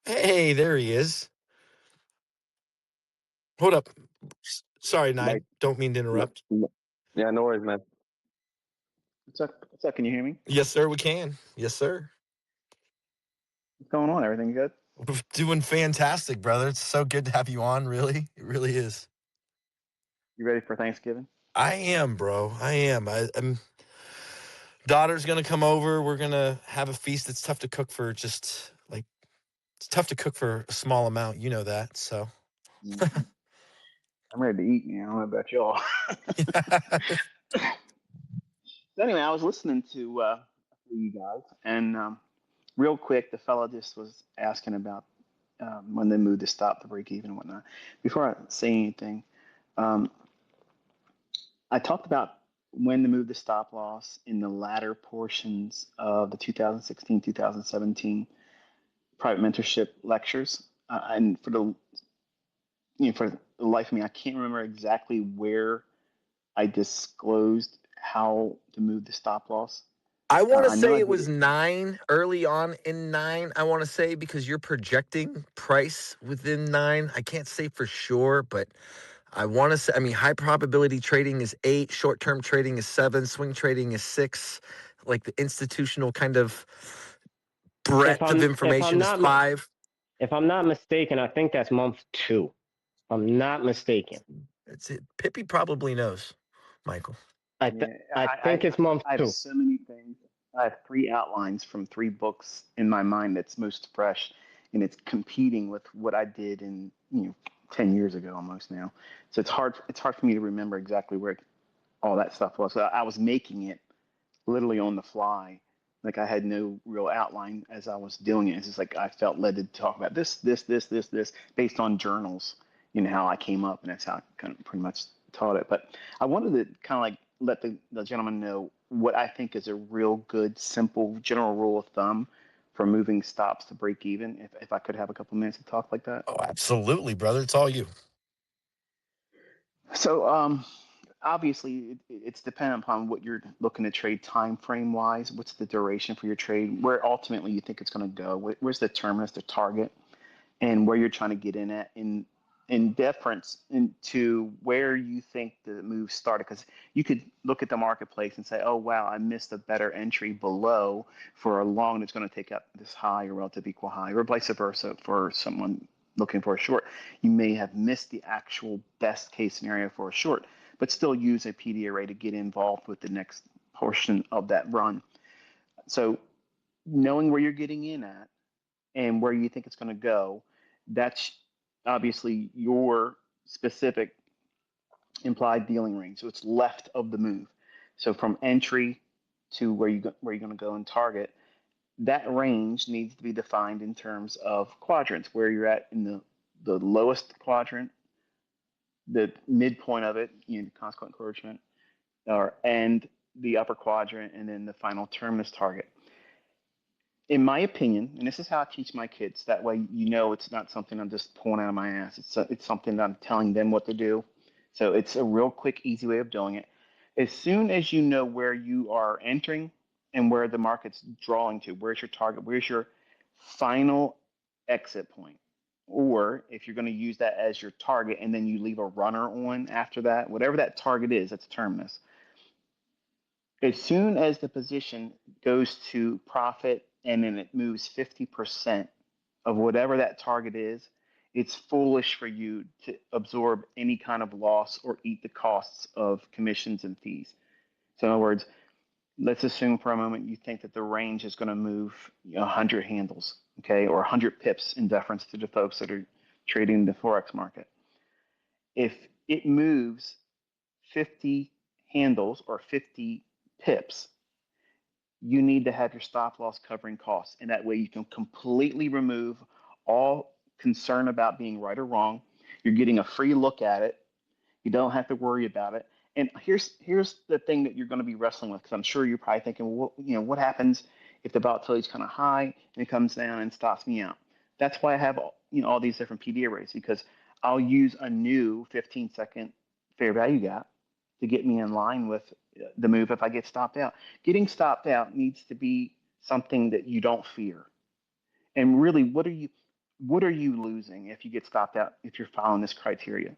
Hey, there he is. Hold up. Sorry, Like, Nine. Don't mean to no, interrupt. no. Yeah, no worries, man. What's up? What's up? Can you hear me? Yes, sir, we can. Yes, sir. What's going on? Everything good? We're doing fantastic, brother. It's so good to have you on, really. It really is. You ready for Thanksgiving? I am, bro. I am. I'm daughter's gonna come over. We're gonna have a feast. It's tough to cook for just like it's tough to cook for a small amount. You know that. So Mhm. I'm ready to eat. I don't know about y'all. So anyway, I was listening to you guys, and real quick, the fella just was asking about when they moved to stop the break even and whatnot. Before I say anything, um, I talked about when to move the stop loss in the latter portions of the 2016-2017 private mentorship lectures. And for the life of me, I can't remember exactly where I disclosed how to move the stop loss. I want to I know say I it did was it. nine early on in nine. I want to say because you're projecting price within nine. I can't say for sure, but I want to say, I mean, high probability trading is 8, short term trading is 7, swing trading is 6. Like the institutional kind of If breadth of I'm if I'm information is not mi- 5. if I'm not mistaken, I think that's month 2. If I'm not mistaken. That's it. Pippi probably knows, Michael. Yeah, I think it's month I have 2. so many things. I have three outlines from three books in my mind that's most fresh, and it's competing with what I did in 10 years ago almost now. So it's hard for me to remember exactly where all that stuff was. So I was making it literally on the fly. Like I had no real outline as I was doing it. It's just like I felt led to talk about this, based on journals. How I came up, and that's how I kind of pretty much taught it. But I wanted to kind of like let the gentleman know what I think is a real good, simple general rule of thumb for moving stops to break even. If I could have a couple minutes to talk like that. Oh, absolutely, brother. It's all you. So, obviously, it's dependent upon what you're looking to trade time frame wise. What's the duration for your trade? Where ultimately you think it's going to go? Where's the terminus, the target, and where you're trying to get in at in deference into where you think the move started? Because you could look at the marketplace and say, "Oh wow, I missed a better entry below for a long that's going to take up this high or relative equal high," or vice versa for someone looking for a short. You may have missed the actual best case scenario for a short, but still use a PD array to get involved with the next portion of that run. So knowing where you're getting in at and where you think it's going to go, that's obviously your specific implied dealing range. So it's left of the move. So from entry to where you're going to go and target, that range needs to be defined in terms of quadrants, where you're at in the lowest quadrant, the midpoint of it, consequent encouragement, and the upper quadrant, and then the final terminus target. In my opinion, and this is how I teach my kids, that way it's not something I'm just pulling out of my ass. It's something that I'm telling them what to do. So it's a real quick, easy way of doing it. As soon as you know where you are entering and where the market's drawing to, where's your target, where's your final exit point, or if you're going to use that as your target and then you leave a runner on after that, whatever that target is, that's terminus. As soon as the position goes to profit and then it moves 50% of whatever that target is, it's foolish for you to absorb any kind of loss or eat the costs of commissions and fees. So, in other words, let's assume for a moment you think that the range is going to move 100 handles, okay, or 100 pips in deference to the folks that are trading the Forex market. If it moves 50 handles or 50 pips, you need to have your stop loss covering costs. And that way you can completely remove all concern about being right or wrong. You're getting a free look at it. You don't have to worry about it. And here's the thing that you're going to be wrestling with, because I'm sure you're probably thinking, well, what happens if the volatility is kind of high and it comes down and stops me out? That's why I have all these different PD arrays, because I'll use a new 15-second fair value gap to get me in line with the move if I get stopped out. Getting stopped out needs to be something that you don't fear. And really, what are you losing if you get stopped out if you're following this criteria?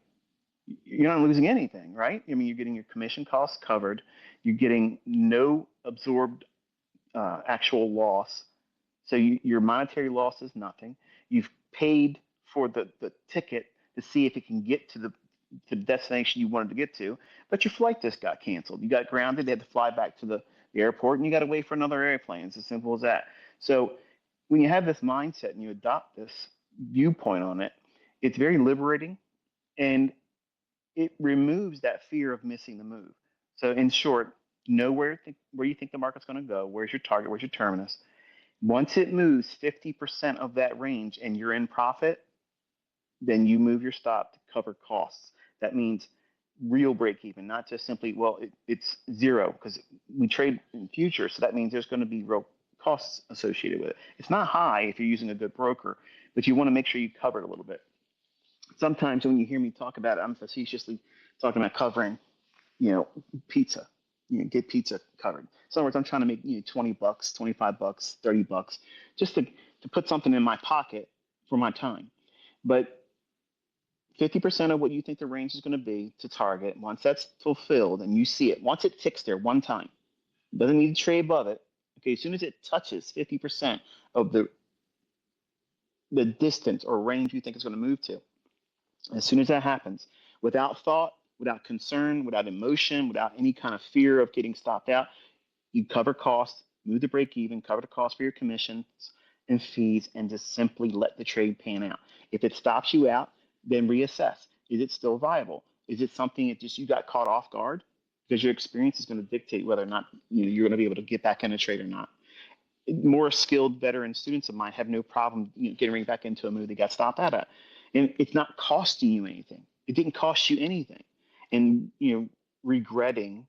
You're not losing anything, right? I mean, you're getting your commission costs covered, you're getting no absorbed actual loss. So your monetary loss is nothing. You've paid for the ticket to see if it can get to the destination you wanted to get to, but your flight just got canceled. You got grounded. They had to fly back to the airport, and you got to wait for another airplane. It's as simple as that. So when you have this mindset and you adopt this viewpoint on it, it's very liberating, and it removes that fear of missing the move. So in short, know where you think the market's going to go. Where's your target? Where's your terminus? Once it moves 50% of that range and you're in profit, then you move your stop to cover costs. That means real break even, not just simply, well, it's zero because we trade in futures. So that means there's going to be real costs associated with it. It's not high if you're using a good broker, but you want to make sure you cover it a little bit. Sometimes when you hear me talk about it, I'm facetiously talking about covering, pizza. Get pizza covered. So in other words, I'm trying to make 20 bucks, 25 bucks, 30 bucks, just to put something in my pocket for my time. But 50% of what you think the range is going to be to target, once that's fulfilled and you see it, once it ticks there one time, doesn't need to trade above it. Okay, as soon as it touches 50% of the distance or range you think it's going to move to, as soon as that happens, without thought, without concern, without emotion, without any kind of fear of getting stopped out, you cover costs, move the break even, cover the cost for your commissions and fees, and just simply let the trade pan out. If it stops you out, then reassess. Is it still viable? Is it something that just you got caught off guard? Because your experience is going to dictate whether or not you're going to be able to get back in a trade or not. More skilled veteran students of mine have no problem getting back into a move they got stopped out at. And it's not costing you anything. It didn't cost you anything. And regretting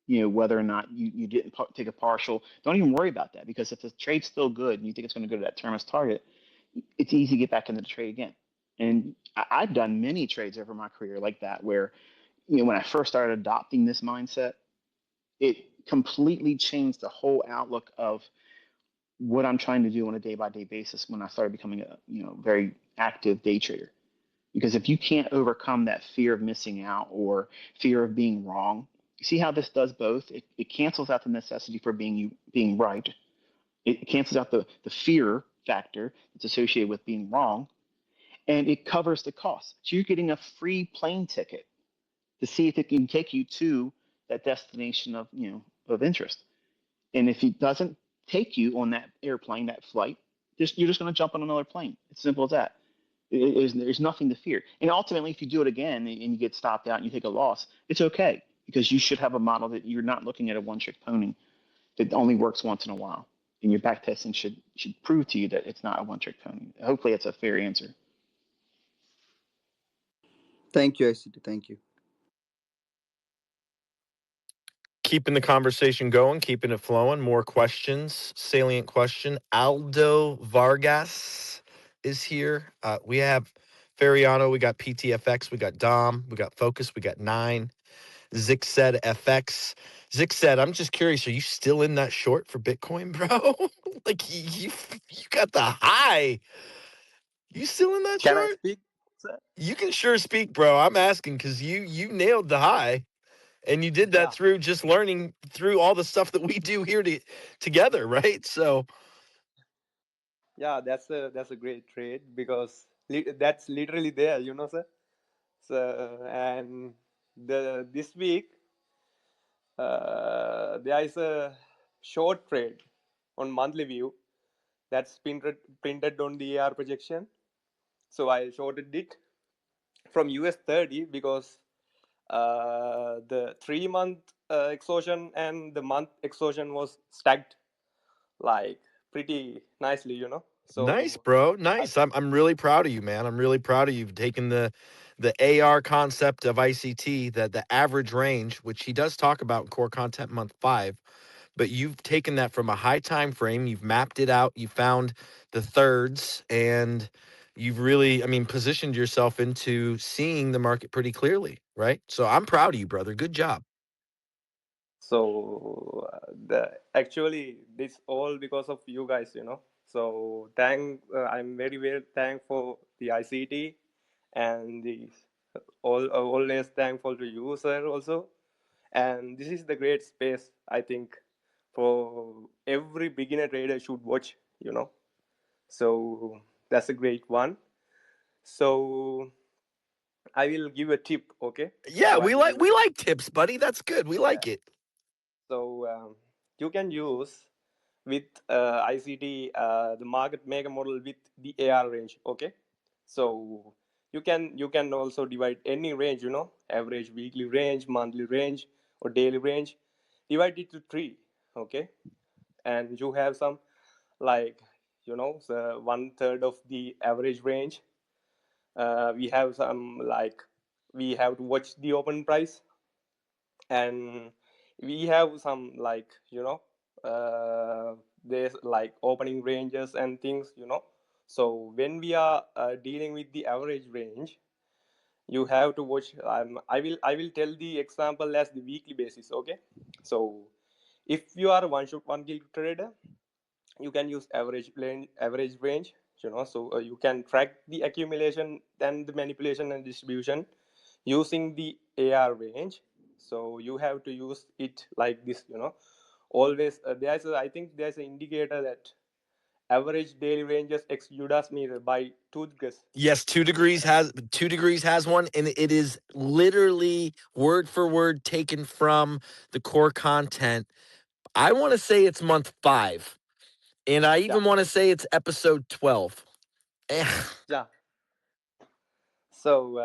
whether or not you didn't take a partial, don't even worry about that, because if the trade's still good and you think it's going to go to that terminus target, it's easy to get back into the trade again. And I've done many trades over my career like that, where when I first started adopting this mindset, it completely changed the whole outlook of what I'm trying to do on a day by day basis when I started becoming a very active day trader. Because if you can't overcome that fear of missing out or fear of being wrong, you see how this does both? It cancels out the necessity for being right. It cancels out the fear factor that's associated with being wrong, and it covers the cost. So you're getting a free plane ticket to see if it can take you to that destination of interest. And if it doesn't take you on that airplane, that flight, you're just going to jump on another plane. It's simple as that. There's nothing to fear. And ultimately, if you do it again and you get stopped out and you take a loss, it's okay, because you should have a model that you're not looking at a one-trick pony that only works once in a while. And your back testing should prove to you that it's not a one-trick pony. Hopefully, it's a fair answer. Thank you, ICT. Thank you. Keeping the conversation going, keeping it flowing. More questions. Salient question. Aldo Vargas is here. We have Feriano, we got PTFX, we got Dom, we got Focus, we got Nine, Zick said FX. Zick said, I'm just curious, are you still in that short for Bitcoin, bro? Like you got the high. You still in that Can I short? speak, sir? You can sure speak, bro. I'm asking because you nailed the high. And you did that Yeah, through just learning through all the stuff that we do here together, right? So yeah, that's a great trade, because that's literally there, sir. So, and this week there is a short trade on monthly view that's printed on the AR projection. So I shorted it from US 30, because the 3 month exhaustion and the month exhaustion was stacked like pretty nicely. nice, So bro. I, Nice. I'm really proud of you, man. I'm really proud of you taking the AR concept of ICT, the average range, which he does talk about in Core Content Month 5, but you've taken that from a high time frame, you've mapped it out, you found the thirds, and you've really, I mean, positioned yourself into seeing the market pretty clearly, right? So I'm proud of you, brother. Good job. so the actually this all because of you guys. So I'm very very thankful the ICT and the always thankful to you, sir, also. And this is the great space I think for every beginner trader should watch. So that's a great one. So I will give a tip, okay? Yeah, So I will give a we like tips, buddy. That's good. We yeah. like it. So you can use with ICT the market maker model with the AR range, okay? So you can also divide any range, average weekly range, monthly range, or daily range. Divide it to three, okay? And you have some like the 1/3 of the average range. We have some like we have to watch the open price, and we have some like there's like opening ranges and things. So when we are dealing with the average range, you have to watch. I will tell the example as the weekly basis, okay? So if you are a one gig trader, you can use average range. So you can track the accumulation and the manipulation and distribution using the AR range. So you have to use it like this. Always I think there's an indicator that average daily ranges x Judas meter by 2 degrees. Yes, 2 degrees has one, and it is literally word for word taken from the core content. I want to say it's month 5, and I Yeah, even want to say it's episode 12. yeah. So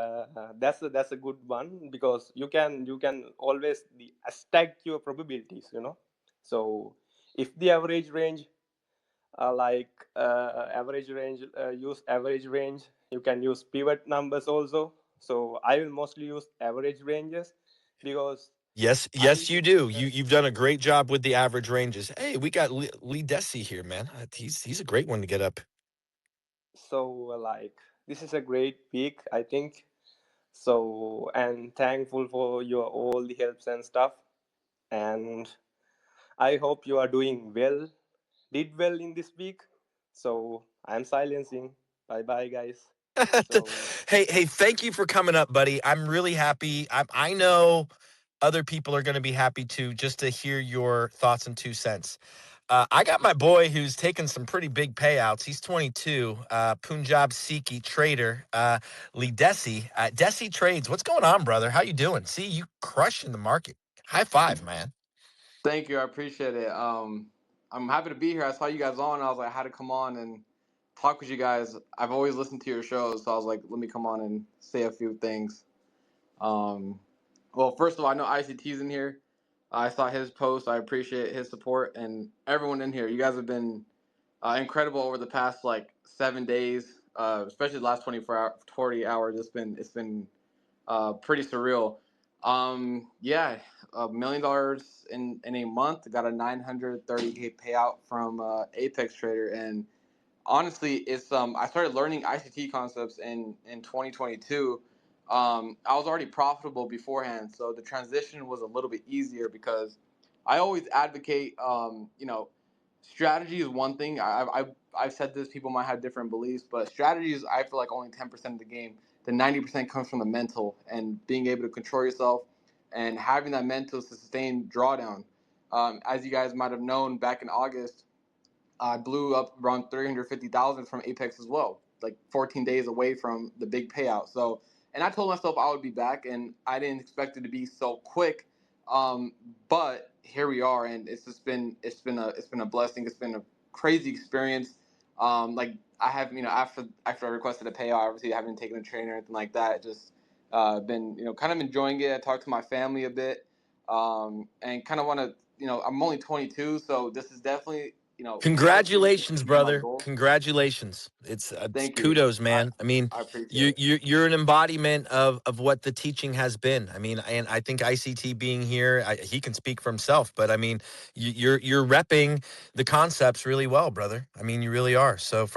that's a good one, because you can always stack your probabilities. So if the average range average range use average range, you can use pivot numbers also. So I will mostly use average ranges, because Yes, I you do. You've done a great job with the average ranges. Hey, we got Lee Desi here, man. He's a great one to get up. so this is a great week, I think. So, and thankful for your all the helps and stuff. And I hope you are doing well, did well in this week. So I'm silencing. Bye bye, guys. So Hey, thank you for coming up, buddy. I'm really happy. I know other people are going to be happy too, just to hear your thoughts and 2 cents. I got my boy who's taken some pretty big payouts. He's 22, Punjab Sikhi trader, Lee Desi. Desi Trades, what's going on, brother? How you doing? See, you crushing the market. High five, man. Thank you. I appreciate it. I'm happy to be here. I saw you guys on. I was like, I had to come on and talk with you guys. I've always listened to your shows, so I was like, let me come on and say a few things. Um, well, first of all, I know ICT's in here. I saw his post. I appreciate his support and everyone in here. You guys have been incredible over the past like 7 days, especially the last 40 hours. It's been pretty surreal. Yeah, $1 million in a month. Got a 930K payout from Apex Trader, and honestly, it's I started learning ICT concepts in 2022. I was already profitable beforehand, so the transition was a little bit easier because I always advocate. Strategy is one thing. I've said this. People might have different beliefs, but strategy is, I feel like, only 10% of the game. The 90% comes from the mental and being able to control yourself and having that mental sustained drawdown. As you guys might have known, back in August, I blew up around 350,000 from Apex as well, like 14 days away from the big payout. So, and I told myself I would be back, and I didn't expect it to be so quick. But here we are, and it's been a blessing. It's been a crazy experience. Like I have, after I requested a payout, obviously I haven't taken a trainer or anything like that. Just been kind of enjoying it. I talked to my family a bit, and kind of want to, I'm only 22, so this is definitely, hopefully this Congratulations, can be my brother. goal. Congratulations. It's Thank you. kudos, I man. I mean, I appreciate you it. you you're an embodiment of what the teaching has been. I mean, and I think ICT being here, he can speak for himself, but I mean, you're repping the concepts really well, brother. I mean, you really are. So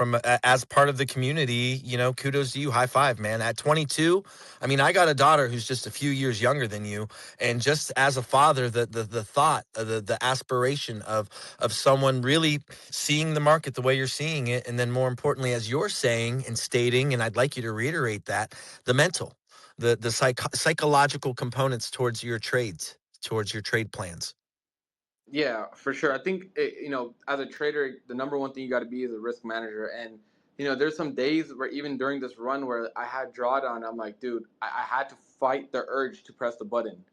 as part of the community, kudos to you. High five, man. At 22, I mean, I got a daughter who's just a few years younger than you, and just as a father, the thought, the aspiration of someone really really seeing the market the way you're seeing it, and then more importantly, as you're saying and stating, and I'd like you to reiterate that, the mental, the psychological components towards your trades, towards your trade plans. Yeah, for sure. I think as a trader, the number one thing you got to be is a risk manager. And there's some days where even during this run where I had drawdown, I'm like, dude, I had to fight the urge to press the button,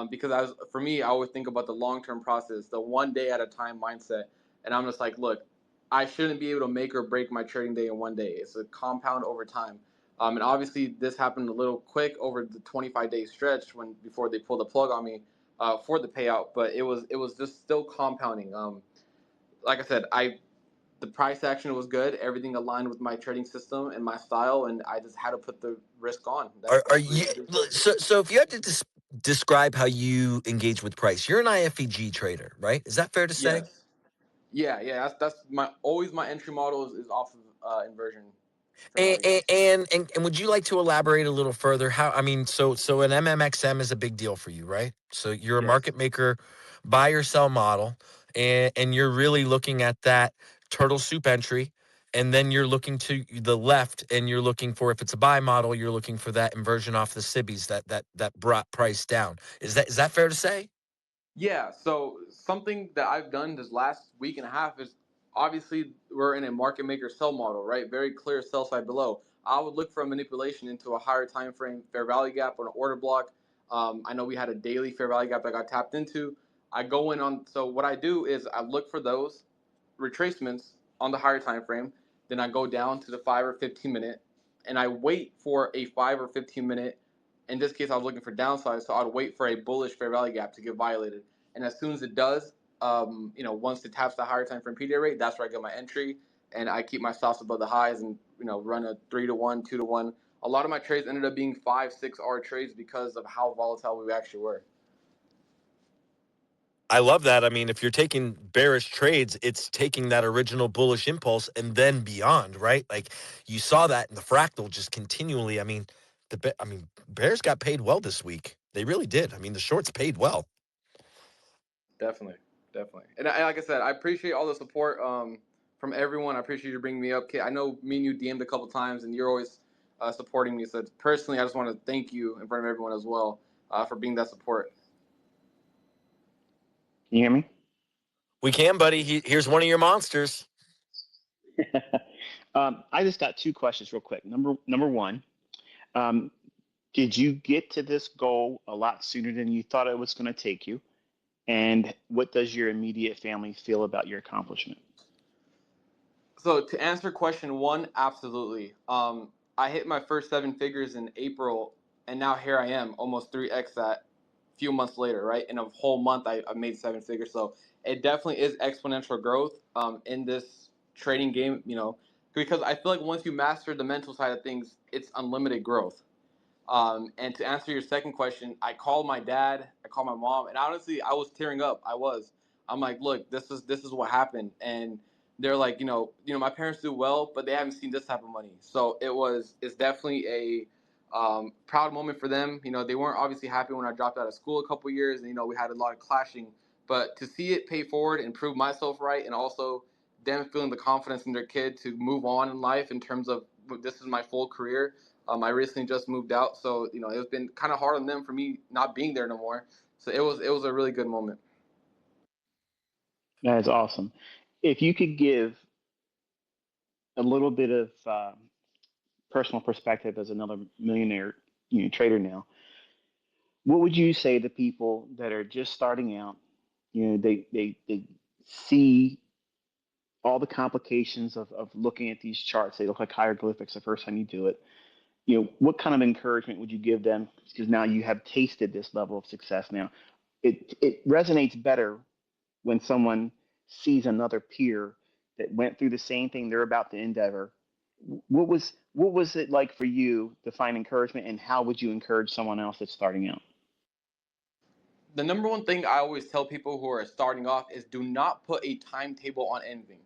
because for me, I always think about the long term process, the one day at a time mindset, and I'm just like, look, I shouldn't be able to make or break my trading day in one day. It's a compound over time. And obviously, this happened a little quick over the 25-day stretch before they pulled the plug on me for the payout, but it was just still compounding. Like I said, the price action was good. Everything aligned with my trading system and my style, and I just had to put the risk on. Are That's what you you got to do. so if you had to describe how you engage with price, you're an IFEG trader, right? Is that fair to say? Yes, yeah. That's my entry model is off of inversion fair And, value gaps. and would you like to elaborate a little further? How, I mean, so an MMXM is a big deal for you, right? So you're a Yes. market maker, buy or sell model, and you're really looking at that turtle soup entry, and then you're looking to the left, and you're looking for, if it's a buy model, you're looking for that inversion off the SIBIs that brought price down. Is that fair to say? Yeah, so something that I've done this last week and a half is obviously we're in a market maker sell model, right? Very clear sell side below. I would look for a manipulation into a higher time frame fair value gap or an order block. I know we had a daily fair value gap that got tapped into. I go in on so what I do is I look for those retracements on the higher time frame. Then I go down to the 5 or 15 minute, and I wait for a 5 or 15 minute. In this case, I was looking for downside, so I'd wait for a bullish fair value gap to get violated. And as soon as it does, once it taps the higher time frame PDA rate, that's where I get my entry, and I keep my stops above the highs and run a 3-to-1, 2-to-1. A lot of my trades ended up being 5-6 R trades because of how volatile we actually were. I love that. I mean, if you're taking bearish trades, it's taking that original bullish impulse and then beyond, right? Like you saw that in the fractal just continually. I mean, Bears got paid well this week. They really did. I mean, the shorts paid well. Definitely, definitely. And like I said, I appreciate all the support from everyone. I appreciate you bringing me up, Kit. I know me and you DM'd a couple times, and you're always supporting me. So personally, I just want to thank you in front of everyone as well for being that support. Can you hear me? We can, buddy. Here's one of your monsters. I just got two questions real quick. Number one, did you get to this goal a lot sooner than you thought it was going to take you? And what does your immediate family feel about your accomplishment? So to answer question one, absolutely. I hit my first 7 figures in April, and now here I am, almost 3x that few months later, right? In a whole month, I made 7 figures. So it definitely is exponential growth in this trading game, because I feel like once you master the mental side of things, it's unlimited growth. And to answer your second question, I called my dad, I called my mom, and honestly, I was tearing up. I'm like, look, this is what happened, and they're like, my parents do well, but they haven't seen this type of money. So it's definitely a proud moment for them. They weren't obviously happy when I dropped out of school a couple years, and we had a lot of clashing. But to see it pay forward and prove myself right, and also them feeling the confidence in their kid to move on in life in terms of this is my full career. I recently just moved out, so it's been kind of hard on them for me not being there no more. So it was a really good moment. That is awesome. If you could give a little bit of personal perspective as another millionaire, trader now, what would you say to people that are just starting out? They see all the complications of looking at these charts. They look like hieroglyphics the first time you do it. What kind of encouragement would you give them? Because now you have tasted this level of success. Now, it resonates better when someone sees another peer that went through the same thing they're about to endeavor. What was it like for you to find encouragement, and how would you encourage someone else that's starting out? The number one thing I always tell people who are starting off is do not put a timetable on anything.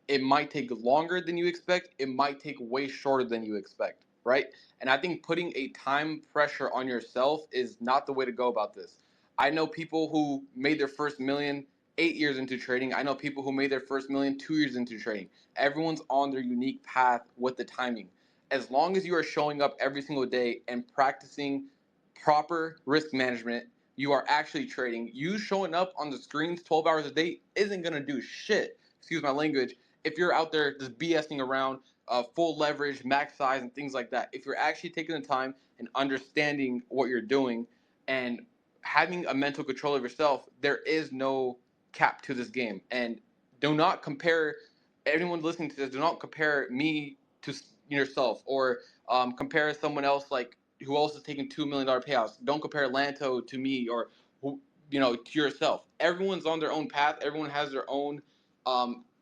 It might take longer than you expect. It might take way shorter than you expect, right? And I think putting a time pressure on yourself is not the way to go about this. I know people who made their first million 8 years into trading. I know people who made their first million 2 years into trading. Everyone's on their unique path with the timing. As long as you are showing up every single day and practicing proper risk management, you are actually trading. You showing up on the screens 12 hours a day isn't going to do shit. Excuse my language. If you're out there just BSing around, full leverage, max size, and things like that, if you're actually taking the time and understanding what you're doing and having a mental control of yourself, there is no cap to this game. And do not compare, anyone listening to this, do not compare me to yourself, or compare someone else like who else is taking $2 million payouts. Don't compare Lanto to me, or who, to yourself. Everyone's on their own path. Everyone has their own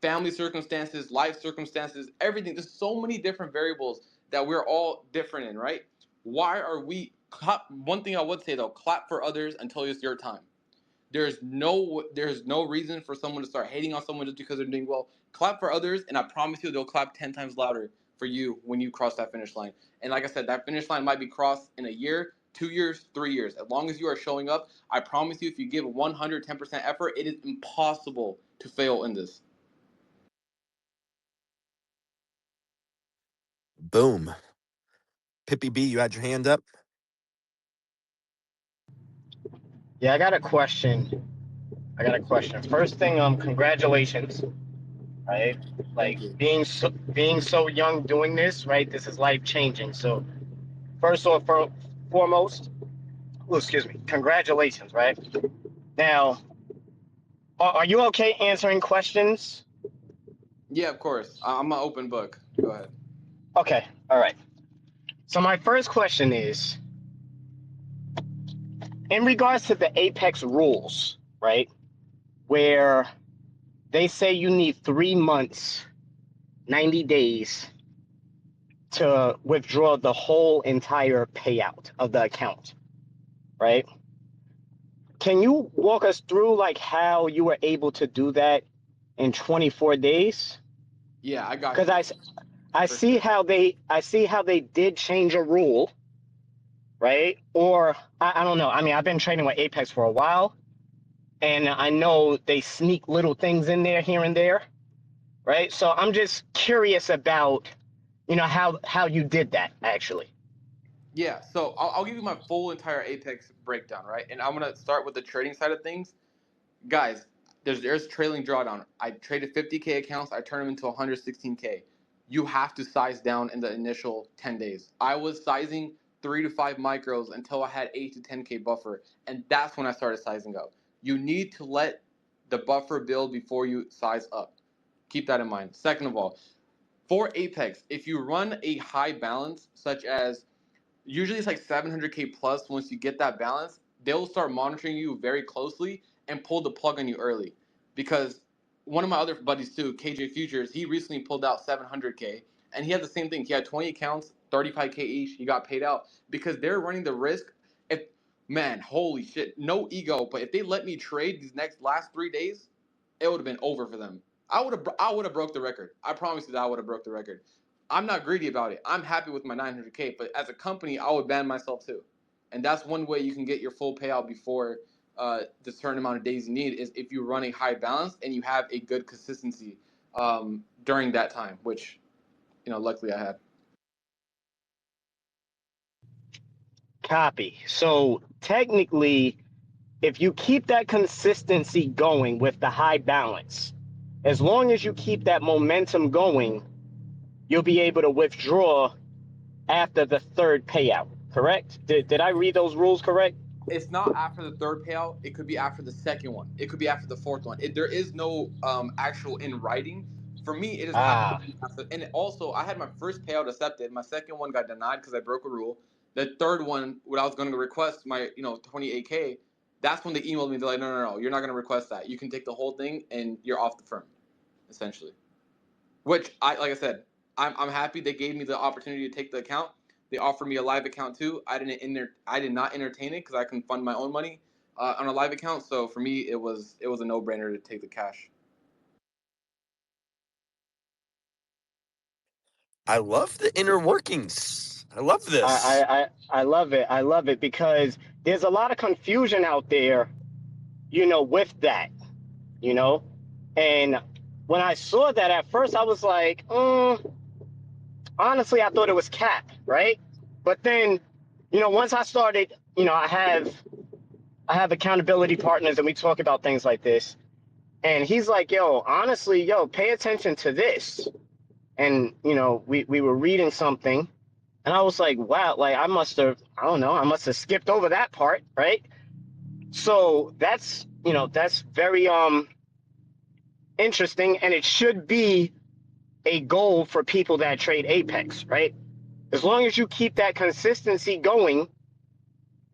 family circumstances, life circumstances, everything. There's so many different variables that we're all different in, right? Why are we one thing I would say though, clap for others until it's your time. There's no reason for someone to start hating on someone just because they're doing well. Clap for others, and I promise you they'll clap 10 times louder for you when you cross that finish line. And like I said, that finish line might be crossed in a year, 2 years, 3 years. As long as you are showing up, I promise you, if you give 110% effort, it is impossible to fail in this. Boom. Pippy B, you had your hand up? Yeah, I got a question. First thing, congratulations, right? Like Thank you. being so young doing this, right? This is life changing. So first or foremost, excuse me, congratulations, right? Now, are you okay answering questions? Yeah, of course. I'm an open book. Go ahead. Okay, all right. So my first question is, in regards to the Apex rules, right? Where they say you need 3 months, 90 days to withdraw the whole entire payout of the account, right? Can you walk us through like how you were able to do that in 24 days? Yeah, I got Because you. I For see sure. how they did change a rule, right? Or I don't know. I mean, I've been trading with Apex for a while, and I know they sneak little things in there here and there, right? So I'm just curious about, how you did that actually. Yeah, so I'll give you my full entire Apex breakdown, right? And I'm gonna start with the trading side of things, guys. There's trailing drawdown. I traded 50K accounts. I turned them into 116K. You have to size down in the initial 10 days. I was sizing 3 to 5 micros until I had 8 to 10K buffer, and that's when I started sizing up. You need to let the buffer build before you size up. Keep that in mind. Second of all, for Apex, if you run a high balance, such as usually it's like 700K plus, once you get that balance, they'll start monitoring you very closely and pull the plug on you early. Because one of my other buddies too, KJ Futures, he recently pulled out 700K, and he had the same thing. He had 20 accounts, 35K each. He got paid out because they're running the risk. If Man, holy shit, no ego, but if they let me trade these last 3 days, it would have been over for them. I would have broke the record. I promise you that I would have broke the record. I'm not greedy about it. I'm happy with my 900K, but as a company, I would ban myself too. And that's one way you can get your full payout before the certain amount of days you need, is if you run a high balance and you have a good consistency during that time, which luckily I had. Copy. So technically, if you keep that consistency going with the high balance, as long as you keep that momentum going, you'll be able to withdraw after the third payout, correct? Did I read those rules correct? It's not after the third payout. It could be after the second one. It could be after the fourth one. There is no actual in writing. For me, it just has to Ah, be after. And also, I had my first payout accepted. My second one got denied because I broke a rule. The third one, when I was going to request my 28K, that's when they emailed me. They're like, no, you're not going to request that. You can take the whole thing and you're off the firm, essentially. Which like I said, I'm happy they gave me the opportunity to take the account. They offered me a live account too. I did not entertain it because I can fund my own money on a live account. So for me, it was a no brainer to take the cash. I love the inner workings. I love this. I love it. I love it because there's a lot of confusion out there, with that. you know? And when I saw that at first, I was like, honestly, I thought it was cap, right? But then, once I started, I have accountability partners and we talk about things like this. And he's like, yo, honestly, pay attention to this. And, we were reading something and I was like, wow, like I must have skipped over that part, right? So that's very interesting, and it should be a goal for people that trade Apex, right? As long as you keep that consistency going,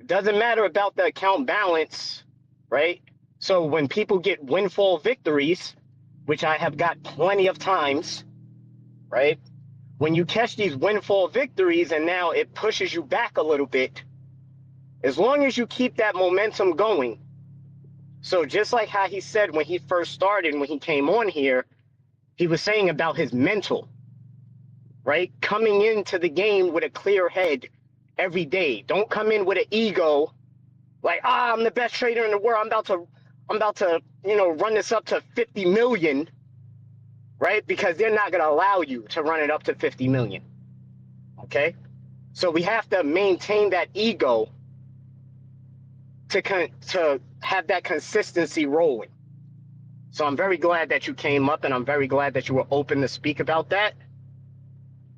it doesn't matter about the account balance, right? So when people get windfall victories, which I have got plenty of times, right? When you catch these windfall victories and now it pushes you back a little bit, as long as you keep that momentum going. So just like how he said when he first started, when he came on here, he was saying about his mental, right? Coming into the game with a clear head every day. Don't come in with an ego like, I'm the best trader in the world. I'm about to, run this up to 50 million, right? Because they're not going to allow you to run it up to 50 million. Okay? So we have to maintain that ego to have that consistency rolling. So I'm very glad that you came up and I'm very glad that you were open to speak about that.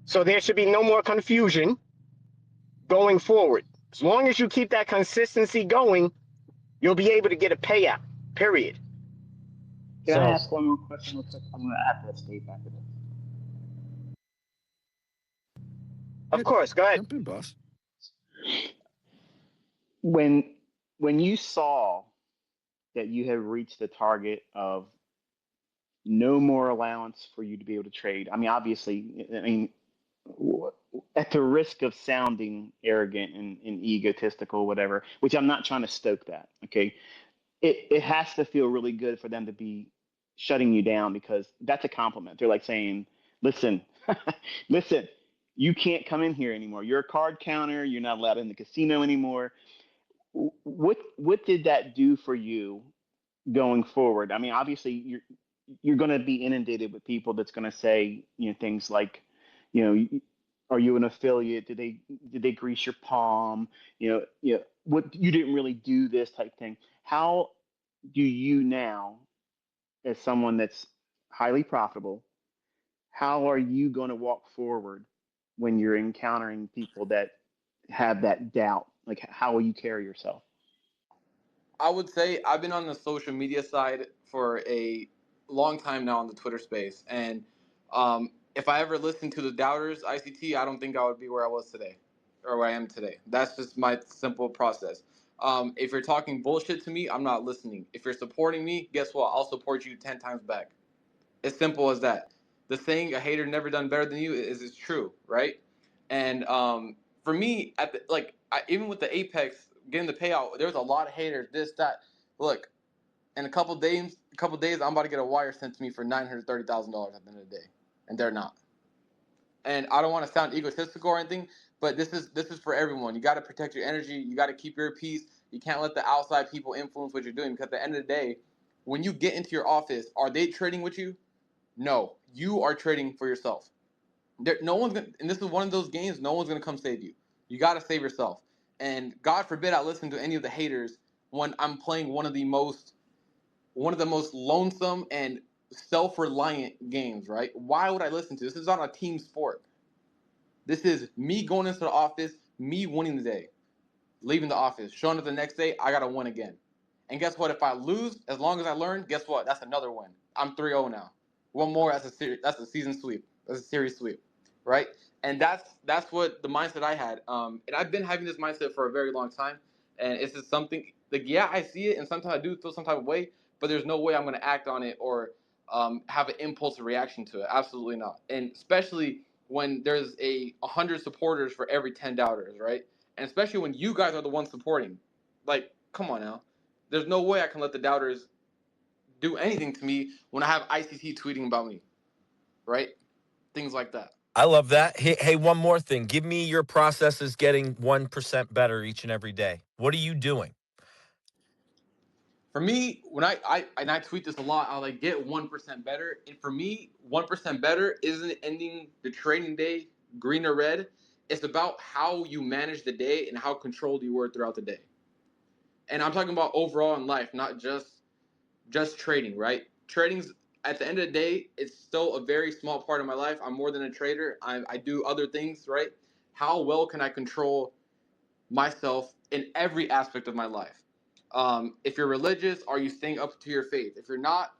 So there should be no more confusion going forward. As long as you keep that consistency going, you'll be able to get a payout, period. Can I So, ask one more question real quick? I'm going to have to escape after this. of course, go ahead. Jump in, boss. When you saw that you had reached the target of no more allowance for you to be able to trade, I mean, obviously, at the risk of sounding arrogant and egotistical, whatever, which I'm not trying to stoke that, okay? It has to feel really good for them to be shutting you down because that's a compliment. They're like saying, listen, listen, you can't come in here anymore. You're a card counter. You're not allowed in the casino anymore. What did that do for you going forward? I mean, obviously you're going to be inundated with people that's going to say, things like, you know, are you an affiliate? Did they grease your palm? What you didn't really do this type thing. How do you now, as someone that's highly profitable, how are you going to walk forward when you're encountering people that have that doubt? Like, how will you carry yourself? I would say I've been on the social media side for a long time now on the Twitter space, and if I ever listened to the doubters ICT, I don't think I would be where I was today, or where I am today. That's just my simple process. If you're talking bullshit to me, I'm not listening. If you're supporting me, guess what? I'll support you 10 times back. As simple as that. The saying "a hater never done better than you" is true, right? And for me, even with the Apex getting the payout, there's a lot of haters. This, that. Look, in a couple days, I'm about to get a wire sent to me for $930,000 at the end of the day, and they're not. And I don't want to sound egotistical or anything, but this is for everyone. You got to protect your energy. You got to keep your peace. You can't let the outside people influence what you're doing, because at the end of the day, when you get into your office, are they trading with you? No, you are trading for yourself. No one's gonna, and this is one of those games. No one's gonna come save you. You got to save yourself. And God forbid I listen to any of the haters when I'm playing one of the most lonesome and self-reliant games. Right? Why would I listen to this? This is not a team sport. This is me going into the office, me winning the day, leaving the office, showing up the next day. I gotta win again. And guess what? If I lose, as long as I learn, guess what? That's another win. I'm 3-0 now. One more, that's a season sweep. That's a series sweep, right? And that's what the mindset I had. And I've been having this mindset for a very long time. And it's just something like, yeah, I see it, and sometimes I do feel some type of way, but there's no way I'm gonna act on it or have an impulsive reaction to it. Absolutely not. And especially when there's 100 supporters for every 10 doubters, right? And especially when you guys are the ones supporting. Like, come on now. There's no way I can let the doubters do anything to me when I have ICT tweeting about me, right? Things like that. I love that. Hey, one more thing. Give me your processes getting 1% better each and every day. What are you doing? For me, when I tweet this a lot, I like get 1% better. And for me, 1% better isn't ending the trading day green or red. It's about how you manage the day and how controlled you were throughout the day. And I'm talking about overall in life, not just trading, right? Trading's at the end of the day, it's still a very small part of my life. I'm more than a trader. I do other things, right? How well can I control myself in every aspect of my life? If you're religious, are you staying up to your faith? If you're not,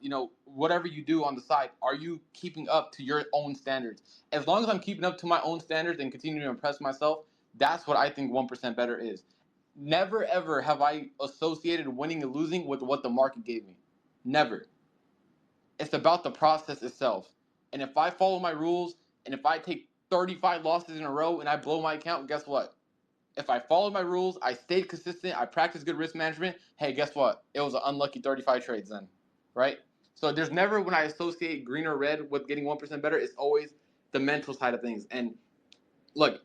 whatever you do on the side, are you keeping up to your own standards? As long as I'm keeping up to my own standards and continuing to impress myself, that's what I think 1% better is. Never ever have I associated winning and losing with what the market gave me. Never. It's about the process itself. And if I follow my rules and if I take 35 losses in a row and I blow my account, guess what? If I followed my rules, I stayed consistent, I practiced good risk management, hey, guess what? It was an unlucky 35 trades then, right? So there's never, when I associate green or red with getting 1% better, it's always the mental side of things. And look,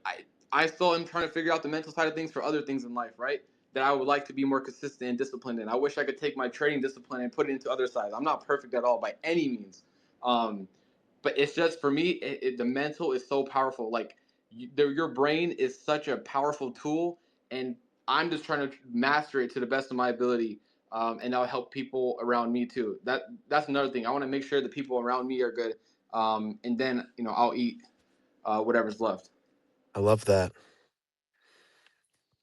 I still am trying to figure out the mental side of things for other things in life, right? That I would like to be more consistent and disciplined in. I wish I could take my trading discipline and put it into other sides. I'm not perfect at all by any means. But it's just, for me, the mental is so powerful. Like, your brain is such a powerful tool, and I'm just trying to master it to the best of my ability, and that'll help people around me too. That's another thing. I want to make sure the people around me are good, and then I'll eat whatever's left. I love that.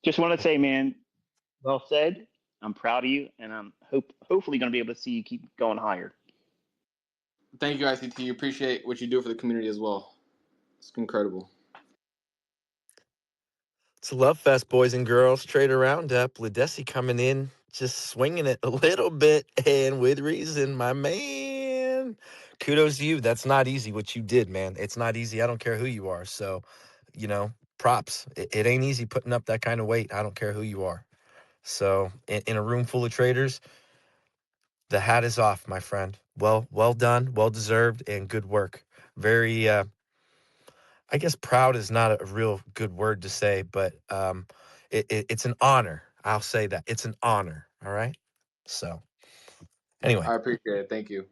Just want to say, man, well said. I'm proud of you, and I'm hopefully going to be able to see you keep going higher. Thank you, ICT. You appreciate what you do for the community as well. It's incredible. It's a love fest, boys and girls. Trader Roundup. Ledesi coming in, just swinging it a little bit, and with reason, my man. Kudos to you. That's not easy what you did, man. It's not easy. I don't care who you are. So, props. It ain't easy putting up that kind of weight. I don't care who you are. So, in a room full of traders, the hat is off, my friend. Well done, well deserved, and good work. Very, I guess proud is not a real good word to say, but it's an honor. I'll say that it's an honor. All right. So anyway, I appreciate it. Thank you.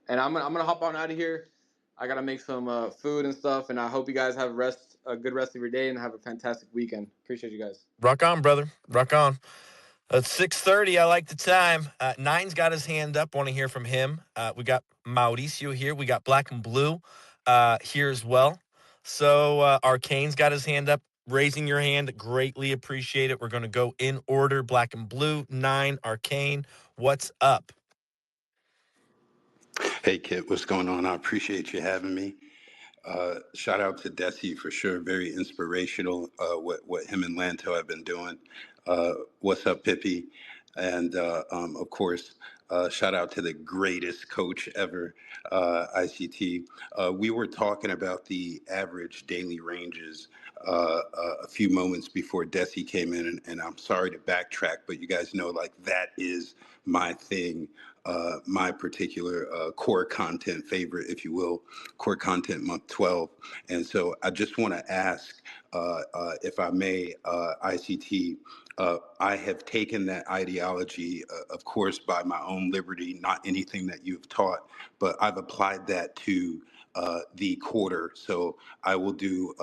And I'm gonna hop on out of here. I gotta make some food and stuff, and I hope you guys have a good rest of your day and have a fantastic weekend. Appreciate you guys. rock on, brother. Rock on. It's 6:30. I like the time. Nine's got his hand up. Want to hear from him. We got Mauricio here. We got Black and Blue here as well. So Arcane's got his hand up. Raising your hand, greatly appreciate it. We're going to go in order. Black and Blue, Nine, Arcane. What's up? Hey, Kit, what's going on? I appreciate you having me. Shout out to Desi for sure. Very inspirational, what him and Lanto have been doing. What's up, Pippi? And of course, shout out to the greatest coach ever, ICT. We were talking about the average daily ranges a few moments before Desi came in, and I'm sorry to backtrack, but you guys know, like, that is my thing. My particular core content favorite, if you will, core content month 12. And so I just want to ask, if I may, ICT, I have taken that ideology, of course, by my own liberty, not anything that you've taught, but I've applied that to the quarter. So I will do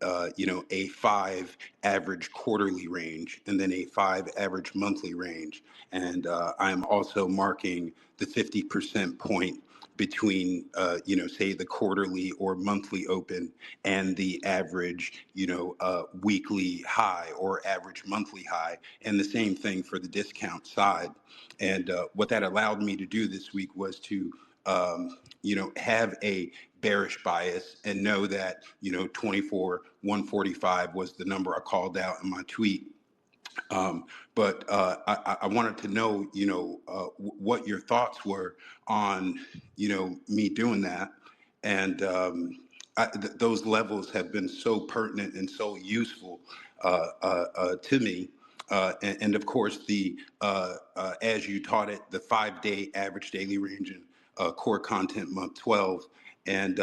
a 5 average quarterly range and then a 5 average monthly range. And I'm also marking the 50% point between, say the quarterly or monthly open and the average, weekly high or average monthly high. And the same thing for the discount side. And what that allowed me to do this week was to have a bearish bias and know that, 24, 145 was the number I called out in my tweet. But I wanted to know, what your thoughts were on, me doing that. And those levels have been so pertinent and so useful to me. And of course, as you taught it, the 5-day average daily range and core content month 12. And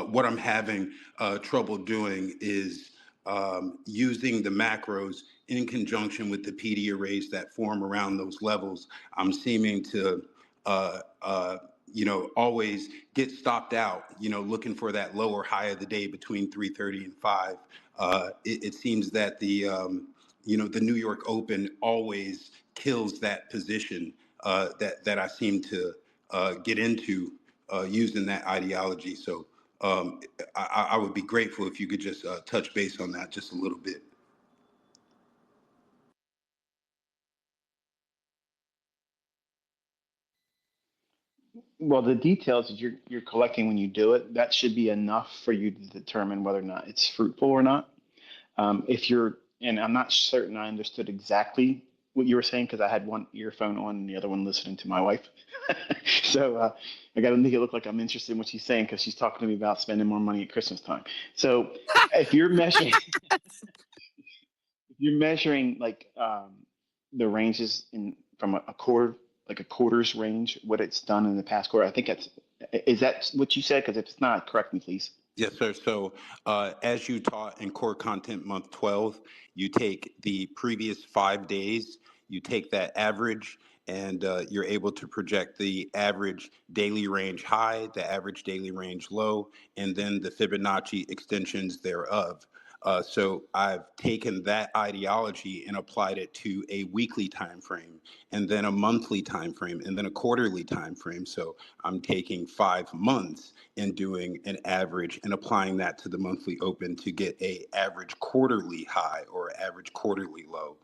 what I'm having trouble doing is using the macros in conjunction with the PD arrays that form around those levels, I'm seeming to, always get stopped out, looking for that lower high of the day between 3:30 and 5. It seems that the New York Open always kills that position that I seem to get into using that ideology. So I would be grateful if you could just touch base on that just a little bit. Well, the details that you're collecting when you do it, that should be enough for you to determine whether or not it's fruitful or not. If you're, and I'm not certain I understood exactly what you were saying because I had one earphone on and the other one listening to my wife. So I got to make it look like I'm interested in what she's saying because she's talking to me about spending more money at Christmas time. So if you're measuring, if you're measuring like the ranges in from a quarter, like a quarters range, what it's done in the past quarter, I think that's, is that what you said? Because if it's not, correct me, please. Yes, sir. So as you taught in Core Content Month 12, you take the previous 5 days, you take that average, and you're able to project the average daily range high, the average daily range low, and then the Fibonacci extensions thereof. So I've taken that ideology and applied it to a weekly time frame, and then a monthly time frame, and then a quarterly time frame. So I'm taking 5 months and doing an average and applying that to the monthly open to get a average quarterly high or average quarterly low.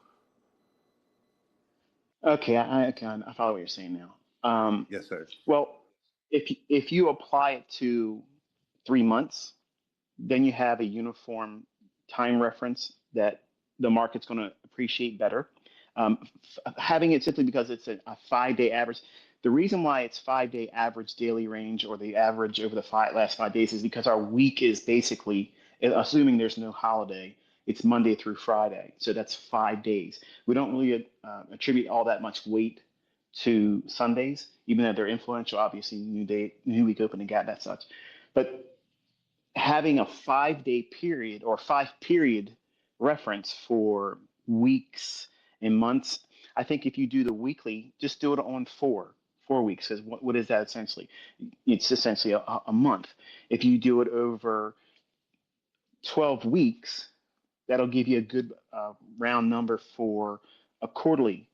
Okay, I follow what you're saying now. Yes, sir. Well, if you apply it to 3 months, then you have a uniform time reference that the market's going to appreciate better. Having it simply because it's a 5 day average. The reason why it's 5 day average daily range or the average over the last 5 days is because our week is basically, assuming there's no holiday, it's Monday through Friday. So that's 5 days. We don't really attribute all that much weight to Sundays, even though they're influential, obviously, new week open and gap, that such. But having a 5 day period or 5 period reference for weeks and months, I think if you do the weekly, just do it on 4 weeks. Because what is that essentially? It's essentially a month. If you do it over 12 weeks, that'll give you a good round number for a quarterly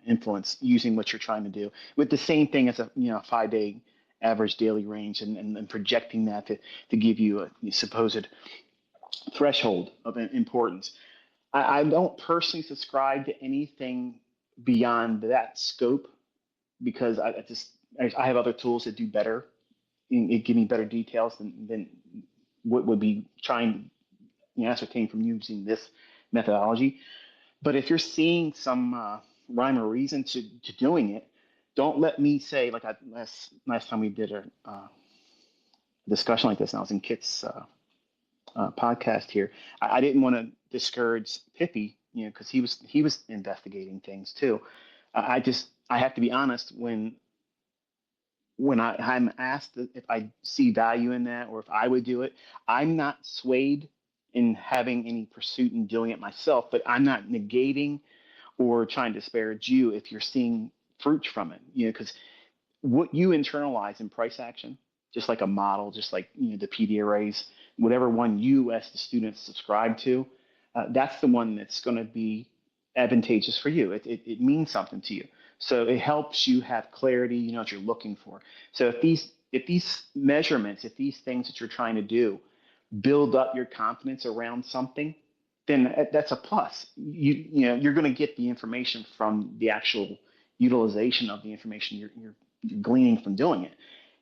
influence using what you're trying to do with the same thing as a 5 day average daily range and projecting that to give you a supposed threshold of importance. I don't personally subscribe to anything beyond that scope because I have other tools that do better and give me better details than what would be trying to ascertain from using this methodology. But if you're seeing some rhyme or reason to doing it, don't let me say like last time we did a discussion like this, and I was in Kit's podcast here. I didn't want to discourage Pippi, because he was investigating things too. I have to be honest when I'm asked if I see value in that or if I would do it. I'm not swayed in having any pursuit in doing it myself, but I'm not negating or trying to disparage you if you're seeing fruit from it, because what you internalize in price action, just like a model, just like the PD arrays, whatever one you as the student subscribe to, that's the one that's going to be advantageous for you. It means something to you. So it helps you have clarity, you know what you're looking for. So if these measurements, if these things that you're trying to do build up your confidence around something, then that's a plus. You're going to get the information from the actual utilization of the information you're gleaning from doing it.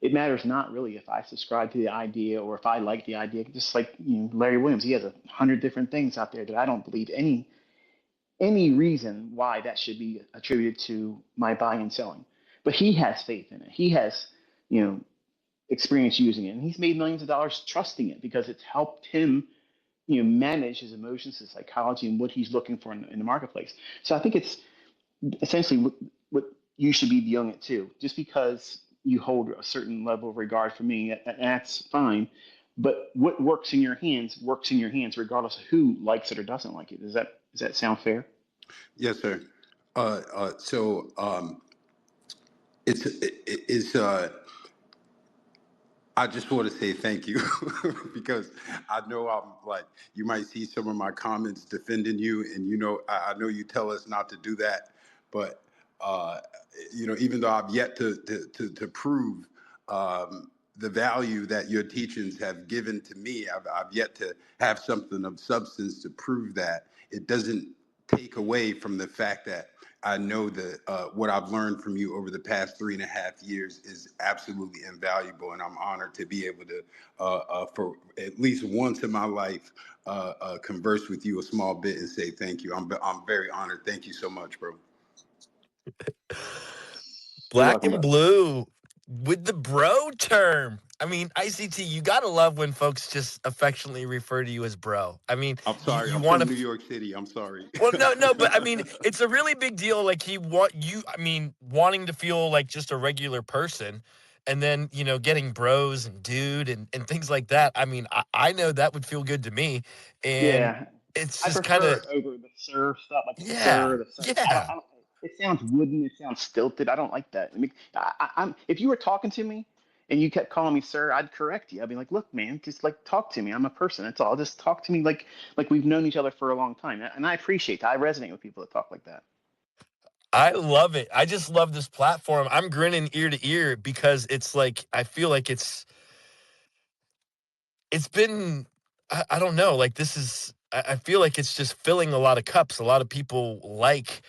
It matters not really if I subscribe to the idea or if I like the idea. Just like Larry Williams, he has 100 different things out there that I don't believe any reason why that should be attributed to my buying and selling. But he has faith in it. He has experience using it, and he's made millions of dollars trusting it because it's helped him manage his emotions, his psychology, and what he's looking for in the marketplace. So I think it's essentially what you should be viewing it too. Just because you hold a certain level of regard for me, that's fine. But what works in your hands regardless of who likes it or doesn't like it. Does that Does that sound fair? Yes, sir. So it's I just want to say thank you because I know I'm like, you might see some of my comments defending you, and I know you tell us not to do that, but uh, even though I've yet to prove the value that your teachings have given to me, I've yet to have something of substance to prove that. It doesn't take away from the fact that I know that what I've learned from you over the past 3.5 years is absolutely invaluable, and I'm honored to be able to, for at least once in my life, converse with you a small bit and say thank you. I'm very honored. Thank you so much, bro. You're Black welcome, and brother. blue with the bro term. I mean, ICT, you gotta love when folks just affectionately refer to you as bro. I mean, I'm you, sorry. you I'm want from New to. York City. I'm sorry. Well, no, but I mean, it's a really big deal. Like he want you. I mean, wanting to feel like just a regular person, and then getting bros and dude and things like that. I mean, I know that would feel good to me, and Yeah, it's I just kind prefer of it over the sir stuff, like yeah, the sir. yeah. I don't. It sounds wooden. It sounds stilted. I don't like that. I mean, I'm. If you were talking to me and you kept calling me sir, I'd correct you. I'd be like, look, man, just like talk to me. I'm a person. That's all. Just talk to me like we've known each other for a long time. And I appreciate that. I resonate with people that talk like that. I love it. I just love this platform. I'm grinning ear to ear because it's like I feel like it's been I don't know, like this is I feel like it's just filling a lot of cups. A lot of people like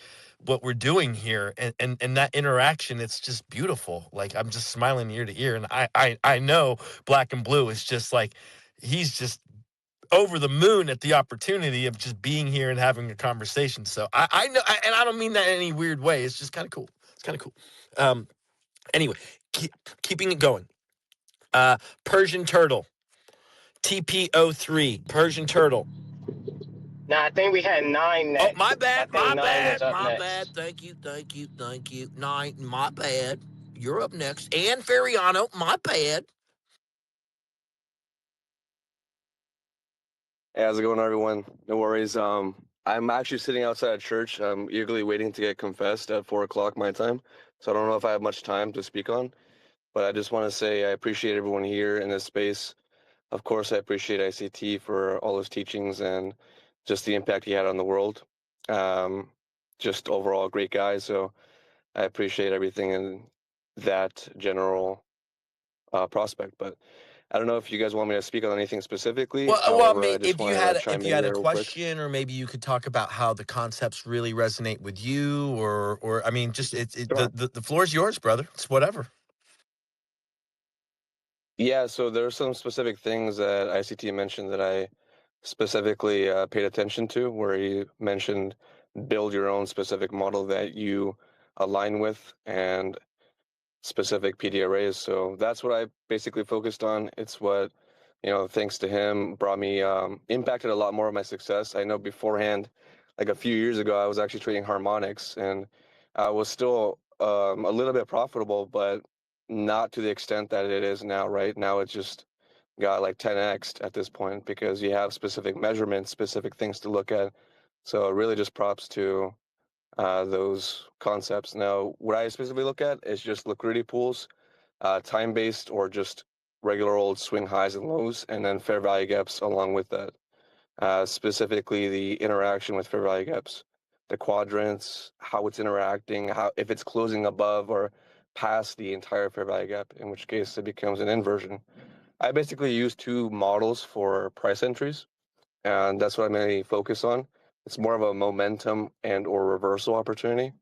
what we're doing here, and that interaction, it's just beautiful. Like I'm just smiling ear to ear, and I know Black and Blue is just like he's just over the moon at the opportunity of just being here and having a conversation. So I know, and I don't mean that in any weird way. It's just kind of cool. It's kind of cool. Um, anyway, keeping it going. Persian turtle, TP03, Persian turtle. Now I think we had nine Oh, my next. I bad, think my nine was bad, up my bad. next. Thank you, thank you, thank you. Nine, my bad. You're up next. And Feriano, my bad. Hey, how's it going, everyone? No worries. I'm actually sitting outside a church. I'm eagerly waiting to get confessed at 4 o'clock my time. So I don't know if I have much time to speak on, but I just want to say I appreciate everyone here in this space. Of course, I appreciate ICT for all his teachings and just the impact he had on the world. Um, just overall great guy. So I appreciate everything in that general prospect. But I don't know if you guys want me to speak on anything specifically. Well, I However, mean, I just wanted to chime if you in had a here real quick. question, or maybe you could talk about how the concepts really resonate with you, or I mean, just Sure. the floor is yours, brother. It's whatever. Yeah, so there are some specific things that ICT mentioned that I specifically paid attention to, where he mentioned build your own specific model that you align with and specific PD arrays. So that's what I basically focused on. It's what, thanks to him, brought me, impacted a lot more of my success. I know beforehand, like a few years ago, I was actually trading harmonics and I was still a little bit profitable, but not to the extent that it is now, right? Now it's just got like 10x at this point because you have specific measurements, specific things to look at. So really just props to those concepts. Now, what I specifically look at is just liquidity pools, time-based or just regular old swing highs and lows, and then fair value gaps along with that. Specifically, the interaction with fair value gaps, the quadrants, how it's interacting, how if it's closing above or past the entire fair value gap, in which case it becomes an inversion. I basically use two models for price entries, and that's what I mainly focus on. It's more of a momentum and or reversal opportunity.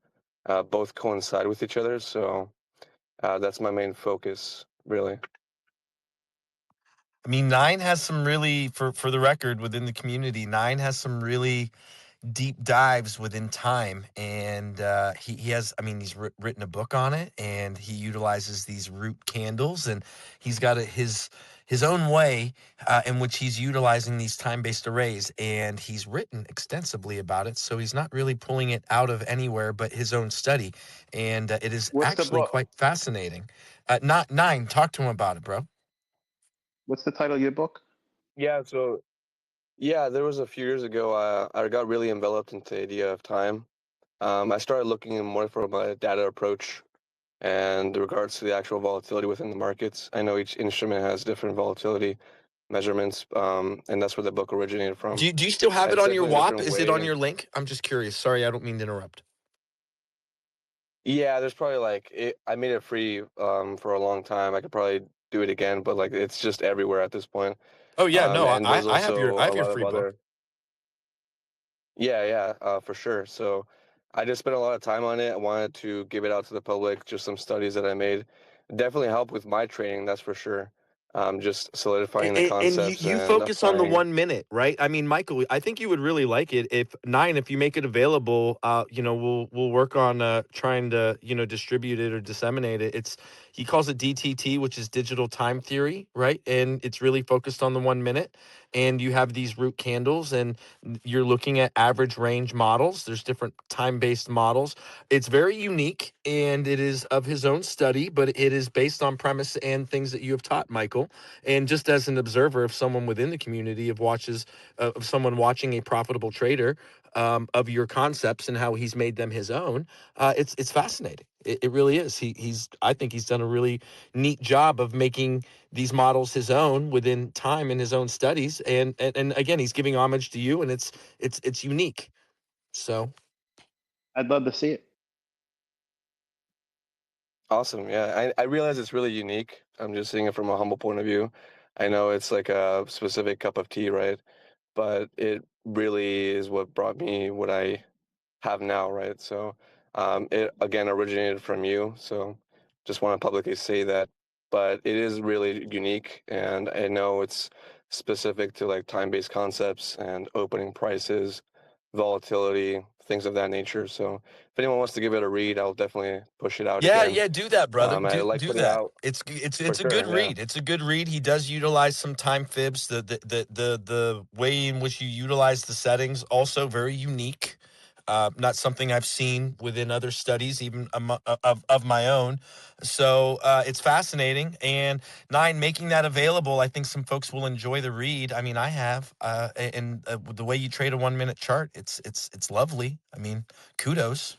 Both coincide with each other, so that's my main focus, really. I mean, Nine has some really, for the record, within the community, Nine has some really deep dives within time, and he has, I mean, he's written a book on it, and he utilizes these root candles, and he's got his own way in which he's utilizing these time-based arrays, and he's written extensively about it, so he's not really pulling it out of anywhere but his own study, and it is What's the actually book? quite fascinating. Not Nine, talk to him about it, bro. What's the title of your book? Yeah, so Yeah, there was a few years ago, I got really enveloped into the idea of time. I started looking more from a data approach and in regards to the actual volatility within the markets. I know each instrument has different volatility measurements, and that's where the book originated from. Do you still have it It's on your definitely a WAP? different Is it way. on your link? I'm just curious. Sorry, I don't mean to interrupt. Yeah, there's probably I made it free for a long time. I could probably do it again, but like it's just everywhere at this point. Oh yeah, no, And there's also I a have your lot of free book. other. Yeah, for sure. So I just spent a lot of time on it. I wanted to give it out to the public, just some studies that I made. Definitely helped with my training, that's for sure. Just solidifying the And concepts you and focus on the applying. 1 minute, right? I mean, Michael, I think you would really like it if you make it available. We'll work on trying to distribute it or disseminate it. He calls it DTT, which is digital time theory, right? And it's really focused on the 1 minute. And you have these root candles, and you're looking at average range models. There's different time based models. It's very unique, and it is of his own study, but it is based on premise and things that you have taught, Michael. And just as an observer of someone within the community of someone watching a profitable trader, of your concepts and how he's made them his own, it's fascinating. It really is. I think he's done a really neat job of making these models his own within time in his own studies. And again, he's giving homage to you, and it's unique. So I'd love to see it. Awesome. Yeah, I realize it's really unique. I'm just seeing it from a humble point of view. I know it's like a specific cup of tea, right? But it really is what brought me what I have now, right? So it again originated from you. So just want to publicly say that. But it is really unique, and I know it's specific to like time-based concepts and opening prices, volatility, things of that nature. So if anyone wants to give it a read, I'll definitely push it out yeah, again. yeah, do that, brother. I Do like do putting it that. out It's for a good sure. Yeah. read. It's a good read. He does utilize some time fibs. The way in which you utilize the settings also very unique. Not something I've seen within other studies, even of my own. So it's fascinating. And nine, making that available, I think some folks will enjoy the read. I mean, I have, and the way you trade a 1 minute chart, it's lovely. I mean, kudos.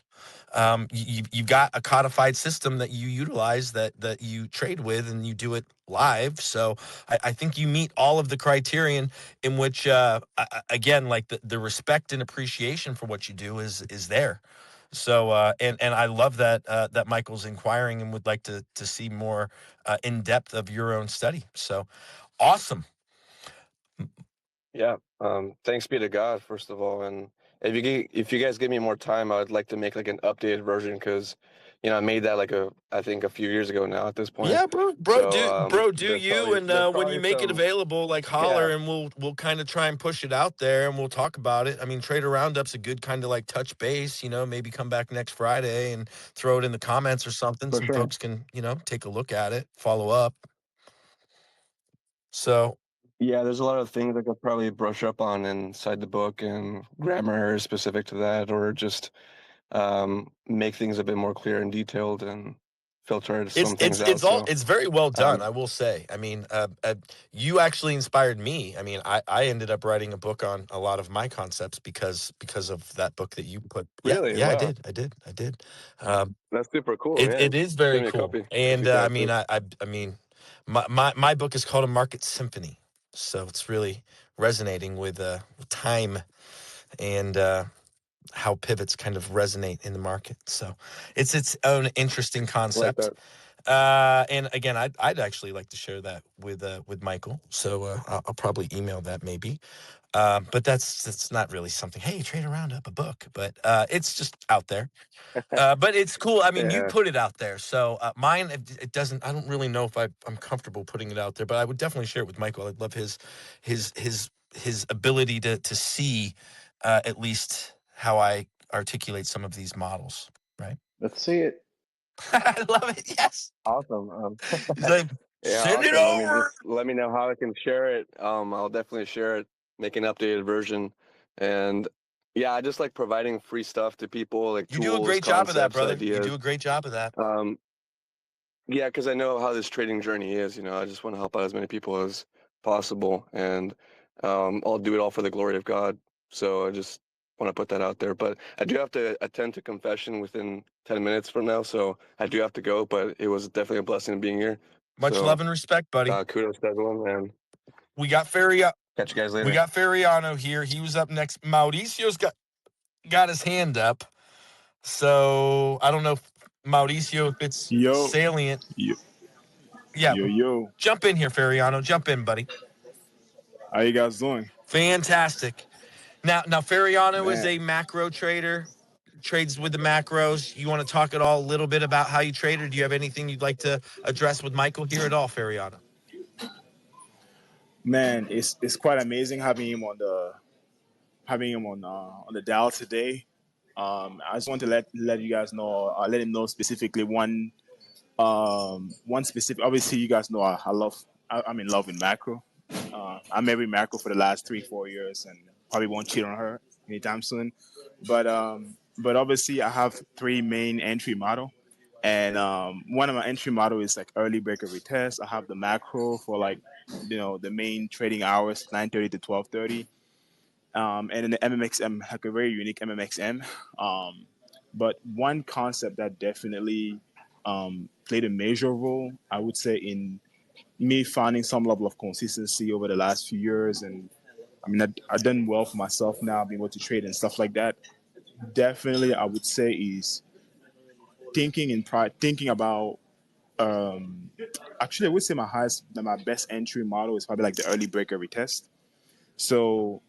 You've got a codified system that you utilize, that you trade with, and you do it live. So I think you meet all of the criterion in which, again, like the respect and appreciation for what you do is there. So and I love that Michael's inquiring and would like to see more in depth of your own study. So awesome. Yeah. Thanks be to God, first of all. And if you guys give me more time, I would like to make like an updated version because, I made that I think a few years ago now at this point. Yeah, So do you? And there's when you probably make it some. available, like holler, Yeah, and we'll kind of try and push it out there, and we'll talk about it. I mean, Trader Roundup's a good kind of like touch base. Maybe come back next Friday and throw it in the comments or something. for Some sure. folks can take a look at it, follow up. So Yeah, there's a lot of things I could probably brush up on inside the book and grammar specific to that, or just make things a bit more clear and detailed and filter some things out. So, it's very well done, um, I will say. I mean, you actually inspired me. I mean, I ended up writing a book on a lot of my concepts because of that book that you put. Yeah, really, yeah, wow, I did. Um, that's super cool. it Yeah, it is send very me a cool, copy if and you I can mean, too. I mean, my book is called A Market Symphony, so it's really resonating with time and how pivots kind of resonate in the market. So it's its own interesting Like concept. that. And again, I'd actually like to share that with Michael. So I'll probably email that maybe. But that's not really something. Hey, trade around up a book, but it's just out there. But it's cool. I mean, you Yeah, put it out there. So mine, it doesn't. I don't really know if I'm comfortable putting it out there, but I would definitely share it with Michael. I'd love his ability to see at least how I articulate some of these models. Right. Let's see it. I love it. Yes. awesome. He's like, Yeah, send it awesome. I mean, just over. let me know how I can share it. I'll definitely share it, make an updated version, and yeah, I just like providing free stuff to people, like You do a tools, great job of that, concepts, brother. You ideas. do a great job of that. Um, Yeah, because I know how this trading journey is. I just want to help out as many people as possible. And I'll do it all for the glory of God. So I just want to put that out there. But I do have to attend to confession within 10 minutes from now, so I do have to go. But it was definitely a blessing being here. Much love and respect, buddy. Kudos to everyone, and we got catch you guys later. We got Feriano here. He was up next. Mauricio's got his hand up. So I don't know if Mauricio, if it's salient. Yeah. Yo. Jump in here, Feriano. Jump in, buddy. How you guys doing? Fantastic. Now Feriano is a macro trader, trades with the macros. You want to talk at all a little bit about how you trade, or do you have anything you'd like to address with Michael here at all, Feriano? Man, it's quite amazing having him on the dial today. I just want to let you guys know, let him know specifically one specific. Obviously, you guys know I'm in love with macro. I married macro for the last 3-4 years, and probably won't cheat on her anytime soon. But obviously, I have 3 main entry model, and one of my entry model is like early breaker retest. I have the macro for like the main trading hours, 9:30 to 12:30. And then the MMXM, like a very unique MMXM. But one concept that definitely played a major role, I would say, in me finding some level of consistency over the last few years. And I mean, I've done well for myself now, being able to trade and stuff like that. Definitely, I would say is thinking about, actually, I would say my best entry model is probably like the early breaker retest. So,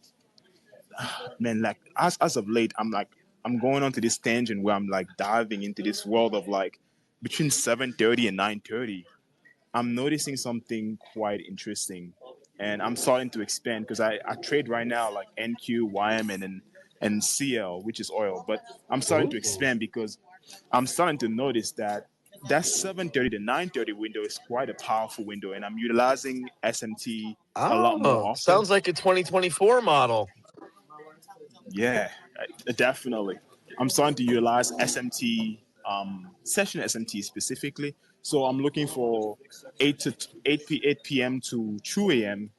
man, like as of late, I'm going on to this tangent where I'm like diving into this world of like between 7:30 and 9:30. I'm noticing something quite interesting, and I'm starting to expand because I trade right now like NQ, YM, and CL, which is oil. But I'm starting to expand because I'm starting to notice that 7:30 to 9:30 window is quite a powerful window, and I'm utilizing SMT a lot more often. Sounds like a 2024 model. Yeah, definitely. I'm starting to utilize SMT, session SMT specifically. So I'm looking for 8 p.m. to 2 a.m.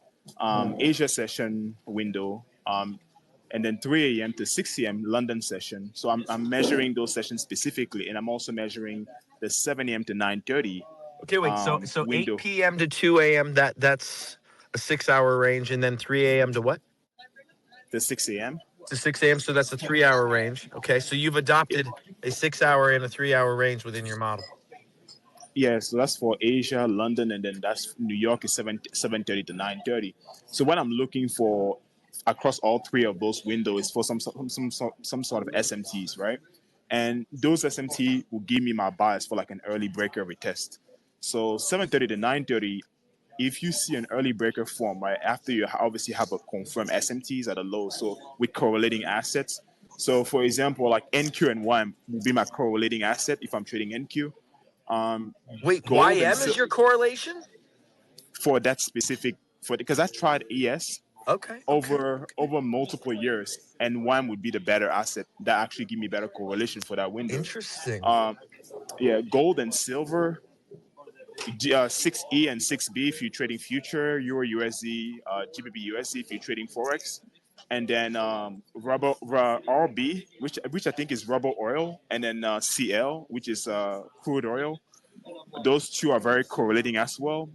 Asia session window, and then 3 a.m. to 6 a.m. London session. So I'm measuring those sessions specifically, and I'm also measuring the 7 a.m. to 9:30. Okay, wait. So window. 8 p.m. to 2 a.m. That's a 6-hour range, and then 3 a.m. to what? To 6 a.m. To 6 a.m. So that's a 3-hour range. Okay, so you've adopted a 6-hour and a 3-hour range within your model. Yeah, so that's for Asia, London, and then that's New York is 7:30 to 9:30. So what I'm looking for across all 3 of those windows is for some sort of SMTs, right? And those SMT will give me my bias for like an early breaker retest. So 7:30 to 9:30, if you see an early breaker form, right, after you obviously have a confirmed SMTs at a low, so with correlating assets. So for example, like NQ and YM will be my correlating asset if I'm trading NQ. Wait, YM is your correlation? For that specific, because I tried ES over multiple years, and YM would be the better asset that actually give me better correlation for that window. Interesting. Yeah, gold and silver, 6E and 6B if you're trading future, Euro USD, GBP USD if you're trading Forex, and then RB, which I think is rubber oil, and then CL, which is crude oil. Those 2 are very correlating as well.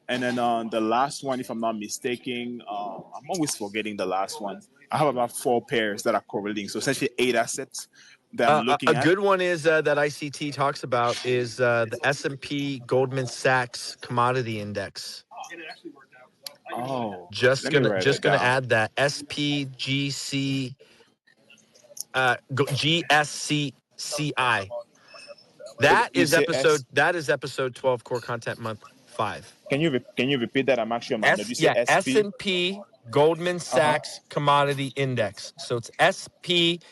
And then the last one, if I'm not mistaken, I'm always forgetting the last one. I have about 4 pairs that are correlating, so essentially 8 assets that I'm looking at. A good one is that ICT talks about is the S&P Goldman Sachs Commodity Index. Oh, just gonna add that SPGC GSCCI. That is episode 12, Core Content Month 5. Can you repeat that? I'm actually on my notes. S&P Goldman Sachs Commodity Index. So it's SPGSCI.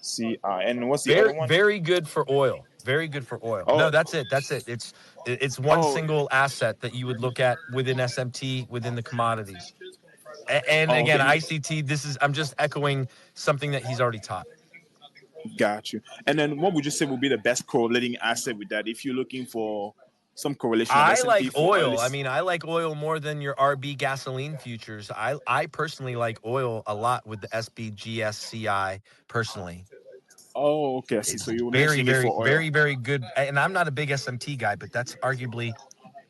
CI. And what's the other one? Very good for oil. Very good for oil. Oh. No, that's it. It's one single asset that you would look at within SMT, within the commodities. And again, ICT, I'm just echoing something that he's already taught. Got you. And then what would you say would be the best correlating asset with that if you're looking for some correlation of I S&P like for early. oil. I mean, I like oil more than your RB gasoline futures. I personally like oil a lot with the SBGSCI personally. Oh, okay. I see. So It's you were very, mentioning it very, for oil. very, very good. And I'm not a big SMT guy, but that's arguably,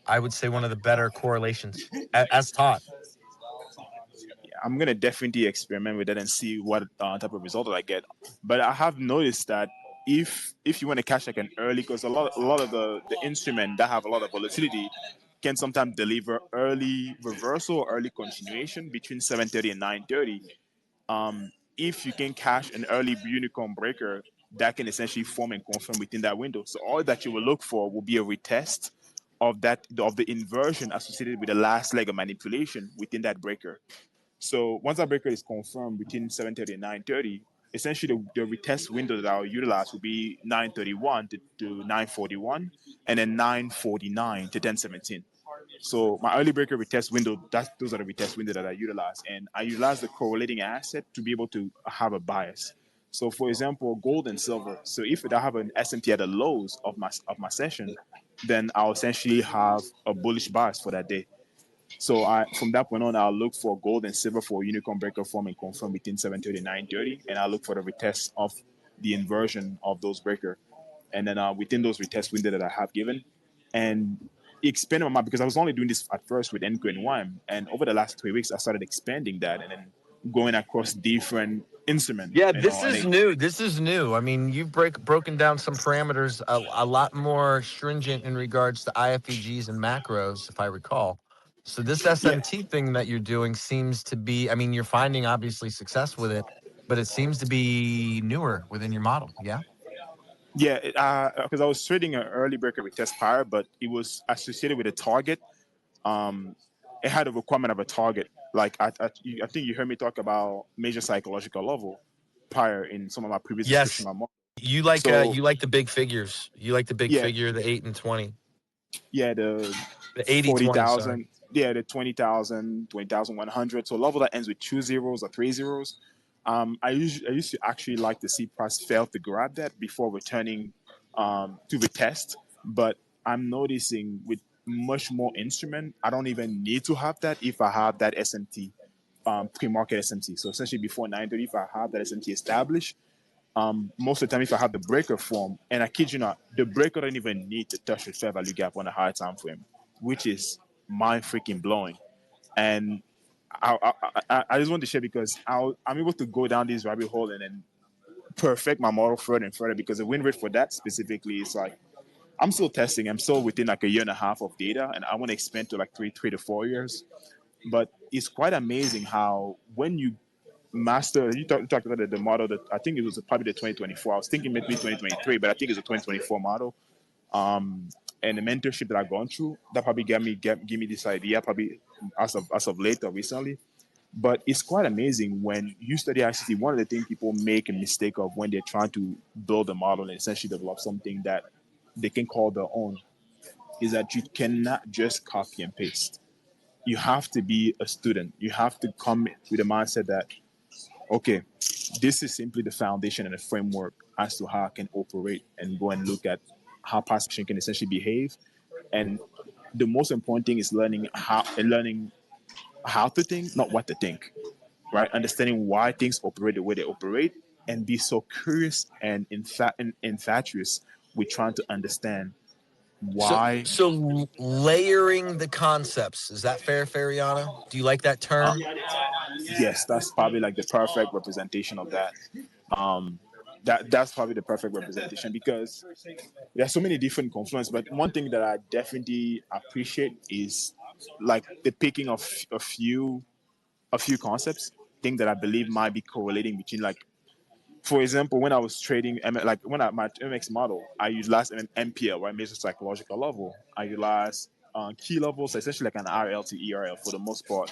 I would say, one of the better correlations as taught. I'm gonna definitely experiment with that and see what type of result that I get. But I have noticed that if you want to catch like an early, because a lot of the instrument that have a lot of volatility can sometimes deliver early reversal or early continuation between 7:30 and 9:30. If you can catch an early unicorn breaker, that can essentially form and confirm within that window. So all that you will look for will be a retest of the inversion associated with the last leg of manipulation within that breaker. So once that breaker is confirmed between 7:30 and 9:30, essentially the retest window that I'll utilize will be 9:31 to 9:41, and then 9:49 to 10:17. So my early breaker retest window, those are the retest window that I utilize, and I utilize the correlating asset to be able to have a bias. So for example, gold and silver. So if I have an SMT at the lows of my session, then I'll essentially have a bullish bias for that day. So from that point on, I'll look for gold and silver for unicorn breaker form and confirm between 7:30 and 9:30, and I'll look for the retest of the inversion of those breaker, and then within those retest window that I have given, and expand my mind because I was only doing this at first with NQ and YM, and over the last 3 weeks I started expanding that and then going across different instruments. Yeah, this is new. This is new. I mean, you've broken down some parameters a lot more stringent in regards to IFEGs and macros, if I recall. So this SMT thing that you're doing seems to be, I mean, you're finding obviously success with it, but it seems to be newer within your model. Yeah. Yeah, because I was trading an early breaker with test prior, but it was associated with a target. It had a requirement of a target. Like I think you heard me talk about major psychological level prior in some of my previous Yes. discussion on market. You like So the big figures. You like the big yeah, figure, the 8 and 20. yeah, the The 80 20, sorry. 40,000, yeah, the 20,000, 20,100. So a level that ends with 2 zeros or 3 zeros. I used to actually like to see price fail to grab that before returning to the test. But I'm noticing with much more instrument, I don't even need to have that if I have that SMT, pre-market SMT. So essentially before 9:30, if I have that SMT established, most of the time if I have the breaker form, and I kid you not, the breaker don't even need to touch the fair value gap on a higher time frame, which is mind freaking blowing. And I just want to share because I'm able to go down this rabbit hole and then perfect my model further and further because the win rate for that specifically is like I'm still testing. I'm still within like a year and a half of data, and I want to expand to like three to 4 years. But it's quite amazing how when you master, you talked about the model that I think it was probably the 2024. I was thinking maybe 2023, but I think it's a 2024 model. And the mentorship that I've gone through that probably give me this idea probably as of late or recently. But it's quite amazing when you study ICT. One of the things people make a mistake of when they're trying to build a model and essentially develop something that they can call their own is that you cannot just copy and paste. You have to be a student. You have to come with a mindset that, okay, this is simply the foundation and the framework as to how I can operate and go and look at how past action can essentially behave. And the most important thing is learning how to think, not what to think, right? Understanding why things operate the way they operate and be so curious and infatuous with trying to understand why. So layering the concepts, is that fair, Fariana? Do you like that term? Yes, that's probably like the perfect representation of that. That's probably the perfect representation because there's so many different confluences. But one thing that I definitely appreciate is like the picking of a few concepts, things that I believe might be correlating between like, for example, when I was trading, like when my MX model, I utilized an MPL, right, major psychological level. I utilized key levels, essentially like an RL to ERL for the most part.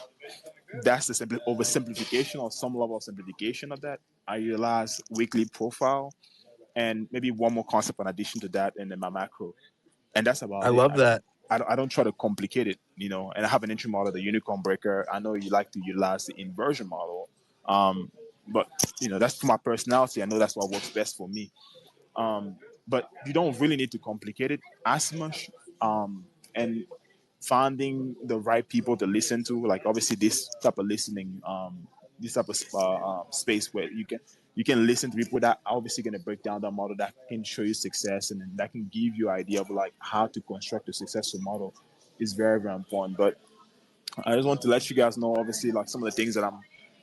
That's the oversimplification or some level of simplification of that. I utilize weekly profile and maybe one more concept in addition to that, and then my macro, and that's I about it. love that. I don't try to complicate it, and I have an entry model, the unicorn breaker. I know you like to utilize the inversion model, but that's for my personality. I know that's what works best for me. But you don't really need to complicate it as much. And finding the right people to listen to, like obviously this type of listening, this type of space where you can listen to people that are obviously going to break down that model, that can show you success, and then that can give you an idea of like how to construct a successful model is very, very important. But I just want to let you guys know, obviously, like some of the things that I'm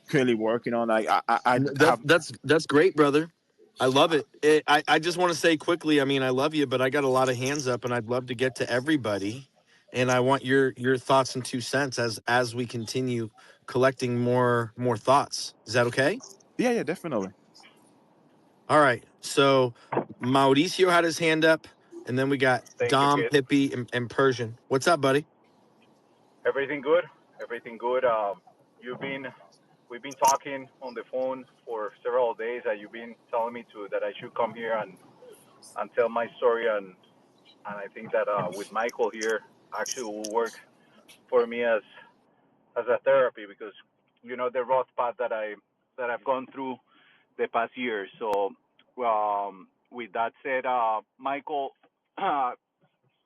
currently working on. Like I have. That's great, brother. I love it. I just want to say quickly, I mean, I love you, but I got a lot of hands up and I'd love to get to everybody. And I want your thoughts and 2 cents as we continue collecting more thoughts. Is that okay? Yeah, definitely. All right. So Mauricio had his hand up, and then we got Thank you, Dom, kid. Pippi, and Persian. What's up, buddy? Everything good? Everything good. We've been talking on the phone for several days. That you've been telling me that I should come here and tell my story, and I think that with Michael here actually will work for me as a therapy because the rough path that I've gone through the past year. So with that said, Michael,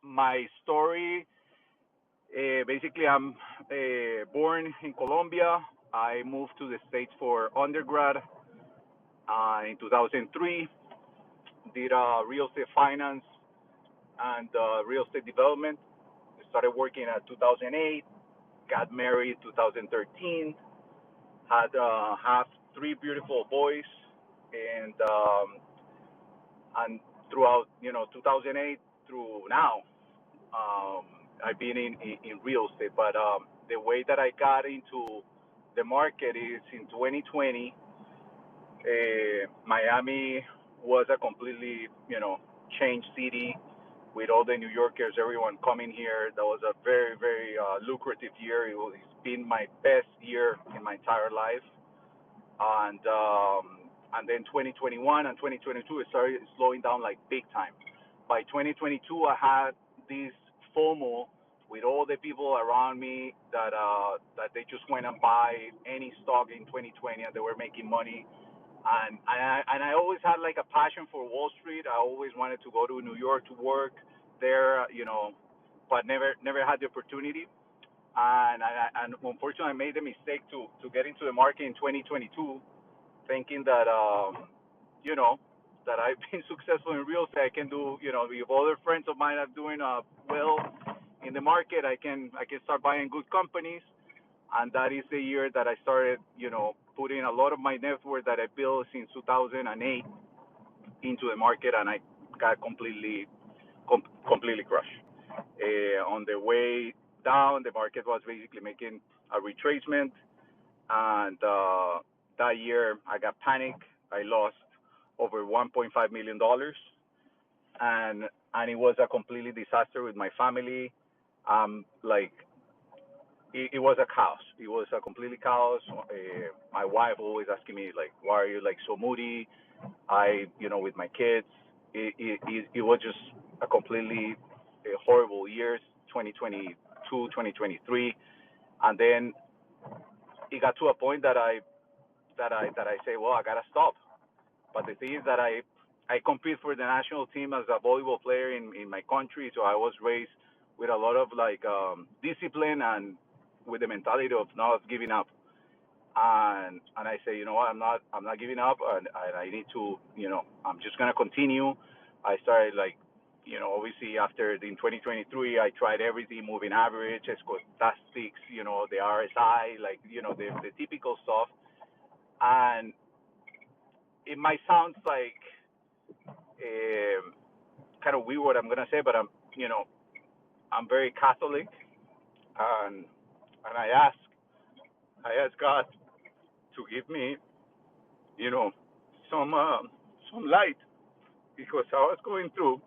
my story. Basically, I'm born in Colombia. I moved to the States for undergrad in 2003. Did real estate finance and real estate development. Started working at 2008. Got married 2013. Have three beautiful boys, and and throughout 2008 through now, um, I've been in real estate, but the way that I got into the market is in 2020. Miami was a completely, changed city with all the New Yorkers, everyone coming here. That was a very, very lucrative year. It's been my best year in my entire life. And then 2021 and 2022 it started slowing down like big time. By 2022, I had this FOMO with all the people around me that they just went and buy any stock in 2020 and they were making money. And I always had like a passion for Wall Street. I always wanted to go to New York to work there, but never had the opportunity. And unfortunately, I made the mistake to get into the market in 2022, thinking that that I've been successful in real estate. I can do, if other friends of mine are doing well in the market, I can start buying good companies. And that is the year that I started, putting a lot of my net worth that I built since 2008 into the market, and I got completely crushed. On the way down, the market was basically making a retracement, and that year I got panicked. I lost over $1.5 million, and it was a completely disaster with my family. Like it was a chaos. It was a completely chaos. My wife always asking me like, "Why are you like so moody?" With my kids, it was just a completely horrible years, 2022, 2023, and then it got to a point that I say, well, I gotta stop. But the thing is that I compete for the national team as a volleyball player in my country, so I was raised with a lot of like discipline and with the mentality of not giving up. And I say, you know what, I'm not giving up, and I need to, I'm just gonna continue. I started like, obviously after in 2023, I tried everything, moving average, stochastics, the RSI, like the typical stuff. And it might sound like kind of weird what I'm gonna say, but I'm very Catholic, and I ask God to give me, you know, some light because I was going through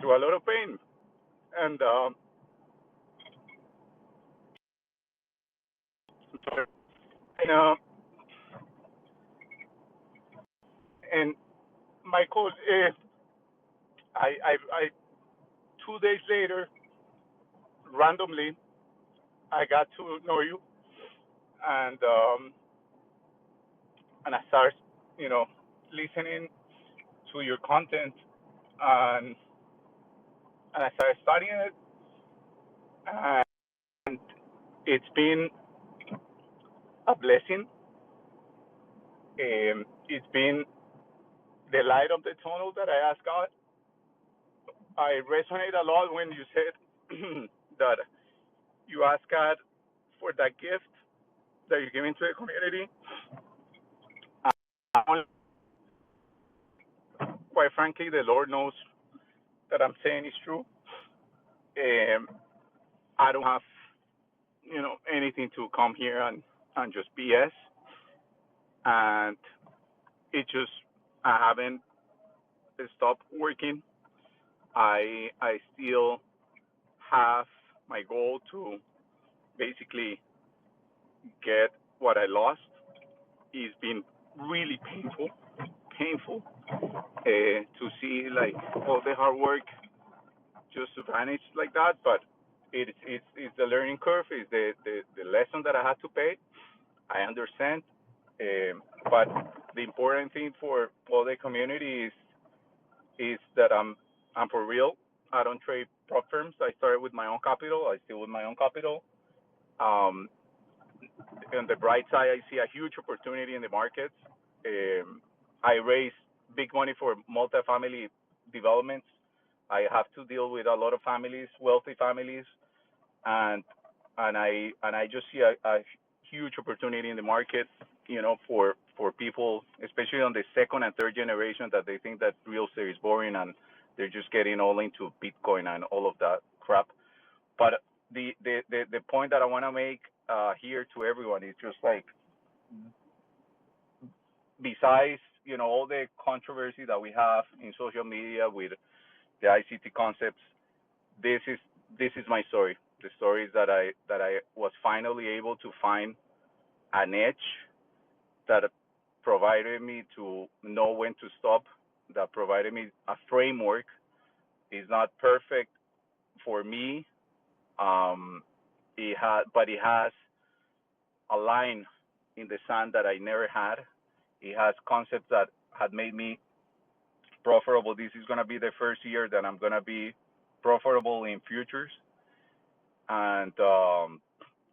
a lot of pain, and and, uh, and Michael, I 2 days later, randomly, I got to know you, and and I started, you know, listening to your content, and and I started studying it, and it's been a blessing. It's been the light of the tunnel that I asked God. I resonate a lot when you said that you ask God for that gift that you're giving to the community. And quite frankly, the Lord knows that I'm saying is true. Um, I don't have, anything to come here and just BS. And it just, I haven't stopped working. I still have my goal to basically get what I lost. It's been really painful to see like all the hard work just to vanish like that. But it's the learning curve. It's the lesson that I had to pay. I understand. But the important thing for all the community is that I'm for real. I don't trade prop firms. I started with my own capital. I still with my own capital. Um, on the bright side, I see a huge opportunity in the markets. I raise big money for multifamily developments. I have to deal with a lot of families, wealthy families, and I just see a huge opportunity in the market, for people, especially on the second and third generation, that they think that real estate is boring and they're just getting all into Bitcoin and all of that crap. But the point that I want to make here to everyone is just like, besides all the controversy that we have in social media with the ICT concepts, this is my story. The story is that I was finally able to find an edge that provided me to know when to stop, that provided me a framework. It's not perfect for me. But it has a line in the sand that I never had. It has concepts that had made me profitable. This is gonna be the first year that I'm gonna be profitable in futures, and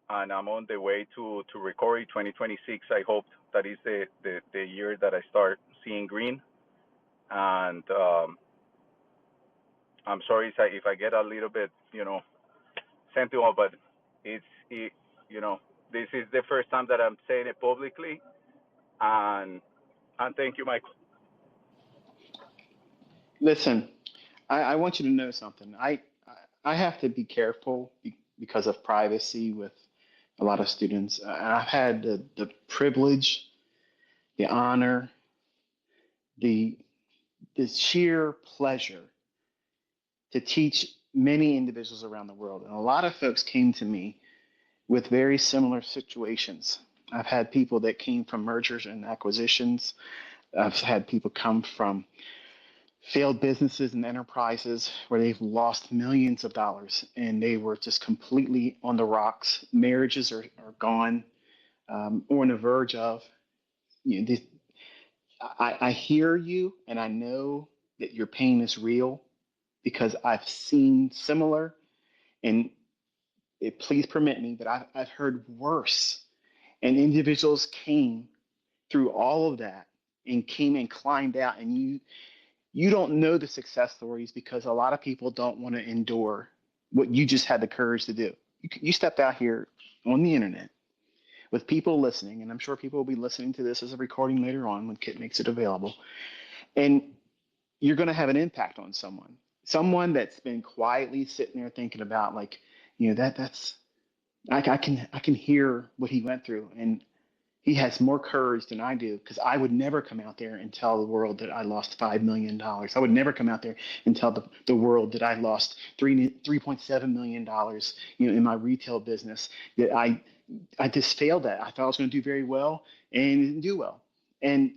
I'm on the way to recovery. 2026, I hope that is the year that I start seeing green. And I'm sorry if I get a little bit, sentimental, but it, you know, this is the first time that I'm saying it publicly, and thank you, Michael. Listen, I want you to know something. I have to be careful because of privacy with a lot of students. And I've had the privilege, the honor, the the sheer pleasure to teach many individuals around the world. And a lot of folks came to me with very similar situations. I've had people that came from mergers and acquisitions. I've had people come from failed businesses and enterprises where they've lost millions of dollars and they were just completely on the rocks. Marriages are gone, or on the verge of. This, I hear you and I know that your pain is real because I've seen similar, and please permit me, but I've heard worse. And individuals came through all of that and came and climbed out, and you don't know the success stories because a lot of people don't want to endure what you just had the courage to do. You stepped out here on the internet with people listening, and I'm sure people will be listening to this as a recording later on when Kit makes it available. And you're going to have an impact on someone that's been quietly sitting there thinking about, like, that's I can hear what he went through, and he has more courage than I do because I would never come out there and tell the world that I lost $5 million. I would never come out there and tell the world that I lost $3.7 million, in my retail business. That I just failed at. I thought I was going to do very well and didn't do well. And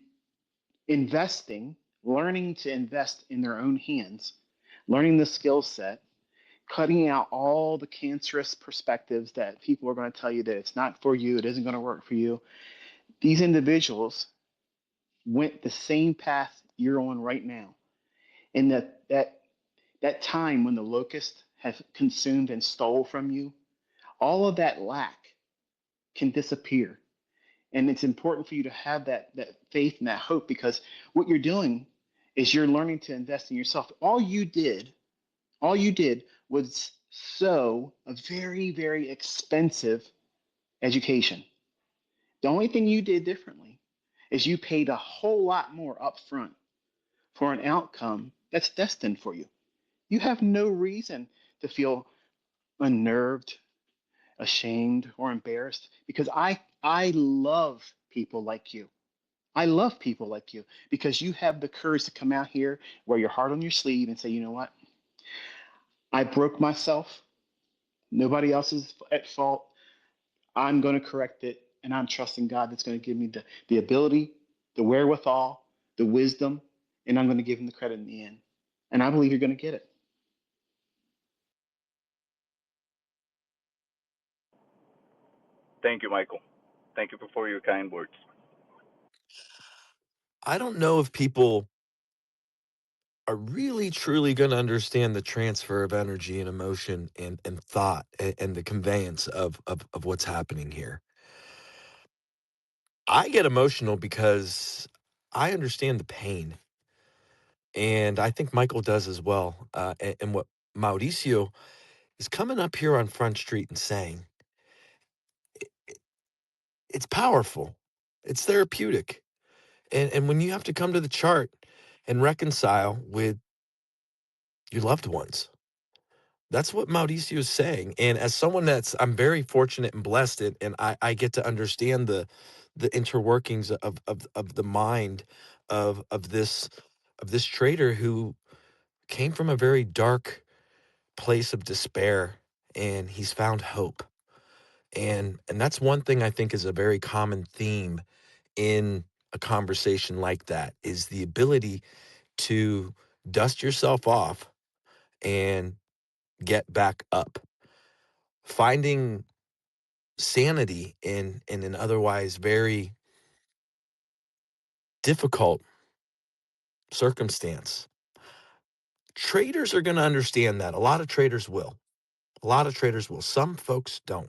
investing, learning to invest in their own hands, learning the skill set, cutting out all the cancerous perspectives that people are going to tell you that it's not for you, it isn't going to work for you. These individuals went the same path you're on right now. And that that time when the locust have consumed and stole from you, all of that lack can disappear. And it's important for you to have that faith and that hope, because what you're doing is you're learning to invest in yourself. All you did was sow a very, very expensive education. The only thing you did differently is you paid a whole lot more upfront for an outcome that's destined for you. You have no reason to feel unnerved, ashamed, or embarrassed, because I love people like you. I love people like you because you have the courage to come out here, wear your heart on your sleeve, and say, you know what? I broke myself. Nobody else is at fault. I'm going to correct it. And I'm trusting God that's going to give me the ability, the wherewithal, the wisdom, and I'm going to give him the credit in the end. And I believe you're going to get it. Thank you, Michael. Thank you for your kind words. I don't know if people are really truly going to understand the transfer of energy and emotion and thought and the conveyance of what's happening here. I get emotional because I understand the pain, and I think Michael does as well. And what Mauricio is coming up here on Front Street and saying, it's powerful, it's therapeutic. And when you have to come to the chart and reconcile with your loved ones, that's what Mauricio is saying. And as someone I'm very fortunate and blessed, and I get to understand the interworkings of the mind of this trader who came from a very dark place of despair, and he's found hope. And that's one thing I think is a very common theme in a conversation like that, is the ability to dust yourself off and get back up. Finding sanity in an otherwise very difficult circumstance. Traders are going to understand that. A lot of traders will. A lot of traders will. Some folks don't.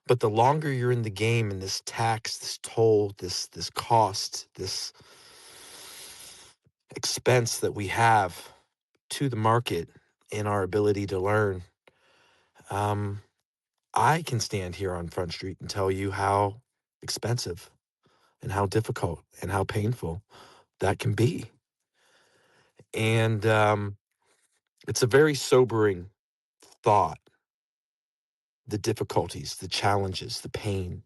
But the longer you're in the game, and this tax, this toll, this cost, this expense that we have to the market in our ability to learn, I can stand here on Front Street and tell you how expensive and how difficult and how painful that can be. And it's a very sobering thought, the difficulties, the challenges, the pain.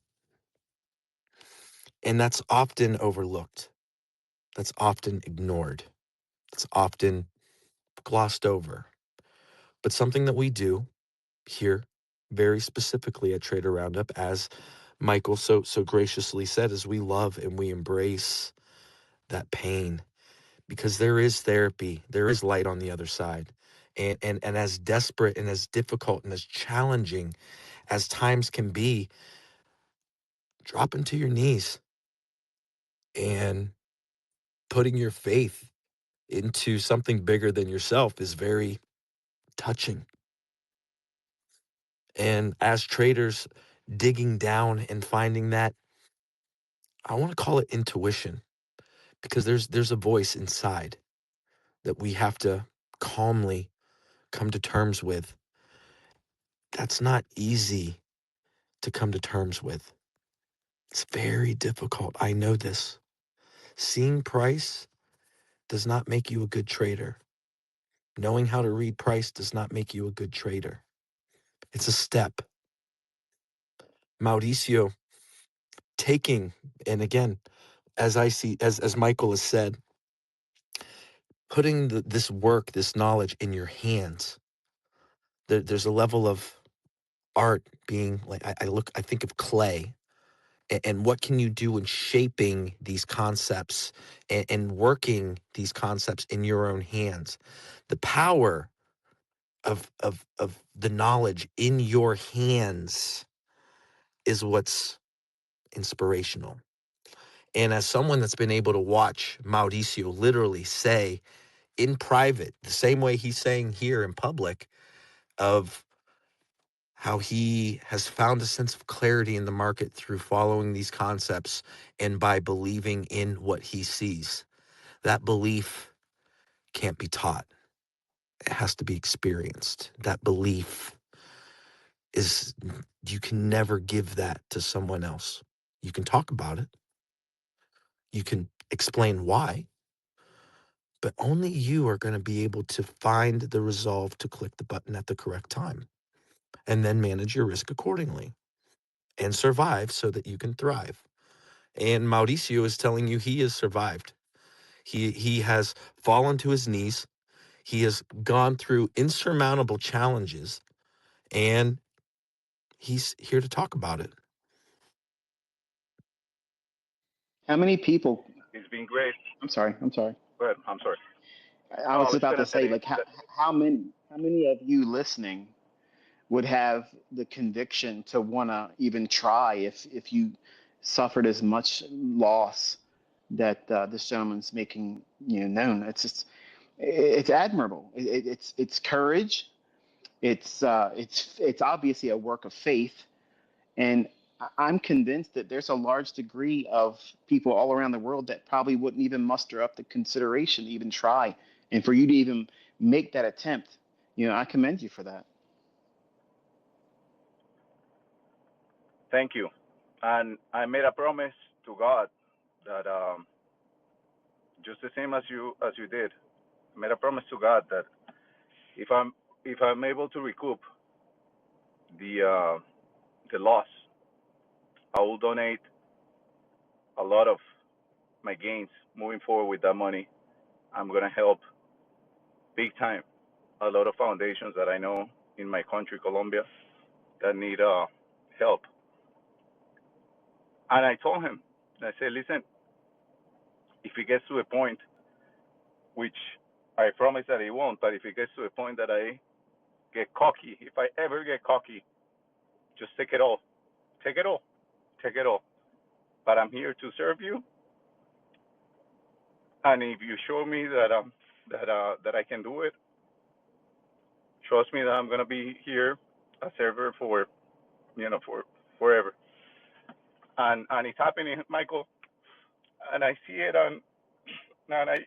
And that's often overlooked. That's often ignored. It's often glossed over. But something that we do here very specifically at Trader Roundup, as Michael so graciously said, is we love and we embrace that pain, because there is therapy, there is light on the other side. And as desperate and as difficult and as challenging as times can be, dropping to your knees and putting your faith into something bigger than yourself is very touching. And as traders, digging down and finding that, I want to call it intuition, because there's a voice inside that we have to calmly come to terms with. That's not easy to come to terms with. It's very difficult. I know this. Seeing price does not make you a good trader. Knowing how to read price does not make you a good trader. It's a step. Mauricio taking, and again, as I see, as Michael has said, putting this work, this knowledge in your hands. There's a level of art being like, I think of clay, and what can you do in shaping these concepts and working these concepts in your own hands. The power of the knowledge in your hands is what's inspirational. And as someone that's been able to watch Mauricio literally say, in private, the same way he's saying here in public, of how he has found a sense of clarity in the market through following these concepts and by believing in what he sees. That belief can't be taught. It has to be experienced. That belief is, you can never give that to someone else. You can talk about it. You can explain why, but only you are going to be able to find the resolve to click the button at the correct time and then manage your risk accordingly and survive so that you can thrive. And Mauricio is telling you he has survived. He has fallen to his knees. He has gone through insurmountable challenges, and he's here to talk about it. How many people? It's been great. I'm sorry. But I'm sorry. I No, was I was about to gonna say, say like, that. how many of you listening would have the conviction to want to even try if you suffered as much loss that this gentleman's making known? It's just it's admirable. It's courage. It's obviously a work of faith, and I'm convinced that there's a large degree of people all around the world that probably wouldn't even muster up the consideration to even try, and for you to even make that attempt, I commend you for that. Thank you. And I made a promise to God that just the same as you did. I made a promise to God that if I'm able to recoup the loss, I will donate a lot of my gains moving forward with that money. I'm gonna help big time a lot of foundations that I know in my country, Colombia, that need help. And I told him, I said, listen, if it gets to a point, which I promise that it won't, but if it gets to a point that I get cocky, if I ever get cocky, just take it all, take it all, take it all. But I'm here to serve you, and if you show me that I can do it, trust me that I'm gonna be here a server for for forever. And it's happening, Michael, and I see it on, and I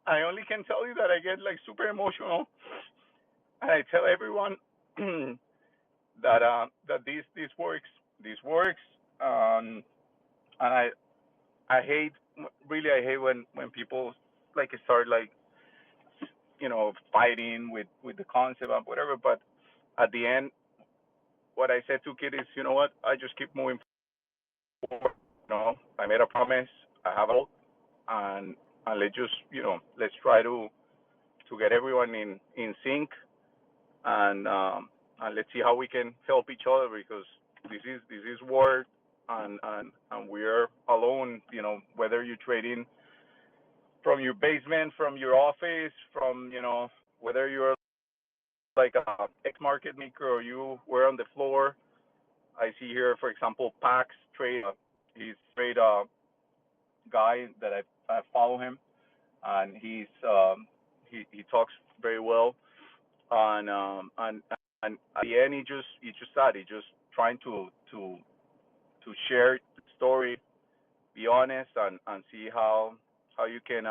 I only can tell you that I get like super emotional, and I tell everyone that this works, this works, um, and I hate, really I hate when people like start like fighting with the concept and whatever. But at the end, what I said to Kid is, you know what, I just keep moving forward. I made a promise, I have a goal, and let's just let's try to get everyone in sync, and let's see how we can help each other, because this is war, and we're alone. Whether you're trading from your basement, from your office, from whether you're like a ex market maker or you were on the floor. I see here, for example, Pax trade. He's trade guy that I follow him, and he talks very well, and at the end he just trying to share the story, be honest, and see how you can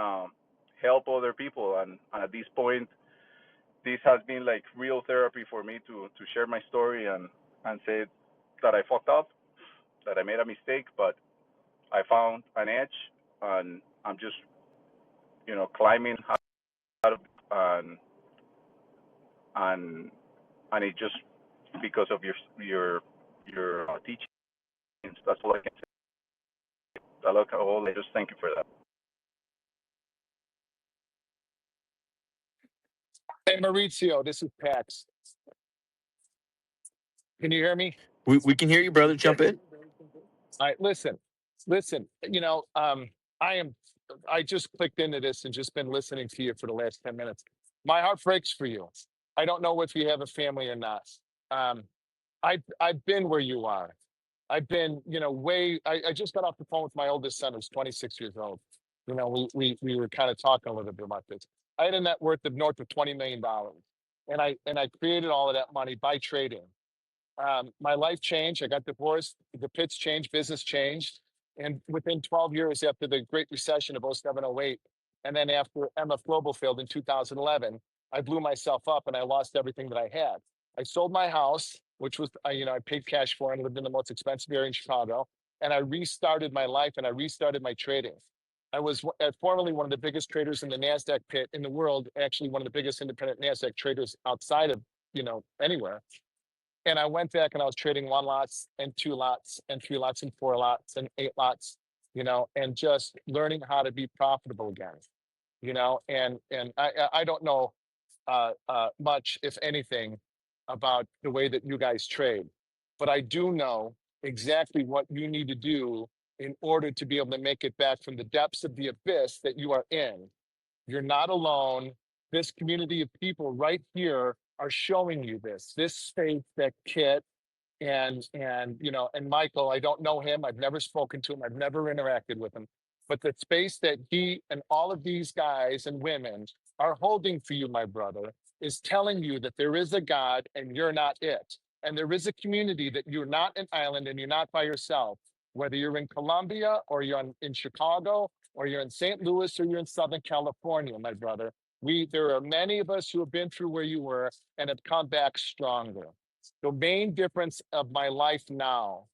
help other people. And at this point, this has been like real therapy for me to share my story and say that I fucked up, that I made a mistake, but I found an edge, and I'm just climbing out of, and and it just because of your teachings. That's all I can say. I look all. I just thank you for that. Hey, Maurizio, this is Pax. Can you hear me? We can hear you, brother. Yes. Jump in. All right, listen. I just clicked into this and just been listening to you for the last 10 minutes. My heart breaks for you. I don't know if you have a family or not. Um, I've been where you are. I've been, I just got off the phone with my oldest son who's 26 years old. we were kind of talking a little bit about this. I had a net worth of north of $20 million. And I created all of that money by trading. My life changed. I got divorced. The pits changed. Business changed. And within 12 years after the Great Recession of 07, 08, and then after MF Global failed in 2011, I blew myself up and I lost everything that I had. I sold my house, which was, I paid cash for and lived in the most expensive area in Chicago. And I restarted my life and I restarted my trading. I was formerly one of the biggest traders in the NASDAQ pit in the world, actually one of the biggest independent NASDAQ traders outside of, anywhere. And I went back and I was trading 1 lots and 2 lots and 3 lots and 4 lots and 8 lots, and just learning how to be profitable again, and I don't know much, if anything, about the way that you guys trade, but I do know exactly what you need to do in order to be able to make it back from the depths of the abyss that you are in. You're not alone. This community of people right here are showing you this. This space that Kit and Michael, I don't know him. I've never spoken to him. I've never interacted with him. But the space that he and all of these guys and women are holding for you, my brother, is telling you that there is a God and you're not it. And there is a community that you're not an island and you're not by yourself. Whether you're in Colombia or you're in Chicago or you're in St. Louis or you're in Southern California, my brother, there are many of us who have been through where you were and have come back stronger. The main difference of my life now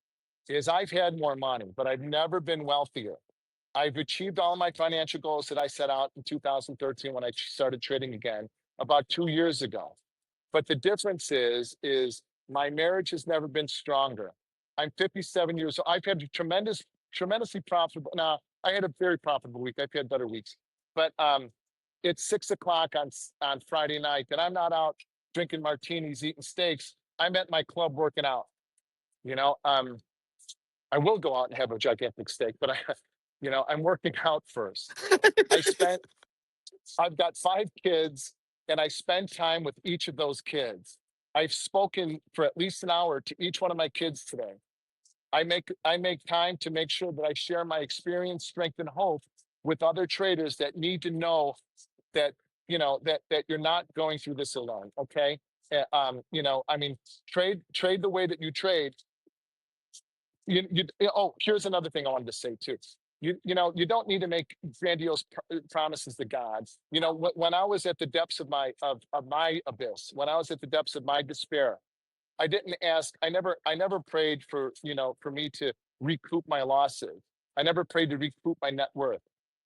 is I've had more money, but I've never been wealthier. I've achieved all my financial goals that I set out in 2013 when I started trading again, about 2 years ago. But the difference is my marriage has never been stronger. I'm 57 years old. I've had tremendously profitable. Now, I had a very profitable week. I've had better weeks. But it's 6 o'clock on Friday night, and I'm not out drinking martinis, eating steaks. I'm at my club working out. I will go out and have a gigantic steak, but I'm working out first. I've got 5 kids, and I spend time with each of those kids. I've spoken for at least an hour to each one of my kids today. I make time to make sure that I share my experience, strength, and hope with other traders that need to know that that you're not going through this alone. Okay. Trade the way that you trade. Here's another thing I wanted to say too. You don't need to make grandiose promises to God. When I was at the depths of my abyss, when I was at the depths of my despair, I didn't ask. I never prayed for me to recoup my losses. I never prayed to recoup my net worth.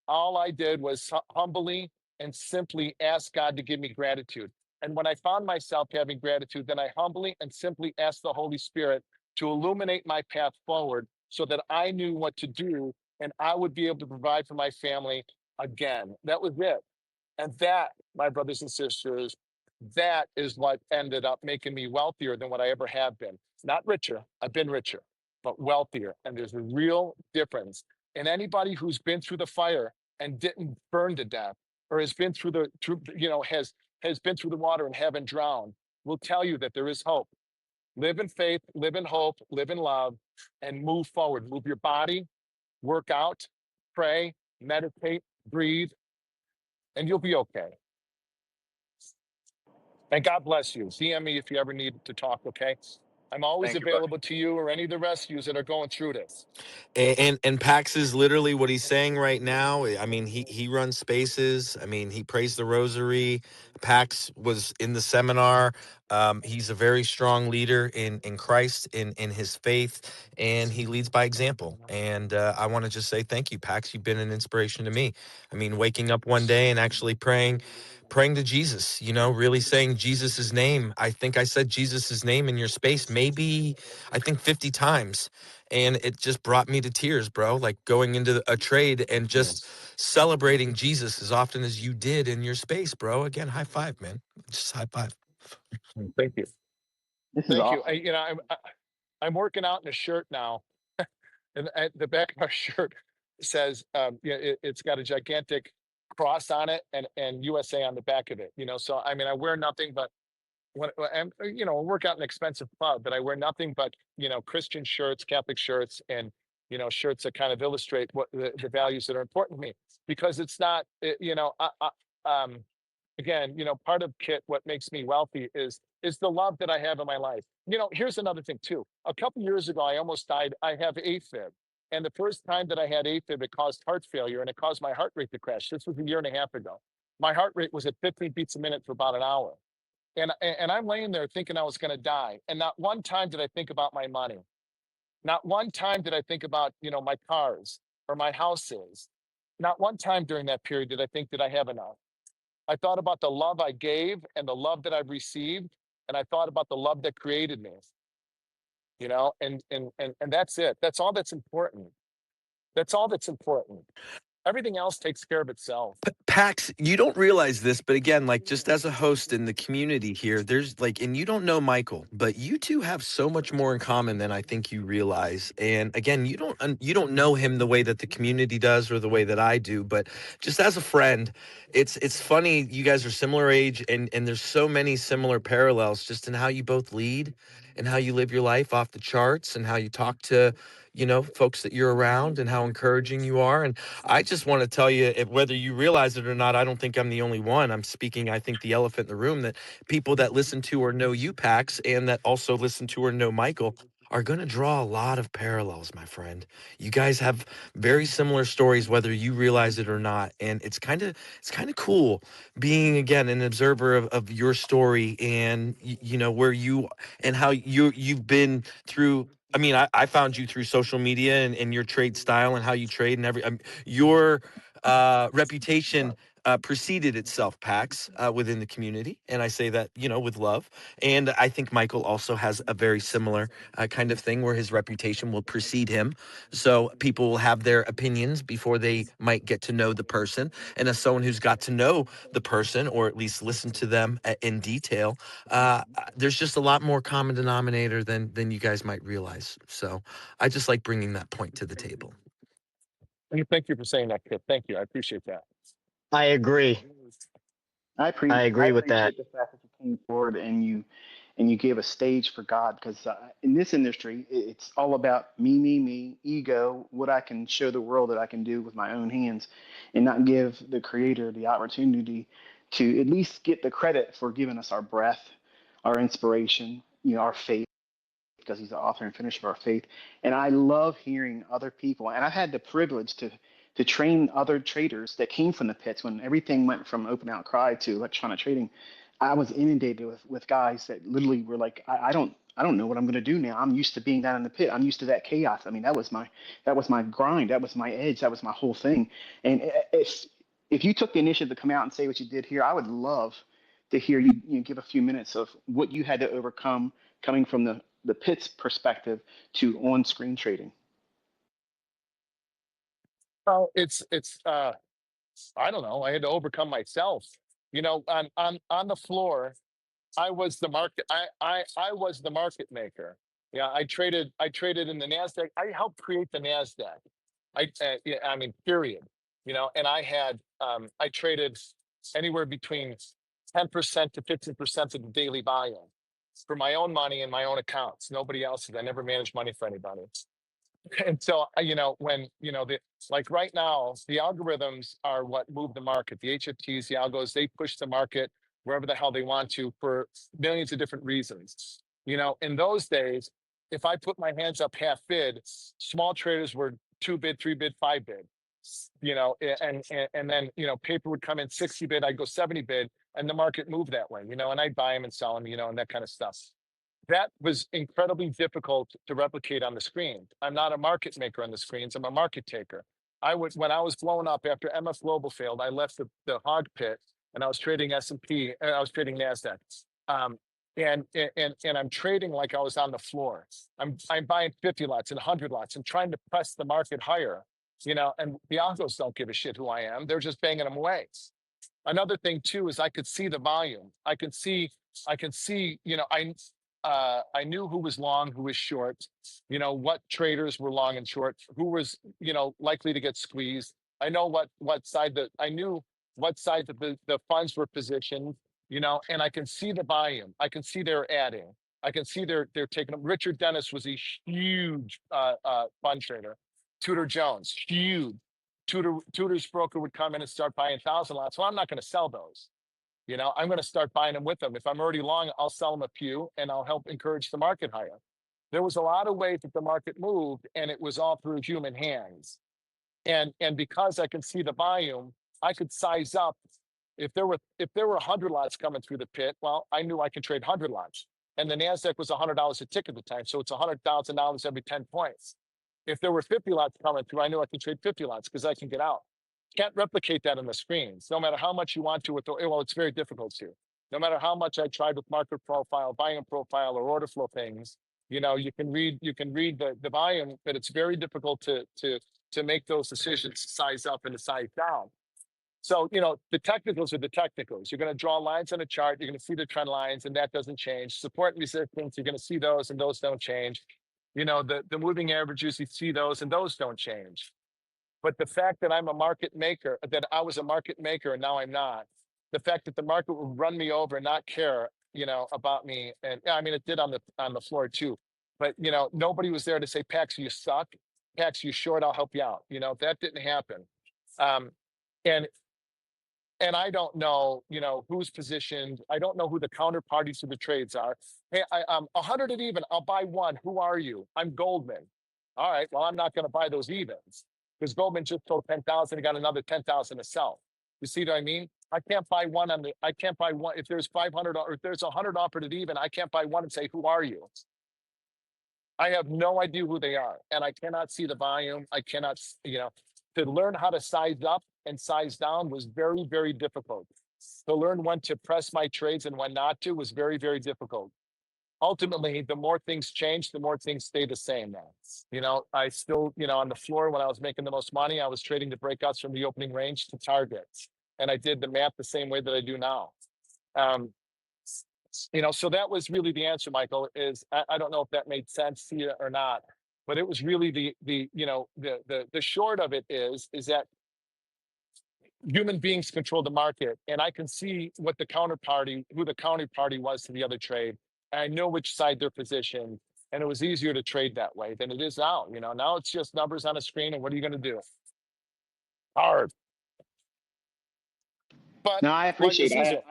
All I did was humbly and simply ask God to give me gratitude. And when I found myself having gratitude, then I humbly and simply asked the Holy Spirit to illuminate my path forward so that I knew what to do and I would be able to provide for my family again. That was it. And that, my brothers and sisters, that is what ended up making me wealthier than what I ever have been. Not richer, I've been richer, but wealthier. And there's a real difference. And anybody who's been through the fire and didn't burn to death, or has been through has been through the water and haven't drowned, will tell you that there is hope. Live in faith, live in hope, live in love, and move forward. Move your body, work out, pray, meditate, breathe, and you'll be okay. And God bless you. DM me if you ever need to talk, okay? I'm always Thank you, brother. available to you or any of the rest of you that are going through this. And Pax is literally what he's saying right now. I mean, he runs spaces. I mean, he prays the rosary. Pax was in the seminar. He's a very strong leader in Christ, in his faith, and he leads by example. And I want to just say thank you, Pax. You've been an inspiration to me. I mean, waking up one day and actually praying to Jesus, really saying Jesus's name. I think I said Jesus's name in your space, maybe I think 50 times. And it just brought me to tears, bro. Like going into a trade and just celebrating Jesus as often as you did in your space, bro. Again, high five, man. Just high five. Thank you. This is Thank you. awesome. I'm working out in a shirt now. And at the back of our shirt says, it's got a gigantic cross on it and USA on the back of it. So I mean, I wear nothing but I work out in an expensive club, but I wear nothing but Christian shirts, Catholic shirts, and shirts that kind of illustrate what the values that are important to me, because it's not, again, part of Kit, what makes me wealthy is the love that I have in my life. Here's another thing too. A couple years ago, I almost died. I have AFib. And the first time that I had AFib, it caused heart failure and it caused my heart rate to crash. This was a year and a half ago. My heart rate was at 15 beats a minute for about an hour. And I'm laying there thinking I was going to die. And not one time did I think about my money. Not one time did I think about, my cars or my houses. Not one time during that period did I think that I have enough. I thought about the love I gave and the love that I've received. And I thought about the love that created me, and that's it. That's all that's important. That's all that's important. Everything else takes care of itself. Pax, you don't realize this, but again, like just as a host in the community here, there's like, and you don't know Michael, but you two have so much more in common than I think you realize. And again, you don't know him the way that the community does or the way that I do, but just as a friend, it's funny. You guys are similar age, and there's so many similar parallels just in how you both lead and how you live your life off the charts and how you talk to folks that you're around and how encouraging you are. And I just want to tell you, whether you realize it or not, I don't think I'm the only one. I'm speaking, I think, the elephant in the room, that people that listen to or know you, Pax, and that also listen to or know Michael are going to draw a lot of parallels, my friend. You guys have very similar stories, whether you realize it or not. And it's kind of cool being, again, an observer of your story and, where you and how you've been through. I mean, I found you through social media and your trade style and how you trade and your reputation preceded itself, Pax, within the community. And I say that, with love. And I think Michael also has a very similar kind of thing where his reputation will precede him. So people will have their opinions before they might get to know the person. And as someone who's got to know the person, or at least listen to them in detail, there's just a lot more common denominator than you guys might realize. So I just like bringing that point to the table. And thank you for saying that, Kit. Thank you. I appreciate that. I agree. I I agree with that. appreciate the fact that you came forward and you gave a stage for God, because in this industry it's all about me, ego, what I can show the world that I can do with my own hands, and not give the Creator the opportunity to at least get the credit for giving us our breath, our inspiration, our faith, because He's the author and finisher of our faith. And I love hearing other people, and I've had the privilege to train other traders that came from the pits when everything went from open outcry to electronic trading. I was inundated with guys that literally were like, I don't know what I'm going to do now. I'm used to being down in the pit. I'm used to that chaos. I mean, that was my grind. That was my edge. That was my whole thing. And if you took the initiative to come out and say what you did here, I would love to hear you give a few minutes of what you had to overcome coming from the pits perspective to on screen trading. Well, it's I don't know. I had to overcome myself. On the floor, I was the market. I was the market maker. Yeah, I traded in the Nasdaq. I helped create the Nasdaq. Yeah, I mean, period. And I traded anywhere between 10% to 15% of the daily volume for my own money and my own accounts. Nobody else's. I never managed money for anybody. And so, when, like right now, the algorithms are what move the market. The HFTs, the algos, they push the market wherever the hell they want to for millions of different reasons. In those days, if I put my hands up half bid, small traders were 2 bid, 3 bid, 5 bid. And then, paper would come in 60 bid, I'd go 70 bid, and the market moved that way, and I'd buy them and sell them, and that kind of stuff. That was incredibly difficult to replicate on the screen. I'm not a market maker on the screens. I'm a market taker. When I was blown up after MF Global failed, I left the hog pit and I was trading S&P and I was trading NASDAQ. And I'm trading like I was on the floor. I'm buying 50 lots and 100 lots and trying to press the market higher, and the algos don't give a shit who I am. They're just banging them away. Another thing too is I could see the volume. I can see, I knew who was long, who was short, what traders were long and short, who was, likely to get squeezed. I knew what side the funds were positioned, and I can see the volume. I can see they're adding. I can see they're taking them. Richard Dennis was a huge fund trader. Tudor Jones, huge. Tudor's broker would come in and start buying 1,000 lots. Well, I'm not going to sell those. I'm going to start buying them with them. If I'm already long, I'll sell them a few and I'll help encourage the market higher. There was a lot of ways that the market moved, and it was all through human hands. And because I can see the volume, I could size up. If there were 100 lots coming through the pit, well, I knew I could trade 100 lots. And the NASDAQ was $100 a tick at the time, so it's $100,000 every 10 points. If there were 50 lots coming through, I knew I could trade 50 lots because I can get out. Can't replicate that on the screens. No matter how much you want to with well, it's very difficult to. No matter how much I tried with market profile, buying profile, or order flow things, you can read the volume, but it's very difficult to make those decisions, size up and to size down. So, the technicals are the technicals. You're going to draw lines on a chart. You're going to see the trend lines, and that doesn't change. Support and resistance, you're going to see those, and those don't change. The moving averages, you see those, and those don't change. But the fact that I'm a market maker, that I was a market maker and now I'm not, the fact that the market will run me over and not care, about me, and I mean, it did on the floor too. But nobody was there to say, Pax, you suck. Pax, you short, I'll help you out. That didn't happen. And I don't know, who's positioned. I don't know who the counterparties to the trades are. Hey, I'm 100 at even. I'll buy one. Who are you? I'm Goldman. All right. Well, I'm not going to buy those evens because Goldman just sold 10,000 and got another 10,000 to sell. You see what I mean? I can't buy one I can't buy one. If there's 500 or if there's 100 offered at even, I can't buy one and say, who are you? I have no idea who they are, and I cannot see the volume. I cannot, to learn how to size up and size down was very, very difficult. To learn when to press my trades and when not to was very, very difficult. Ultimately, the more things change, the more things stay the same now. I still, on the floor when I was making the most money, I was trading the breakouts from the opening range to targets. And I did the math the same way that I do now. So that was really the answer, Michael, is I don't know if that made sense to you or not, but it was really the short of it is that human beings control the market, and I can see who the counterparty was to the other trade. And I know which side they're positioned, and it was easier to trade that way than it is now. Now it's just numbers on a screen, and what are you going to do? Hard. But No, I life appreciate is easier.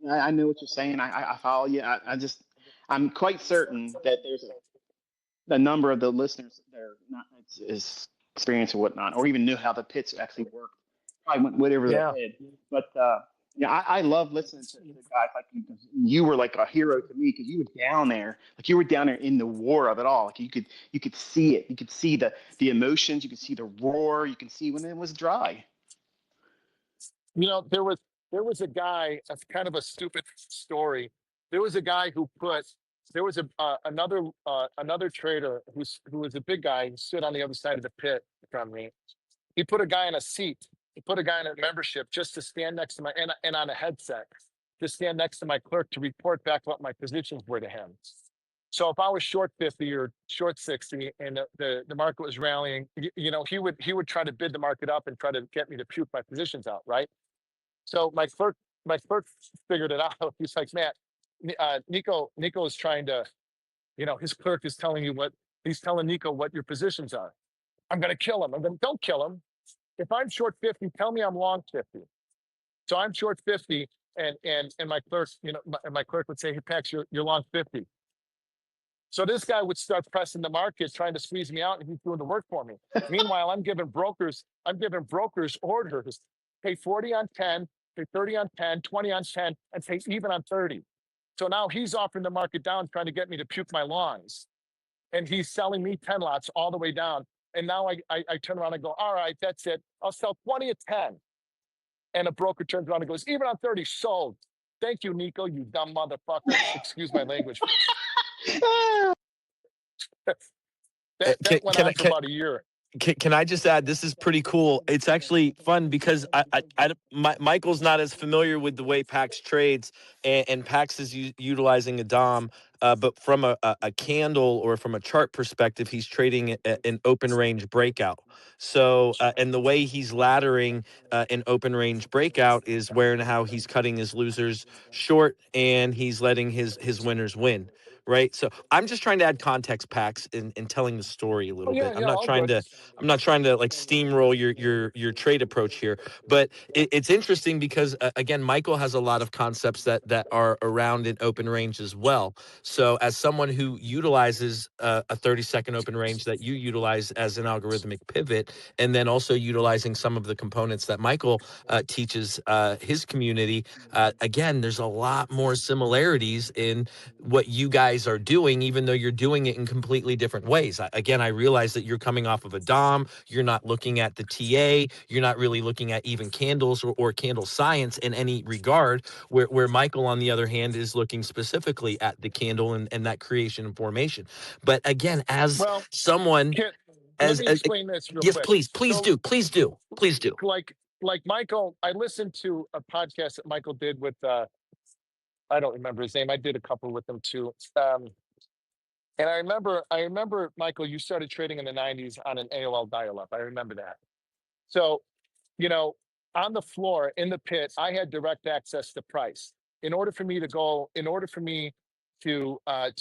it. I know what you're saying. I follow you. I'm quite certain that there's a number of the listeners that are not as experienced or whatnot, or even knew how the pits actually work. Probably went whatever their Yeah. head. But I love listening to guys like you. 'Cause you were like a hero to me because you were down there, like you were down there in the war of it all. Like you could see it. You could see the emotions. You could see the roar. You can see when it was dry. There was a guy. That's kind of a stupid story. There was a guy who put. There was another trader who was a big guy who stood on the other side of the pit from me. He put a guy in a seat. He put a guy in a membership just to stand next to my and on a headset to stand next to my clerk to report back what my positions were to him. So if I was short 50 or short 60 and the market was rallying, he would try to bid the market up and try to get me to puke my positions out, right? So my clerk figured it out. He's like, Matt, Nico is trying to, his clerk is telling you he's telling Nico what your positions are. I'm going to kill him. Don't kill him. If I'm short 50, tell me I'm long 50. So I'm short 50, and my clerk, my clerk would say, hey, Pax, you're long 50. So this guy would start pressing the market, trying to squeeze me out, and he's doing the work for me. Meanwhile, I'm giving brokers orders, pay 40 on 10, pay 30 on 10, 20 on 10, and pay even on 30. So now he's offering the market down, trying to get me to puke my longs. And he's selling me 10 lots all the way down. And now I turn around and go, all right, that's it. I'll sell 20 at 10. And a broker turns around and goes, even on 30, sold. Thank you, Nico, you dumb motherfucker. Excuse my language. That went on for about a year. Can I just add, this is pretty cool. It's actually fun because Michael's not as familiar with the way Pax trades, and Pax is utilizing a DOM, but from a candle or from a chart perspective, he's trading an open range breakout. So, and the way he's laddering an open range breakout is where and how he's cutting his losers short, and he's letting his winners win. right? So I'm just trying to add context packs in telling the story a Oh little bit. yeah, yeah, all good. I'm not trying to like steamroll your trade approach here, but it's interesting because again, Michael has a lot of concepts that are around in open range as well. So as someone who utilizes a 30-second open range that you utilize as an algorithmic pivot, and then also utilizing some of the components that Michael teaches his community, again, there's a lot more similarities in what you guys are doing, even though you're doing it in completely different ways. Again, I realize that you're coming off of a DOM. You're not looking at the TA. You're not really looking at even candles or candle science in any regard, where Michael, on the other hand, is looking specifically at the candle and that creation and formation. But again, as Well, someone, Kit, let as me explain this real yes, quick. please So, do, please do, please do. like Michael, I listened to a podcast that Michael did with I don't remember his name. I did a couple with him too. And I remember, Michael, you started trading in the '90s on an AOL dial-up. I remember that. So, you know, on the floor in the pit, I had direct access to price. In order for me to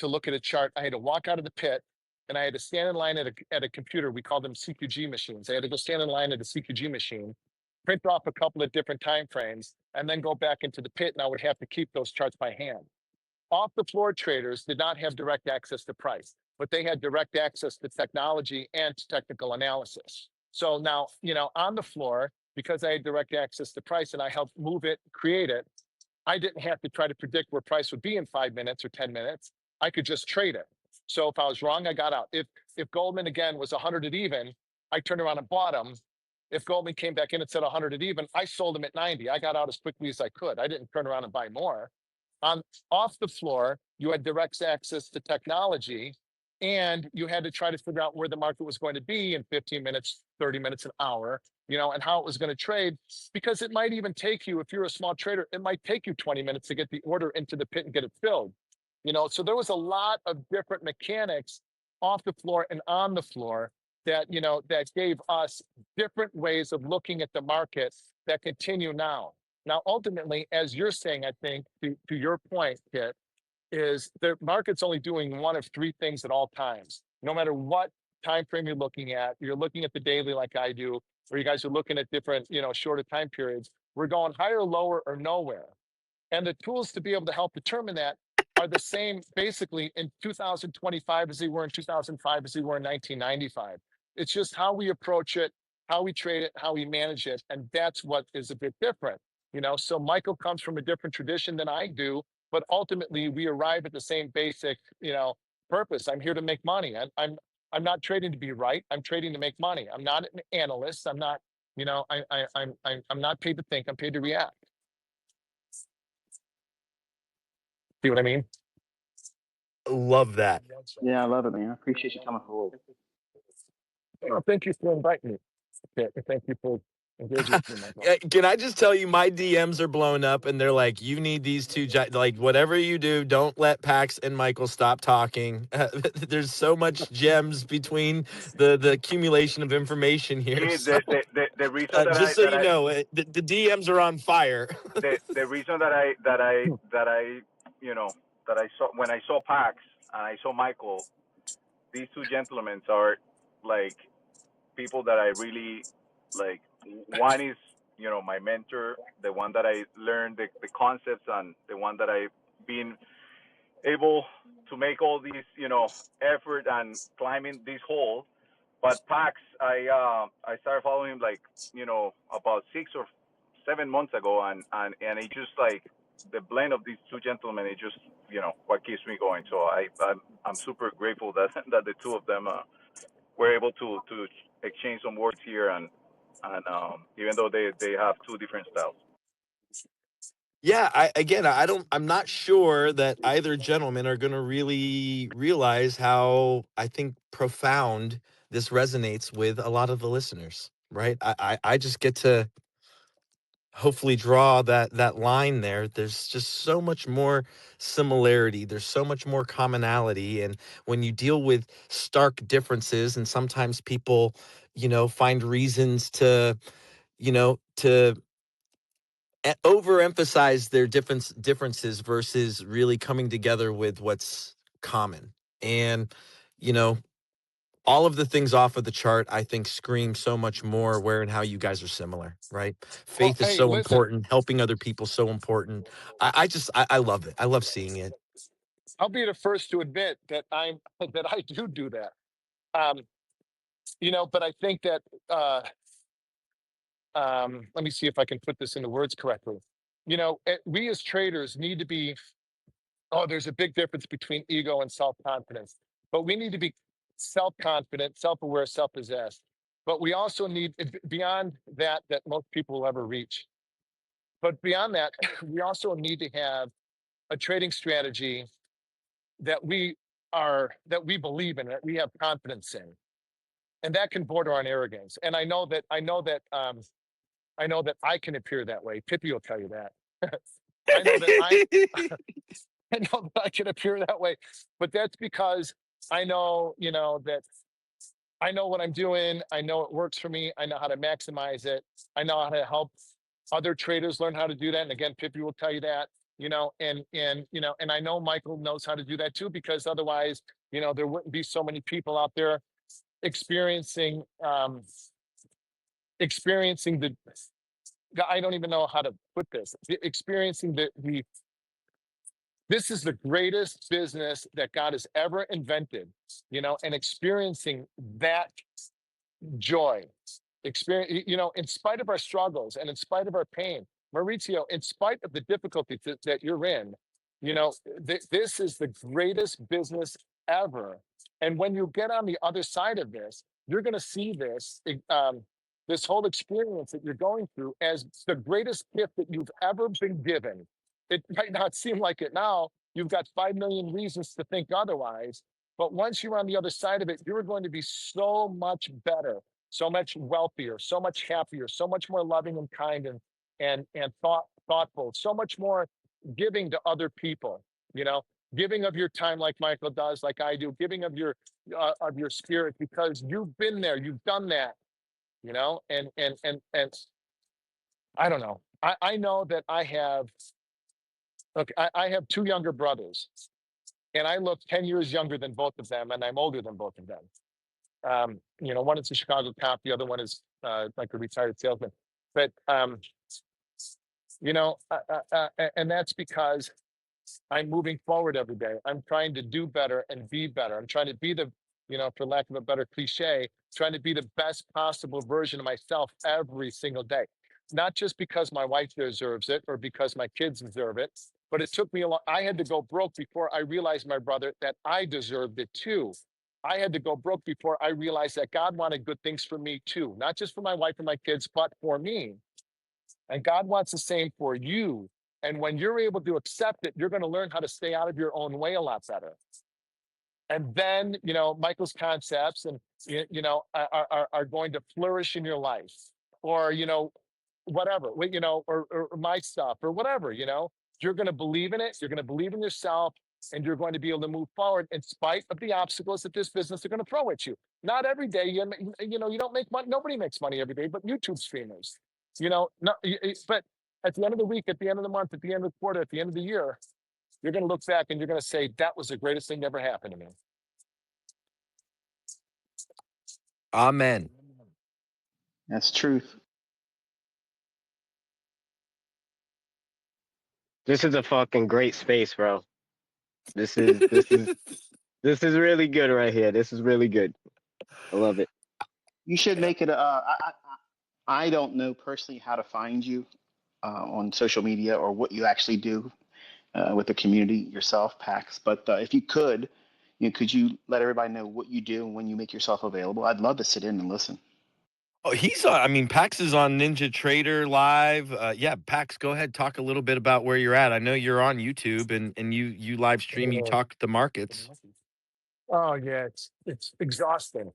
look at a chart, I had to walk out of the pit and I had to stand in line at a computer. We call them CQG machines. I had to go stand in line at a CQG machine, print off a couple of different time frames, and then go back into the pit. And I would have to keep those charts by hand. Off the floor traders did not have direct access to price, but they had direct access to technology and to technical analysis. So now, on the floor, because I had direct access to price and I helped move it, create it, I didn't have to try to predict where price would be in 5 minutes or 10 minutes. I could just trade it. So if I was wrong, I got out. If Goldman again was 100 at even, I turned around and bought them. If Goldman came back in and said 100 at even, I sold them at 90. I got out as quickly as I could. I didn't turn around and buy more. On Off the floor, you had direct access to technology, and you had to try to figure out where the market was going to be in 15 minutes, 30 minutes, an hour, and how it was going to trade, because it might even take you, if you're a small trader, it might take you 20 minutes to get the order into the pit and get it filled. So there was a lot of different mechanics off the floor and on the floor that gave us different ways of looking at the market that continue now. Now, ultimately, as you're saying, I think to your point, Kit, is the market's only doing one of three things at all times. No matter what time frame you're looking at the daily like I do, or you guys are looking at different, shorter time periods. We're going higher, lower, or nowhere. And the tools to be able to help determine that are the same basically in 2025 as they were in 2005 as they were in 1995. It's just how we approach it, how we trade it, how we manage it. And that's what is a bit different. So Michael comes from a different tradition than I do, but ultimately we arrive at the same basic, purpose. I'm here to make money. I'm not trading to be right. I'm trading to make money. I'm not an analyst. I'm not, I'm not paid to think. I'm paid to react. See what I mean? Love that. Yeah, I love it, man. I appreciate you coming forward. Oh, thank you for inviting me. Okay, thank you for engaging with me, Michael. Can I just tell you, my DMs are blown up, and they're like, "You need these two, like whatever you do, don't let Pax and Michael stop talking." There's so much gems between the accumulation of information here. Kid, So, the reason that just so you know, the DMs are on fire. the reason that I you know that I saw when I saw Pax and I saw Michael, these two gentlemen are like people that I really like. One is my mentor, the one that I learned the concepts, and the one that I've been able to make all these effort and climbing this hole. But Pax, I started following him like about 6 or 7 months ago, and it just like the blend of these two gentlemen, it just what keeps me going. So I'm super grateful that that the two of them were able to exchange some words here, and even though they have two different styles. Yeah, I'm not sure that either gentleman are going to really realize how, I think, profound this resonates with a lot of the listeners, right? I just get to hopefully draw that line there. There's just so much more similarity. There's so much more commonality. And when you deal with stark differences, and sometimes people, find reasons to, to overemphasize their differences versus really coming together with what's common. And, you know, all of the things off of the chart, I think, scream so much more where and how you guys are similar, right? Well, Faith is hey, so listen, important. Helping other people so important. I love it. I love seeing it. I'll be the first to admit that that I do that. Um, but I think that let me see if I can put this into words correctly. We as traders need to be. Oh, there's a big difference between ego and self confidence, but we need to be self confident, self aware, self possessed. But we also need beyond that most people will ever reach. But beyond that, we also need to have a trading strategy that we believe in, that we have confidence in, and that can border on arrogance. And I know that I can appear that way. Pippi will tell you that. I know that I know that I can appear that way, but that's because I know, that I know what I'm doing. I know it works for me. I know how to maximize it. I know how to help other traders learn how to do that. And again, Pippi will tell you that, and I know Michael knows how to do that too, because otherwise, there wouldn't be so many people out there experiencing experiencing the I don't even know how to put this. Experiencing the this is the greatest business that God has ever invented, and experiencing that joy, experience, in spite of our struggles and in spite of our pain, Maurizio, in spite of the difficulties that you're in, this is the greatest business ever. And when you get on the other side of this, you're going to see this whole experience that you're going through as the greatest gift that you've ever been given. It might not seem like it now. You've got 5 million reasons to think otherwise. But once you're on the other side of it, you're going to be so much better, so much wealthier, so much happier, so much more loving and kind and thoughtful, so much more giving to other people, giving of your time like Michael does, like I do, giving of your spirit, because you've been there, you've done that, and I don't know. I know that I have two younger brothers, and I look 10 years younger than both of them, and I'm older than both of them. One is a Chicago cop, the other one is like a retired salesman. But and that's because I'm moving forward every day. I'm trying to do better and be better. I'm trying to be for lack of a better cliche, trying to be the best possible version of myself every single day. Not just because my wife deserves it or because my kids deserve it, but it took me a long. I had to go broke before I realized, my brother, that I deserved it too. I had to go broke before I realized that God wanted good things for me too, not just for my wife and my kids, but for me. And God wants the same for you. And when you're able to accept it, you're going to learn how to stay out of your own way a lot better. And then, Michael's concepts and, are going to flourish in your life, or, whatever, or my stuff or whatever, you're going to believe in it. You're going to believe in yourself, and you're going to be able to move forward in spite of the obstacles that this business are going to throw at you. Not every day, you don't make money. Nobody makes money every day, but YouTube streamers, no, but at the end of the week, at the end of the month, at the end of the quarter, at the end of the year, you're going to look back and you're going to say, that was the greatest thing that ever happened to me. Amen. That's truth. This is a fucking great space, bro. This is really good right here. This is really good. I love it. You should make it. I don't know personally how to find you on social media or what you actually do with the community yourself, Pax. But if you could, could you let everybody know what you do and when you make yourself available? I'd love to sit in and listen. Oh, he's on. I mean, Pax is on Ninja Trader Live. Yeah, Pax, go ahead, talk a little bit about where you're at. I know you're on YouTube and you live stream. You talk the markets. Oh yeah, it's exhausting.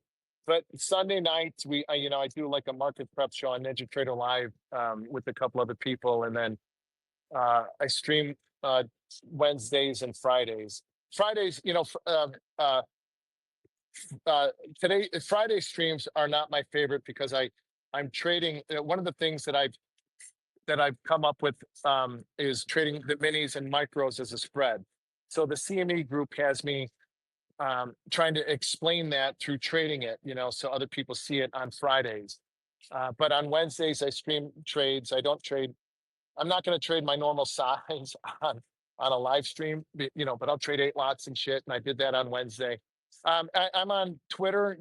But Sunday nights I do like a market prep show on Ninja Trader Live with a couple other people, and then I stream Wednesdays and Fridays. Fridays, today Friday streams are not my favorite because I'm trading. One of the things that I've come up with is trading the minis and micros as a spread. So the CME group has me trying to explain that through trading it, so other people see it on Fridays. But on Wednesdays, I stream trades. I don't trade. I'm not going to trade my normal size on a live stream, but I'll trade 8 lots and shit. And I did that on Wednesday. I'm on Twitter,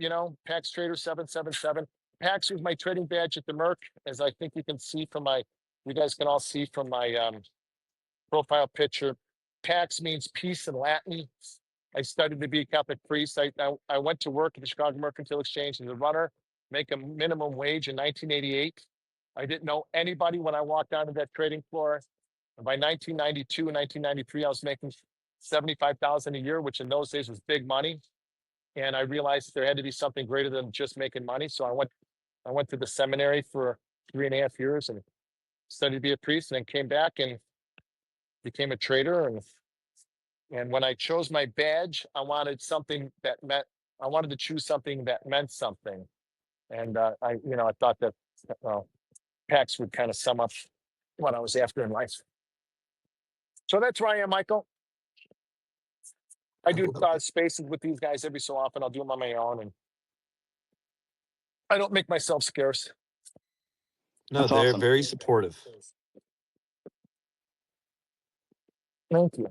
Pax Trader 777. Pax was my trading badge at the Merc, as I think you can see from you guys can all see from my profile picture. Pax means peace in Latin. I studied to be a Catholic priest. I went to work at the Chicago Mercantile Exchange as a runner, make a minimum wage in 1988. I didn't know anybody when I walked onto that trading floor. And by 1992 and 1993, I was making $75,000 a year, which in those days was big money. And I realized there had to be something greater than just making money. So I went to the seminary for 3.5 years and studied to be a priest, and then came back and became a trader. And when I chose my badge, I wanted to choose something that meant something. And I thought that PAX would kind of sum up what I was after in life. So that's where I am, Michael. I do spaces with these guys every so often. I'll do them on my own, and I don't make myself scarce. No, That's they're awesome. very supportive. Thank you.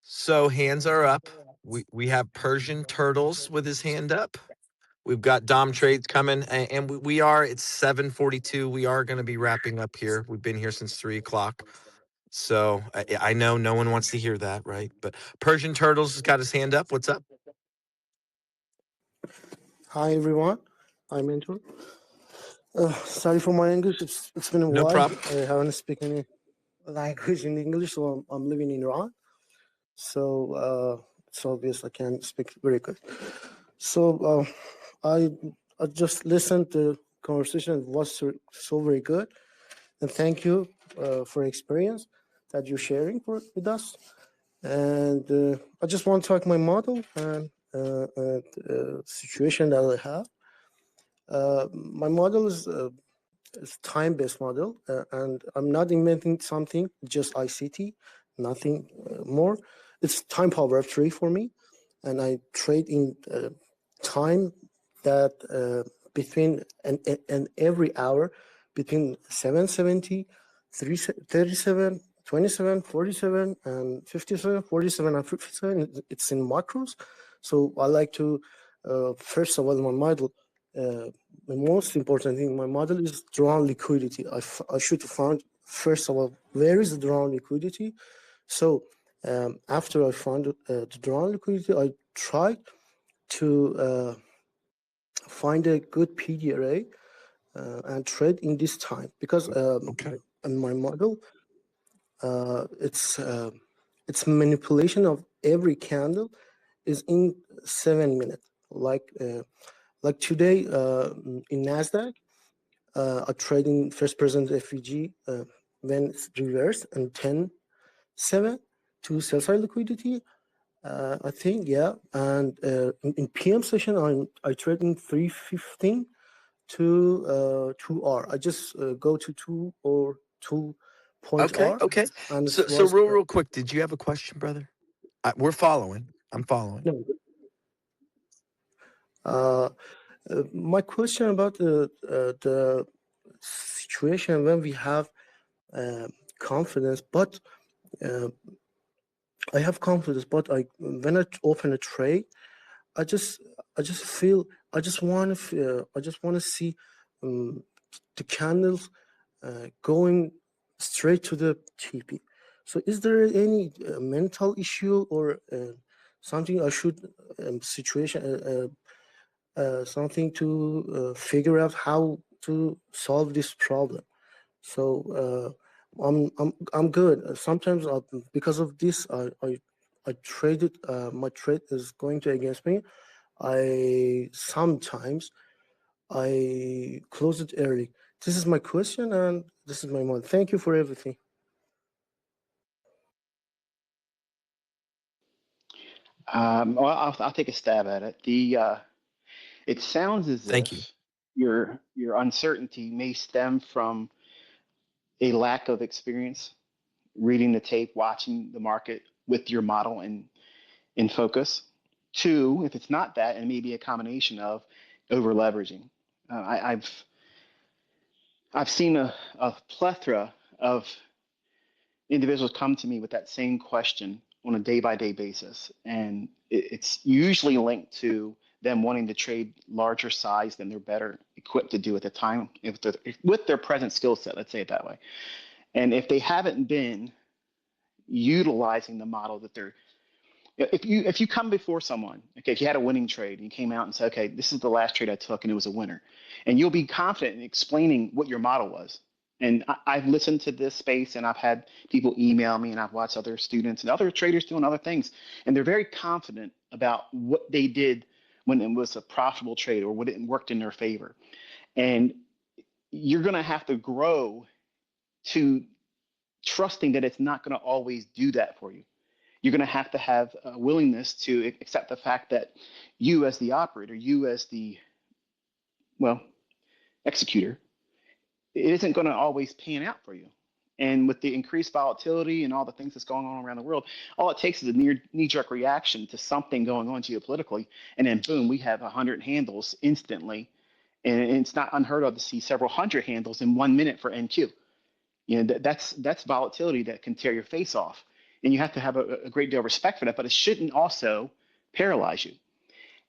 So hands are up. We have Persian Turtles with his hand up. We've got Dom Trades coming, and we are, it's 7:42. We are going to be wrapping up here. We've been here since 3 o'clock. So I know no one wants to hear that, right? But Persian Turtles has got his hand up. What's up? Hi everyone, I'm Mentor. Sorry for my English. It's been a No while. problem. I haven't spoken any language in English, so I'm living in Iran. So it's obvious I can't speak very good. So I just listened to the conversation. It was so very good, and thank you for experience that you're sharing with us. And I just want to talk my model and situation that I have. My model is time-based model, and I'm not inventing something, just ICT, nothing more. It's time power of three for me, and I trade in time that between and every hour between 770, 37, 27, 47, and 57, 47, and 57. It's in macros. So I like to, first of all, my model, the most important thing in my model is drawn liquidity. I should find, first of all, where is the drawn liquidity? So after I found the drawn liquidity, I tried to find a good PDRA and trade in this time, because in my model, it's manipulation of every candle is in 7 minutes. Like today in Nasdaq, I trade in first present FVG when it's reversed and 10.7 to sell side liquidity. I think, yeah. And in PM session, I trade in 315 to 2R. I just go to 2 or 2 Okay, R. okay. And it So was real quick, did you have a question, brother? We're following. I'm following. no. My question about the situation when we have confidence, but I have confidence, but when I open a trade, I just feel I just want to see the candles going straight to the TP. So is there any mental issue or something I should something to figure out how to solve this problem? So I'm good. Sometimes because of this, I traded. My trade is going to against me. Sometimes I close it early. This is my question, and this is my model. Thank you for everything. Well, I'll take a stab at it. It sounds as Thank if you. your uncertainty may stem from a lack of experience reading the tape, watching the market with your model, and in focus. Two, if it's not that, it may be a combination of over leveraging. I've seen a plethora of individuals come to me with that same question on a day by day basis. And it's usually linked to them wanting to trade larger size than they're better equipped to do at the time with their present skill set, let's say it that way. And if they haven't been utilizing the model that they're, if you come before someone, okay, if you had a winning trade and you came out and said, okay, this is the last trade I took and it was a winner, and you'll be confident in explaining what your model was. And I've listened to this space and I've had people email me and I've watched other students and other traders doing other things. And they're very confident about what they did when it was a profitable trade or what it worked in their favor. And you're going to have to grow to trusting that it's not going to always do that for you. You're going to have a willingness to accept the fact that you as the operator, you as the, well, executor, it isn't going to always pan out for you. And with the increased volatility and all the things that's going on around the world, all it takes is a knee-jerk reaction to something going on geopolitically, and then boom, we have 100 handles instantly. And it's not unheard of to see several hundred handles in 1 minute for NQ. You know, that's volatility that can tear your face off. And you have to have a great deal of respect for that, but it shouldn't also paralyze you.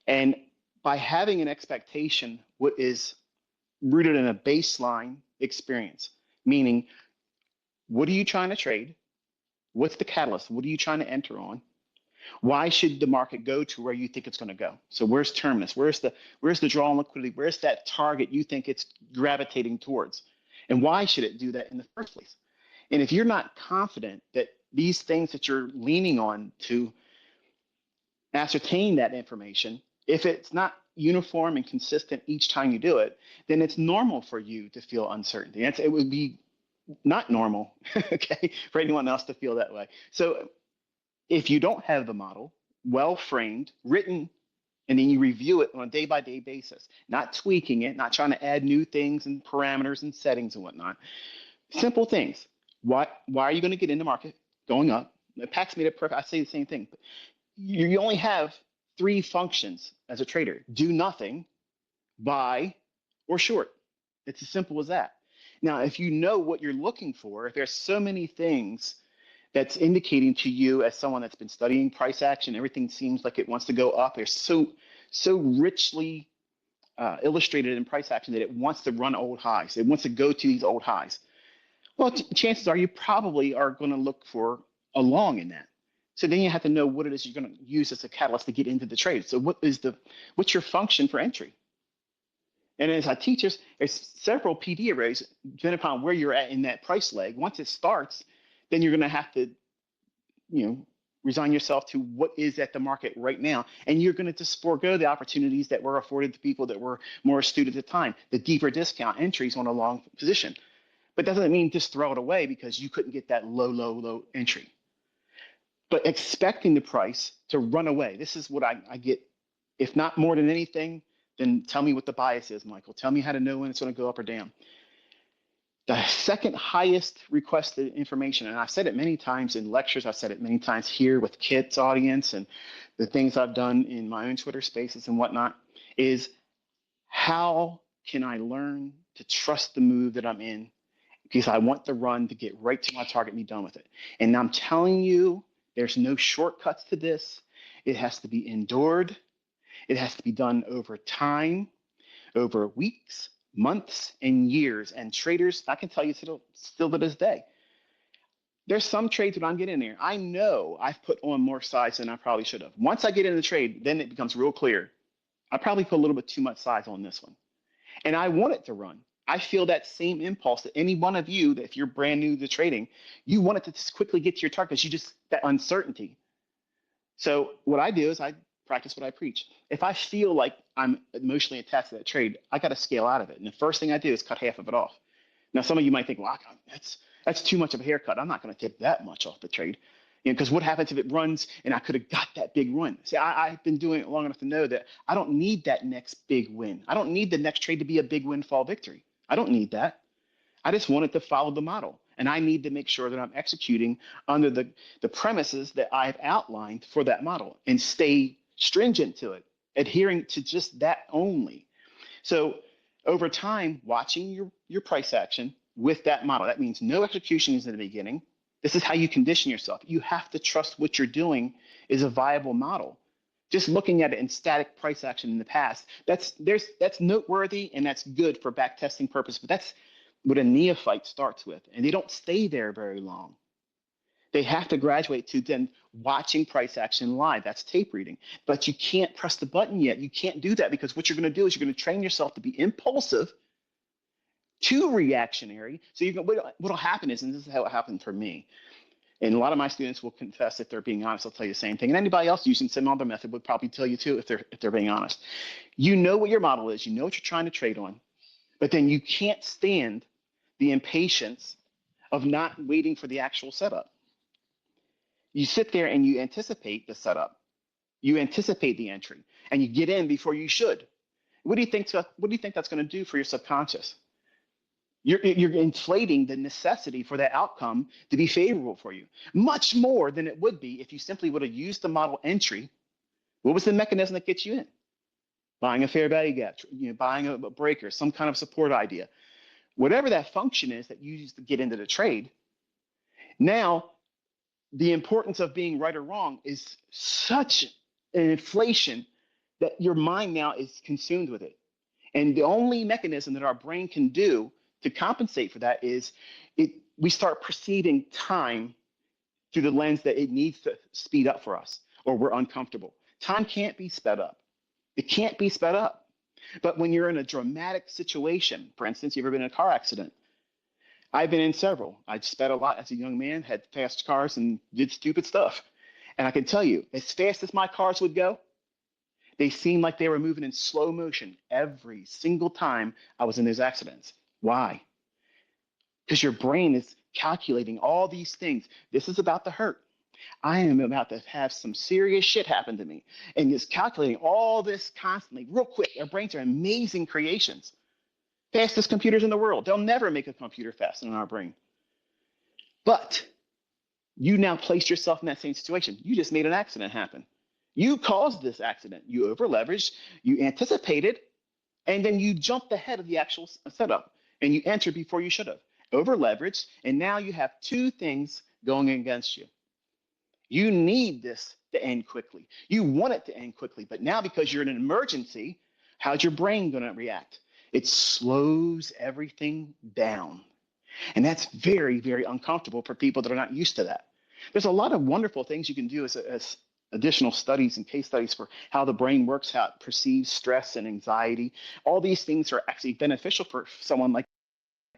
And by having an expectation, what is rooted in a baseline experience, meaning what are you trying to trade? What's the catalyst? What are you trying to enter on? Why should the market go to where you think it's going to go? So where's terminus? Where's the draw on liquidity? Where's that target you think it's gravitating towards? And why should it do that in the first place? And if you're not confident that these things that you're leaning on to ascertain that information, if it's not uniform and consistent each time you do it, then it's normal for you to feel uncertainty. It would be not normal, okay, for anyone else to feel that way. So if you don't have the model well framed, written, and then you review it on a day by day basis, not tweaking it, not trying to add new things and parameters and settings and whatnot, simple things. Why are you going to get in the market going up? Pax made it perfect. I say the same thing. You only have 3 functions as a trader: do nothing, buy, or short. It's as simple as that. Now, if you know what you're looking for, if there's so many things that's indicating to you as someone that's been studying price action, everything seems like it wants to go up. They're so richly illustrated in price action that it wants to run old highs. It wants to go to these old highs. Well, chances are you probably are going to look for a long in that. So then you have to know what it is you're going to use as a catalyst to get into the trade. So what's your function for entry? And as I teach us, there's several PD arrays depending upon where you're at in that price leg. Once it starts, then you're going to have to, resign yourself to what is at the market right now. And you're going to just forego the opportunities that were afforded to people that were more astute at the time, the deeper discount entries on a long position. But that doesn't mean just throw it away because you couldn't get that low entry. But expecting the price to run away, this is what I get. If not more than anything, then tell me what the bias is, Michael. Tell me how to know when it's going to go up or down. The second highest requested information, and I've said it many times in lectures, I've said it many times here with Kit's audience and the things I've done in my own Twitter spaces and whatnot, is how can I learn to trust the move that I'm in? Because I want the run to get right to my target and be done with it. And I'm telling you, there's no shortcuts to this. It has to be endured. It has to be done over time, over weeks, months, and years. And traders, I can tell you still to this day, there's some trades when I'm getting in there, I know I've put on more size than I probably should have. Once I get in the trade, then it becomes real clear. I probably put a little bit too much size on this one. And I want it to run. I feel that same impulse that any one of you, that if you're brand new to trading, you want it to just quickly get to your target because that uncertainty. So what I do is I practice what I preach. If I feel like I'm emotionally attached to that trade, I got to scale out of it. And the first thing I do is cut half of it off. Now, some of you might think, well, that's too much of a haircut. I'm not going to take that much off the trade. Because what happens if it runs and I could have got that big run? See, I've been doing it long enough to know that I don't need that next big win. I don't need the next trade to be a big windfall victory. I don't need that. I just wanted to follow the model. And I need to make sure that I'm executing under the premises that I've outlined for that model and stay stringent to it, adhering to just that only. So over time, watching your price action with that model, that means no executions in the beginning. This is how you condition yourself. You have to trust what you're doing is a viable model. Just looking at it in static price action in the past, that's noteworthy and that's good for back testing purpose, but that's what a neophyte starts with, and they don't stay there very long. They have to graduate to then watching price action live. That's tape reading. But you can't press the button yet. You can't do that because what you're going to do is you're going to train yourself to be impulsive to reactionary. So what'll happen is, and this is how it happened for me, and a lot of my students will confess if they're being honest, they'll tell you the same thing. And anybody else using some other method would probably tell you too if they're being honest. You know what your model is, you know what you're trying to trade on, but then you can't stand the impatience of not waiting for the actual setup. You sit there and you anticipate the setup. You anticipate the entry, and you get in before you should. What do you think that's going to do for your subconscious? You're inflating the necessity for that outcome to be favorable for you, much more than it would be if you simply would have used the model entry. What was the mechanism that gets you in? Buying a fair value gap, buying a breaker, some kind of support idea. Whatever that function is that you use to get into the trade, now the importance of being right or wrong is such an inflation that your mind now is consumed with it. And the only mechanism that our brain can do to compensate for that is we start perceiving time through the lens that it needs to speed up for us, or we're uncomfortable. Time can't be sped up. It can't be sped up. But when you're in a dramatic situation, for instance, you've ever been in a car accident? I've been in several. I sped a lot as a young man, had fast cars, and did stupid stuff. And I can tell you, as fast as my cars would go, they seemed like they were moving in slow motion every single time I was in those accidents. Why? Because your brain is calculating all these things. This is about to hurt. I am about to have some serious shit happen to me. And it's calculating all this constantly, real quick. Our brains are amazing creations. Fastest computers in the world. They'll never make a computer faster than our brain. But you now place yourself in that same situation. You just made an accident happen. You caused this accident. You over-leveraged, you anticipated, and then you jumped ahead of the actual setup, and you entered before you should have. Over-leveraged, and now you have two things going against you. You need this to end quickly. You want it to end quickly, but now because you're in an emergency, how's your brain going to react? It slows everything down. And that's very, very uncomfortable for people that are not used to that. There's a lot of wonderful things you can do as additional studies and case studies for how the brain works, how it perceives stress and anxiety. All these things are actually beneficial for someone like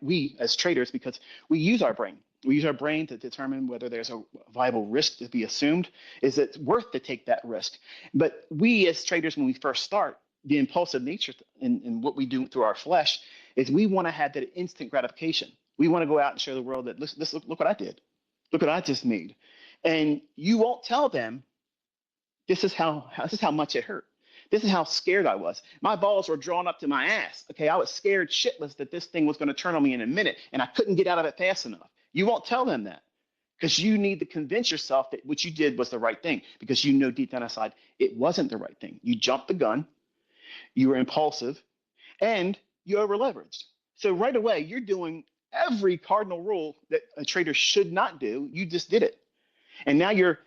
we as traders because we use our brain. We use our brain to determine whether there's a viable risk to be assumed. Is it worth to take that risk? But we as traders, when we first start, the impulsive nature in what we do through our flesh is we want to have that instant gratification. We want to go out and show the world that look what I did. Look what I just made. And you won't tell them this is how much it hurt. This is how scared I was. My balls were drawn up to my ass. Okay, I was scared shitless that this thing was going to turn on me in a minute and I couldn't get out of it fast enough. You won't tell them that because you need to convince yourself that what you did was the right thing because you know deep down inside it wasn't the right thing. You jumped the gun. You were impulsive, and you over-leveraged. So right away, you're doing every cardinal rule that a trader should not do. You just did it. And now you're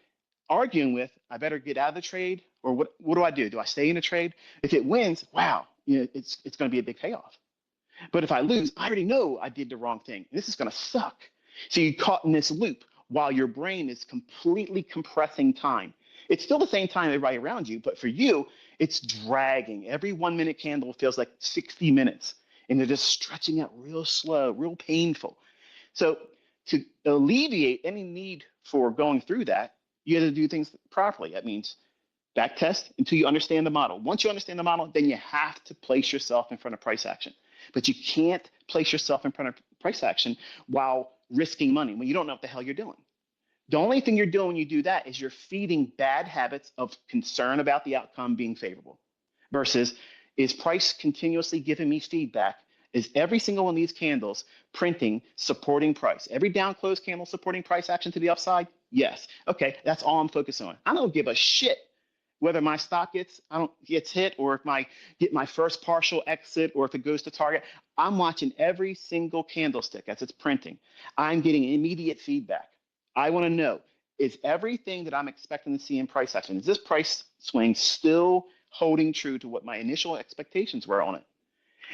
arguing with, I better get out of the trade, or what do I do? Do I stay in the trade? If it wins, wow, it's going to be a big payoff. But if I lose, I already know I did the wrong thing. This is going to suck. So you're caught in this loop while your brain is completely compressing time. It's still the same time everybody around you, but for you, it's dragging. Every 1 minute candle feels like 60 minutes, and they're just stretching out real slow, real painful. So to alleviate any need for going through that, you have to do things properly. That means back test until you understand the model. Once you understand the model, then you have to place yourself in front of price action. But you can't place yourself in front of price action while risking money when you don't know what the hell you're doing. The only thing you're doing when you do that is you're feeding bad habits of concern about the outcome being favorable versus is price continuously giving me feedback Is every single one of these candles printing supporting price? Every down close candle supporting price action to the upside? Yes. Okay, that's all I'm focused on. I don't give a shit whether my stock gets hit, or if I get my first partial exit, or if it goes to target. I'm watching every single candlestick as it's printing. I'm getting immediate feedback. I want to know, is everything that I'm expecting to see in price action, is this price swing still holding true to what my initial expectations were on it?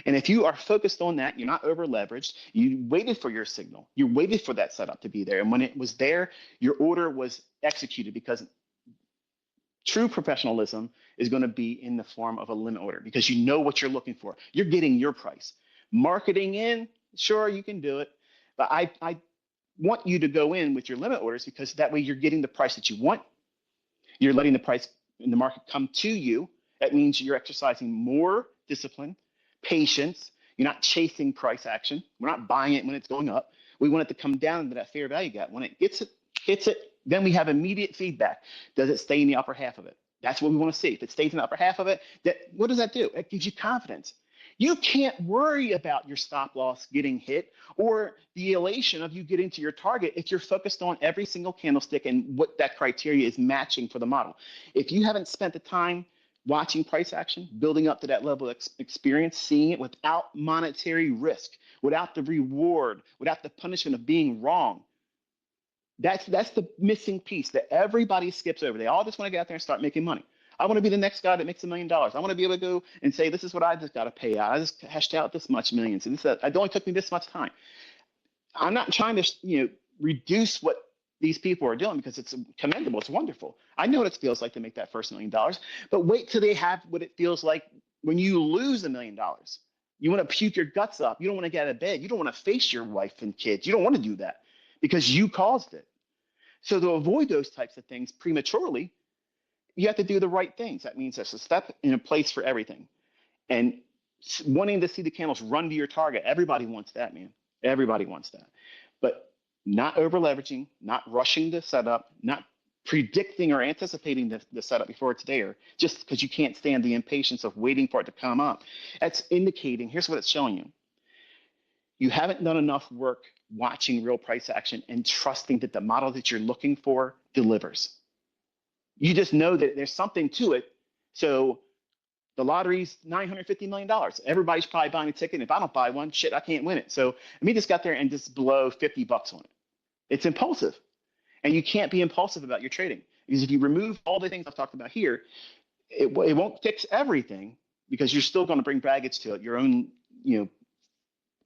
And if you are focused on that, you're not over leveraged, you waited for your signal, you waited for that setup to be there. And when it was there, your order was executed, because true professionalism is going to be in the form of a limit order, because you know what you're looking for. You're getting your price. Marketing in, sure, you can do it. But I want you to go in with your limit orders, because that way you're getting the price that you want. You're letting the price in the market come to you. That means you're exercising more discipline, patience. You're not chasing price action. We're not buying it when it's going up. We want it to come down into that fair value gap. When it hits it, then we have immediate feedback. Does it stay in the upper half of it? That's what we want to see. If it stays in the upper half of it, what does that do? It gives you confidence. You can't worry about your stop loss getting hit, or the elation of you getting to your target, if you're focused on every single candlestick and what that criteria is matching for the model. If you haven't spent the time watching price action, building up to that level of experience, seeing it without monetary risk, without the reward, without the punishment of being wrong, that's the missing piece that everybody skips over. They all just want to get out there and start making money. I want to be the next guy that makes $1 million. I want to be able to go and say, this is what I just got to pay out. I just hashed out this much millions. And it only took me this much time. I'm not trying to reduce what these people are doing, because it's commendable. It's wonderful. I know what it feels like to make that first $1 million. But wait till they have what it feels like when you lose $1 million. You want to puke your guts up. You don't want to get out of bed. You don't want to face your wife and kids. You don't want to do that because you caused it. So to avoid those types of things prematurely, you have to do the right things. That means there's a step in a place for everything. And wanting to see the candles run to your target, everybody wants that, man. Everybody wants that. But not over leveraging, not rushing the setup, not predicting or anticipating the setup before it's there, just because you can't stand the impatience of waiting for it to come up. That's indicating, here's what it's showing you. You haven't done enough work watching real price action and trusting that the model that you're looking for delivers. You just know that there's something to it. So the lottery's $950 million. Everybody's probably buying a ticket. And if I don't buy one, shit, I can't win it. So let me just get there and just blow $50 on it. It's impulsive. And you can't be impulsive about your trading, because if you remove all the things I've talked about here, it won't fix everything, because you're still going to bring baggage to it, your own,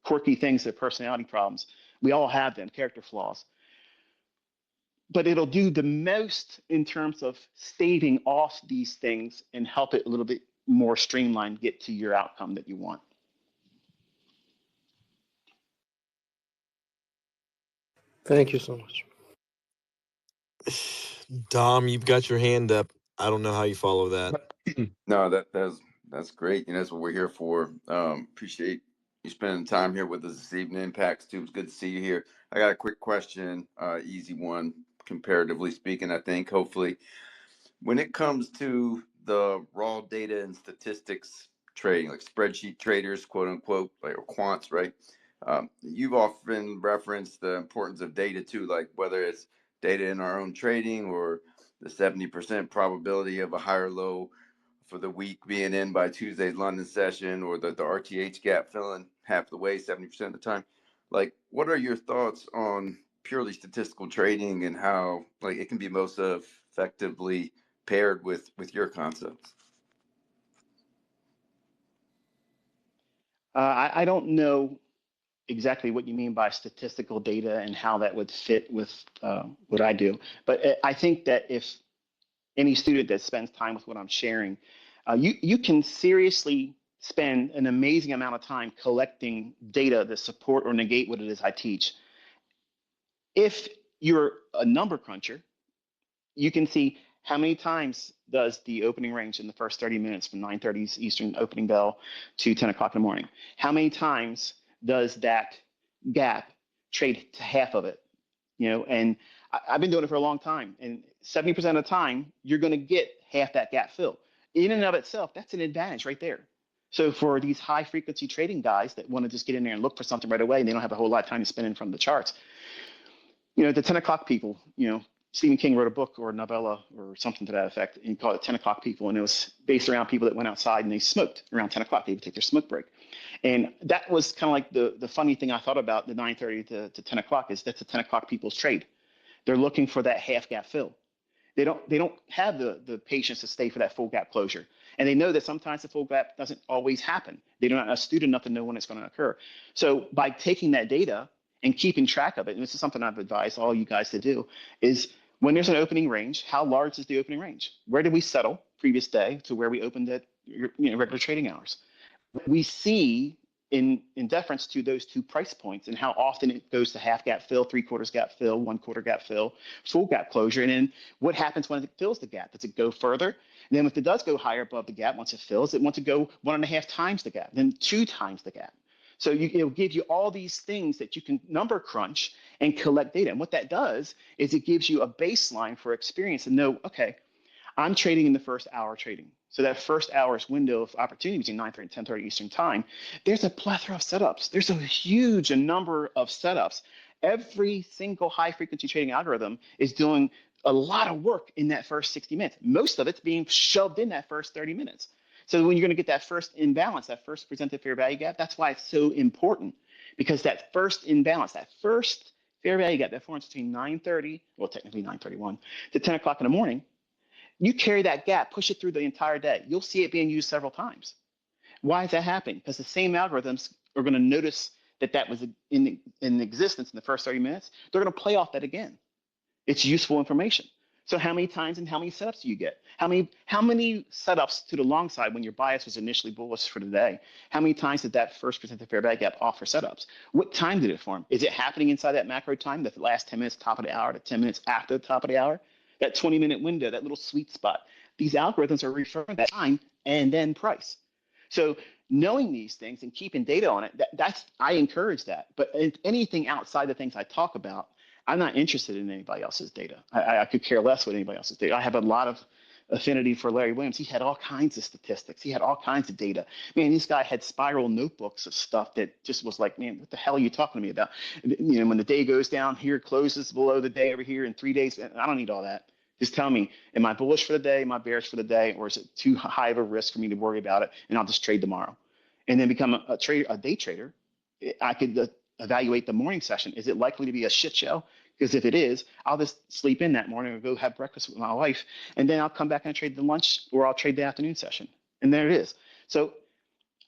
quirky things, their personality problems. We all have them, character flaws. But it'll do the most in terms of staving off these things and help it a little bit more streamlined, get to your outcome that you want. Thank you so much. Dom, you've got your hand up. I don't know how you follow that. No, that's great. That's what we're here for. Appreciate you spending time here with us this evening. Pax too, it's good to see you here. I got a quick question, easy one, comparatively speaking. I think hopefully, when it comes to the raw data and statistics trading, like spreadsheet traders, quote unquote, like or quants, right? You've often referenced the importance of data too, like whether it's data in our own trading or the 70% probability of a higher low for the week being in by Tuesday's London session, or the RTH gap filling half the way, 70% of the time. Like, what are your thoughts on purely statistical trading and how it can be most effectively paired with your concepts? I don't know exactly what you mean by statistical data and how that would fit with what I do. But I think that if any student that spends time with what I'm sharing, you can seriously spend an amazing amount of time collecting data that support or negate what it is I teach. If you're a number cruncher, you can see how many times does the opening range in the first 30 minutes from 9:30 Eastern opening bell to 10 o'clock in the morning. How many times does that gap trade to half of it? And I've been doing it for a long time, and 70% of the time, you're going to get half that gap fill. In and of itself, that's an advantage right there. So for these high frequency trading guys that want to just get in there and look for something right away and they don't have a whole lot of time to spend in front of the charts, the 10 o'clock people, Stephen King wrote a book or a novella or something to that effect, and he called it 10 o'clock people. And it was based around people that went outside and they smoked around 10 o'clock. They would take their smoke break. And that was kind of like the funny thing I thought about the 9:30 to 10 o'clock is that's the 10 o'clock people's trade. They're looking for that half gap fill. They don't have the patience to stay for that full gap closure. And they know that sometimes the full gap doesn't always happen. They're not astute enough to know when it's going to occur. So by taking that data and keeping track of it, and this is something I've advised all you guys to do, is when there's an opening range, how large is the opening range? Where did we settle previous day to where we opened at regular trading hours? We see in deference to those two price points and how often it goes to half gap fill, 3/4 gap fill, 1/4 gap fill, full gap closure. And then what happens when it fills the gap? Does it go further? And then if it does go higher above the gap, once it fills, it wants to go 1.5 times the gap, then 2 times the gap. So it'll give you all these things that you can number crunch and collect data. And what that does is it gives you a baseline for experience and know, okay, I'm trading in the first hour trading. So that first hour's window of opportunity between 9:30 and 10:30 Eastern time, there's a plethora of setups. There's a huge number of setups. Every single high frequency trading algorithm is doing a lot of work in that first 60 minutes. Most of it's being shoved in that first 30 minutes. So when you're going to get that first imbalance, that first presented fair value gap, that's why it's so important, because that first imbalance, that first fair value gap, that forms between 9:30, well, technically 9:31 to 10 o'clock in the morning, you carry that gap, push it through the entire day. You'll see it being used several times. Why is that happening? Because the same algorithms are going to notice that was in existence in the first 30 minutes. They're going to play off that again. It's useful information. So how many times and how many setups do you get? How many setups to the long side when your bias was initially bullish for the day? How many times did that first presented fair value gap offer setups? What time did it form? Is it happening inside that macro time, the last 10 minutes, top of the hour, to 10 minutes after the top of the hour? That 20-minute window, that little sweet spot. These algorithms are referring to that time and then price. So knowing these things and keeping data on it, that's I encourage that. But anything outside the things I talk about, I'm not interested in anybody else's data. I could care less what anybody else's data. I have a lot of affinity for Larry Williams. He had all kinds of statistics. He had all kinds of data. Man, this guy had spiral notebooks of stuff that just was like, man, what the hell are you talking to me about? When the day goes down here, it closes below the day over here in 3 days. I don't need all that. Just tell me, am I bullish for the day? Am I bearish for the day? Or is it too high of a risk for me to worry about it? And I'll just trade tomorrow. And then become a day trader. I could evaluate the morning session. Is it likely to be a shit show? Because if it is, I'll just sleep in that morning or go have breakfast with my wife. And then I'll come back and trade the lunch, or I'll trade the afternoon session. And there it is. So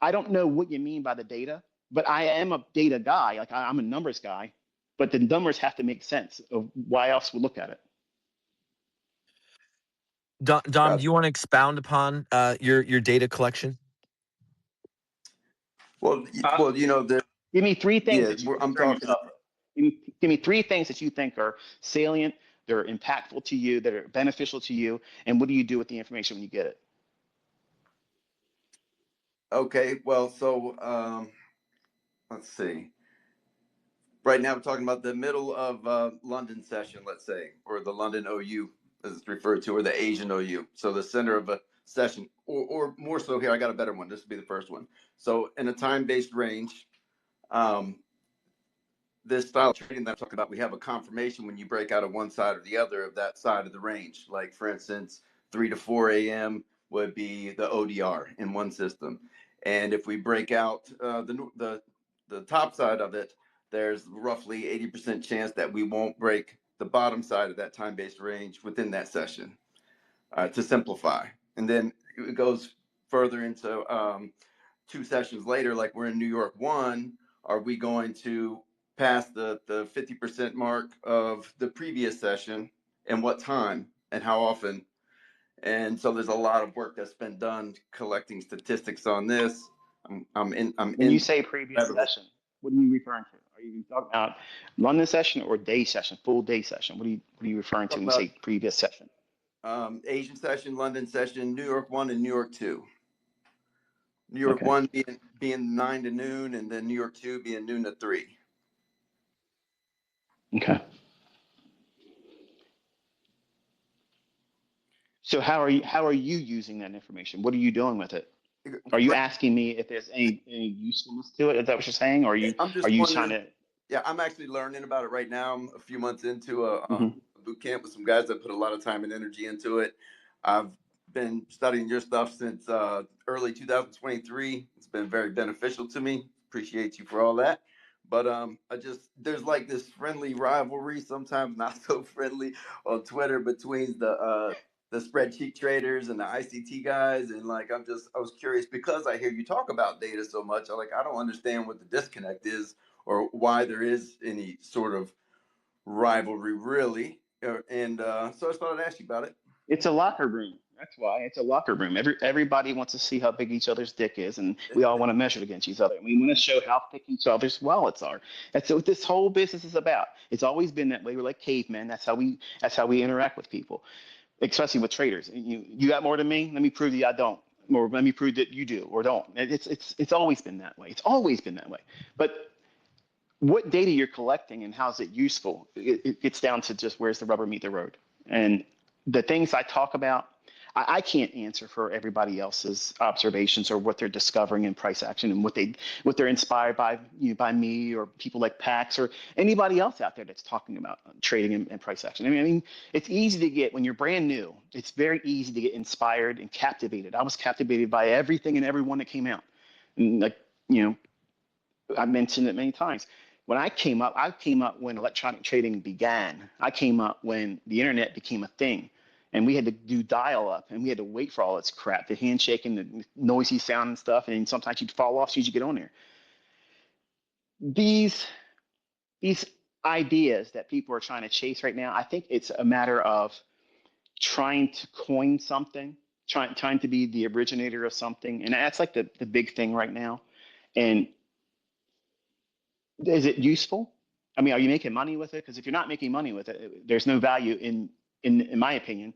I don't know what you mean by the data, but I am a data guy. Like I'm a numbers guy, but the numbers have to make sense of why else we look at it. Dom, do you want to expound upon your data collection? Well, Give me 3 things that you I'm concern talking. yourself with. Give me 3 things that you think are salient, that are impactful to you, that are beneficial to you, and what do you do with the information when you get it? Okay, well, so let's see. Right now, we're talking about the middle of London session, let's say, or the London OU, as it's referred to, or the Asian OU. So the center of a session, or more so here, I got a better one. This will be the first one. So in a time-based range, this style of trading that I'm talking about, we have a confirmation when you break out of one side or the other of that side of the range. Like, for instance, 3 to 4 a.m. would be the ODR in one system. And if we break out the top side of it, there's roughly 80% chance that we won't break the bottom side of that time-based range within that session, to simplify. And then it goes further into 2 sessions later, like we're in New York 1, are we going to pass the 50% mark of the previous session, and what time and how often? And so there's a lot of work that's been done collecting statistics on this. When you say previous session, what are you referring to? Are you talking about London session or day session, full day session? What are you referring to when you say previous session? Asian session, London session, New York 1 and New York 2. New York 1 being 9 to noon, and then New York 2 being noon to 3. Okay. So how are you using that information? What are you doing with it? Are you asking me if there's any usefulness to it? Is that what you're saying? Or I'm are just you trying wondering. to? Yeah, I'm actually learning about it right now. I'm a few months into a Mhm. boot camp with some guys that put a lot of time and energy into it. I've been studying your stuff since early 2023. It's been very beneficial to me. Appreciate you for all that. But I just there's like this friendly rivalry, sometimes not so friendly, on Twitter between the spreadsheet traders and the ICT guys, and like I was curious because I hear you talk about data so much. I don't understand what the disconnect is or why there is any sort of rivalry really. So I just thought I'd ask you about it. It's a locker room. That's why it's a locker room. Everybody wants to see how big each other's dick is, and we all want to measure it against each other. We want to show how thick each other's wallets are. That's what this whole business is about. It's always been that way. We're like cavemen. That's how we interact with people, especially with traders. You got more than me. Let me prove to you I don't, or let me prove that you do or don't. It's always been that way. It's always been that way. But what data you're collecting and how's it useful, it gets down to just where's the rubber meet the road. And the things I talk about, I can't answer for everybody else's observations or what they're discovering in price action and what they're inspired by, by me or people like Pax or anybody else out there that's talking about trading and price action. I mean, it's easy to get when you're brand new. It's very easy to get inspired and captivated. I was captivated by everything and everyone that came out. And like you know, I mentioned it many times. When I came up when electronic trading began. I came up when the internet became a thing. And we had to do dial up and we had to wait for all this crap, the handshaking, the noisy sound and stuff. And sometimes you'd fall off as soon as you get on there. These, these ideas that people are trying to chase right now, I think it's a matter of trying to coin something, trying to be the originator of something. And that's like the big thing right now. And is it useful? I mean, are you making money with it? Because if you're not making money with it, there's no value in my opinion,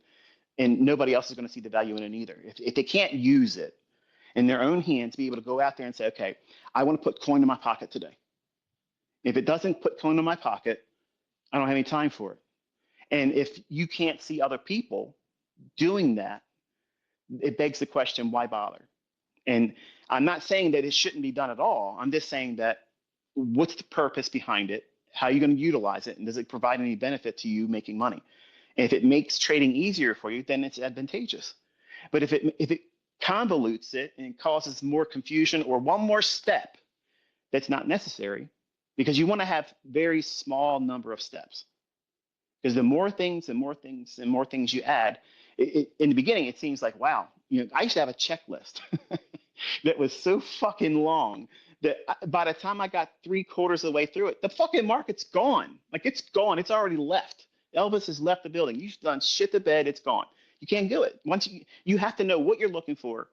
and nobody else is going to see the value in it either. If they can't use it in their own hands, be able to go out there and say, okay, I want to put coin in my pocket today. If it doesn't put coin in my pocket, I don't have any time for it. And if you can't see other people doing that, it begs the question, why bother? And I'm not saying that it shouldn't be done at all. I'm just saying that what's the purpose behind it? How are you going to utilize it? And does it provide any benefit to you making money? And if it makes trading easier for you, then it's advantageous. But if it convolutes it and causes more confusion or one more step that's not necessary, because you want to have very small number of steps. Because the more things and more things and more things you add, in the beginning, it seems like, wow, I used to have a checklist that was so fucking long that by the time I got 3/4 of the way through it, the fucking market's gone. Like it's gone. It's already left. Elvis has left the building. You've done shit the bed. It's gone. You can't do it. Once you have to know what you're looking for.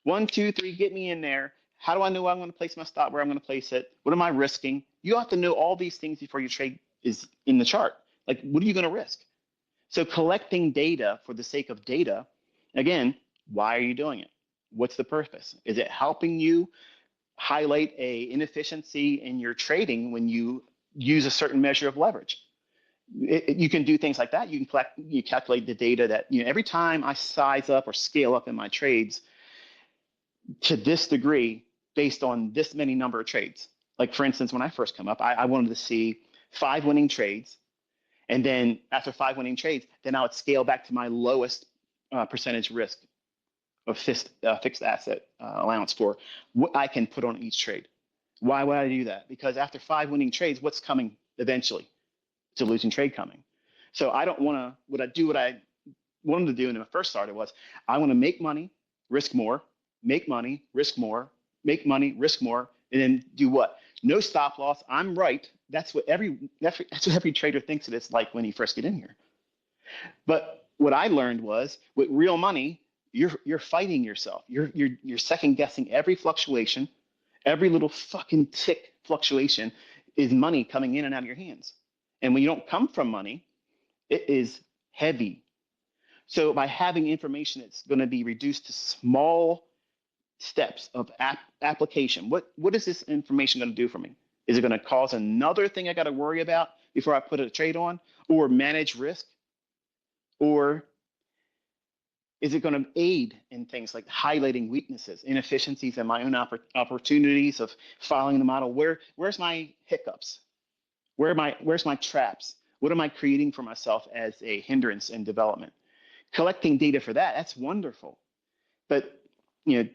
1, 2, 3, get me in there. How do I know where I'm going to place my stop, where I'm going to place it? What am I risking? You have to know all these things before your trade is in the chart. Like, what are you going to risk? So collecting data for the sake of data, again, why are you doing it? What's the purpose? Is it helping you highlight a inefficiency in your trading when you use a certain measure of leverage? You can do things like that. You calculate the data that, every time I size up or scale up in my trades to this degree based on this many number of trades. Like for instance, when I first come up, I wanted to see 5 winning trades. And then after 5 winning trades, then I would scale back to my lowest percentage risk of fixed asset allowance for what I can put on each trade. Why would I do that? Because after 5 winning trades, what's coming eventually? It's a losing trade coming. So I don't want to, what I wanted to do when I first started was I want to make money, risk more, make money, risk more, make money, risk more, and then do what? No stop loss. I'm right. That's what every trader thinks it is like when you first get in here. But what I learned was with real money, you're fighting yourself. You're second guessing every fluctuation, every little fucking tick fluctuation is money coming in and out of your hands. And when you don't come from money, it is heavy. So by having information that's going to be reduced to small steps of application, what is this information going to do for me? Is it going to cause another thing I got to worry about before I put a trade on, or manage risk, or Is it going to aid in things like highlighting weaknesses, inefficiencies, and my own opportunities of following the model? Where's my hiccups? Where's my traps? What am I creating for myself as a hindrance in development? Collecting data for that, that's wonderful. But you know,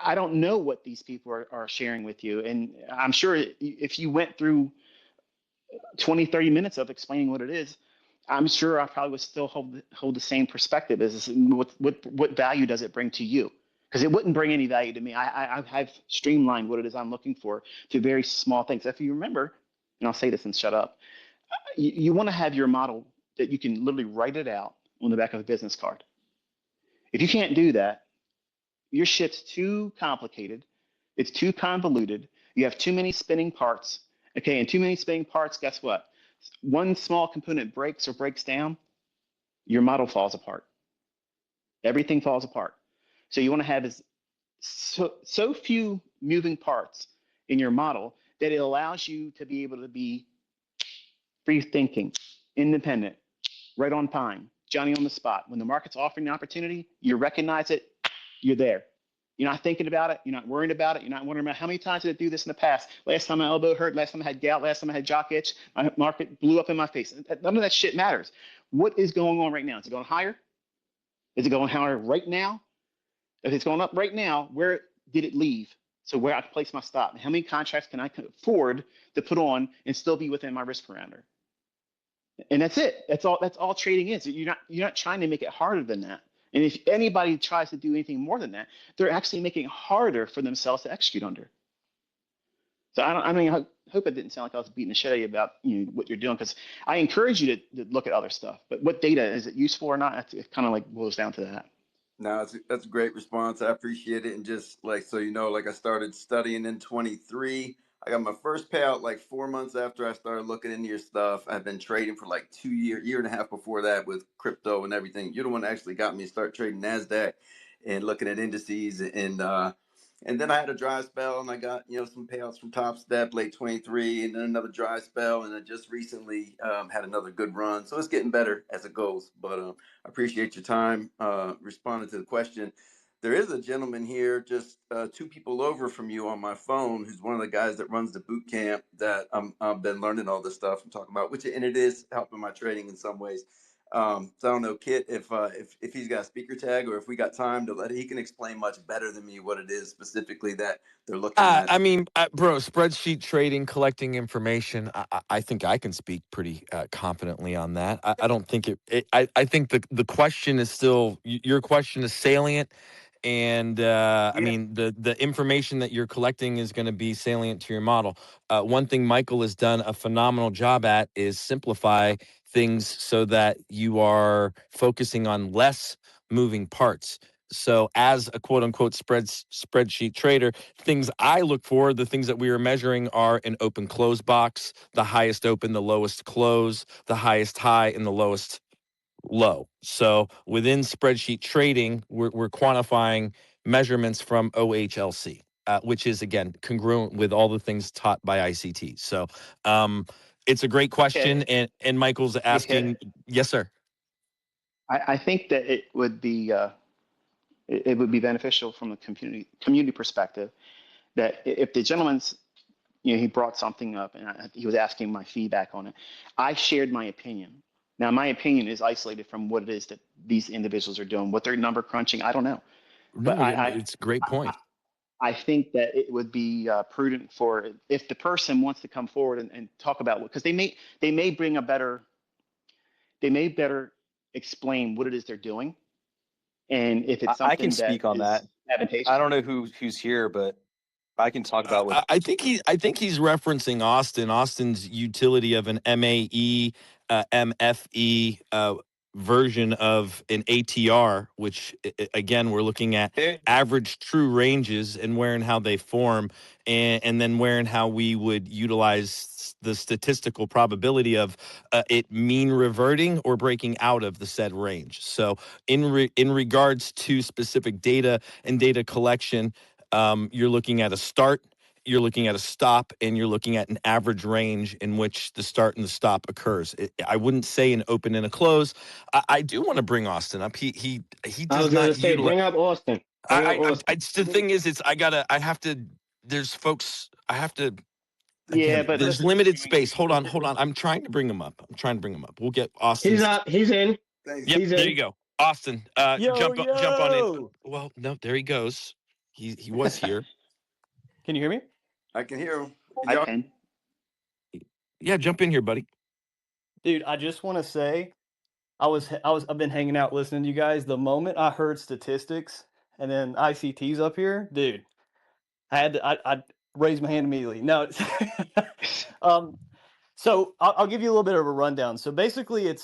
I don't know what these people are sharing with you. And I'm sure if you went through 20, 30 minutes of explaining what it is, I'm sure I probably would still hold the same perspective as what value does it bring to you? Because it wouldn't bring any value to me. I've streamlined what it is I'm looking for to very small things. If you remember, and I'll say this and shut up, you want to have your model that you can literally write it out on the back of a business card. If you can't do that, your shit's too complicated. It's too convoluted. You have too many spinning parts. Okay, and too many spinning parts, guess what? One small component breaks or breaks down, your model falls apart. Everything falls apart. So you want to have so few moving parts in your model that it allows you to be able to be free thinking, independent, right on time, Johnny on the spot. When the market's offering an opportunity, you recognize it, you're there. You're not thinking about it. You're not worrying about it. You're not wondering about how many times did it do this in the past. Last time my elbow hurt. Last time I had gout. Last time I had jock itch. My market blew up in my face. None of that shit matters. What is going on right now? Is it going higher? Is it going higher right now? If it's going up right now, where did it leave? So where I can place my stop? How many contracts can I afford to put on and still be within my risk parameter? And that's it. That's all trading is. You're not trying to make it harder than that. And if anybody tries to do anything more than that, they're actually making it harder for themselves to execute under. So I hope it didn't sound like I was beating the shit out of you about what you're doing, because I encourage you to look at other stuff. But what data, is it useful or not? It kind of like boils down to that. No, that's a great response. I appreciate it. And just like, so you know, like I started studying in 23. I got my first payout like 4 months after I started looking into your stuff. I've been trading for like 2 year and a half before that with crypto and everything. You're the one that actually got me to start trading NASDAQ and looking at indices. And then I had a dry spell and I got, some payouts from Top Step late 23 and then another dry spell. And I just recently had another good run. So it's getting better as it goes. But I appreciate your time responding to the question. There is a gentleman here, just 2 people over from you on my phone, who's one of the guys that runs the boot camp that I've been learning all this stuff I'm talking about, and it is helping my trading in some ways. So I don't know, Kit, if he's got a speaker tag or if we got time to he can explain much better than me what it is specifically that they're looking at. I mean, bro, spreadsheet trading, collecting information. I think I can speak pretty confidently on that. I don't think I think the question is still, your question is salient. And I mean, the information that you're collecting is going to be salient to your model. One thing Michael has done a phenomenal job at is simplify things so that you are focusing on less moving parts. So as a quote unquote spreadsheet trader, things I look for, the things that we are measuring are an open close box, the highest open, the lowest close, the highest high, and the lowest low. So within spreadsheet trading, we're quantifying measurements from OHLC, which is, again, congruent with all the things taught by ICT. So it's a great question. And Michael's asking, yes, sir. I think that it would be beneficial from a community perspective that if the gentleman's, he brought something up and he was asking my feedback on it. I shared my opinion. Now, my opinion is isolated from what it is that these individuals are doing, what they're number crunching. I don't know. No, but it's a great point. I think that it would be prudent for, if the person wants to come forward and talk about what, because they may bring they may better explain what it is they're doing. And if it's something I can speak on that. I don't know who's here, but I can talk about what I think he's referencing Austin. Austin's utility of an MAE, MFE version of an ATR, which again we're looking at average true ranges and where and how they form, and then where and how we would utilize the statistical probability of it mean reverting or breaking out of the said range. So in regards to specific data and data collection, you're looking at a start you're looking at a stop, and you're looking at an average range in which the start and the stop occurs. I wouldn't say an open and a close. I do want to bring Austin up. He I does was gonna not say, utilize. bring up Austin. Bring up Austin. The thing is, I have to. There's folks. I have to. Yeah, Again, but there's limited space. Hold on. I'm trying to bring him up. We'll get Austin. he's up. He's in. Yep, He's there in. you go. Austin, jump on in. Well, no, there he goes. He was here. Can you hear me? I can hear him. I can. Yeah, jump in here, buddy. Dude, I just want to say I've been hanging out listening to you guys. The moment I heard statistics and then ICT's up here, dude, I raised my hand immediately. No, so I'll give you a little bit of a rundown. So basically,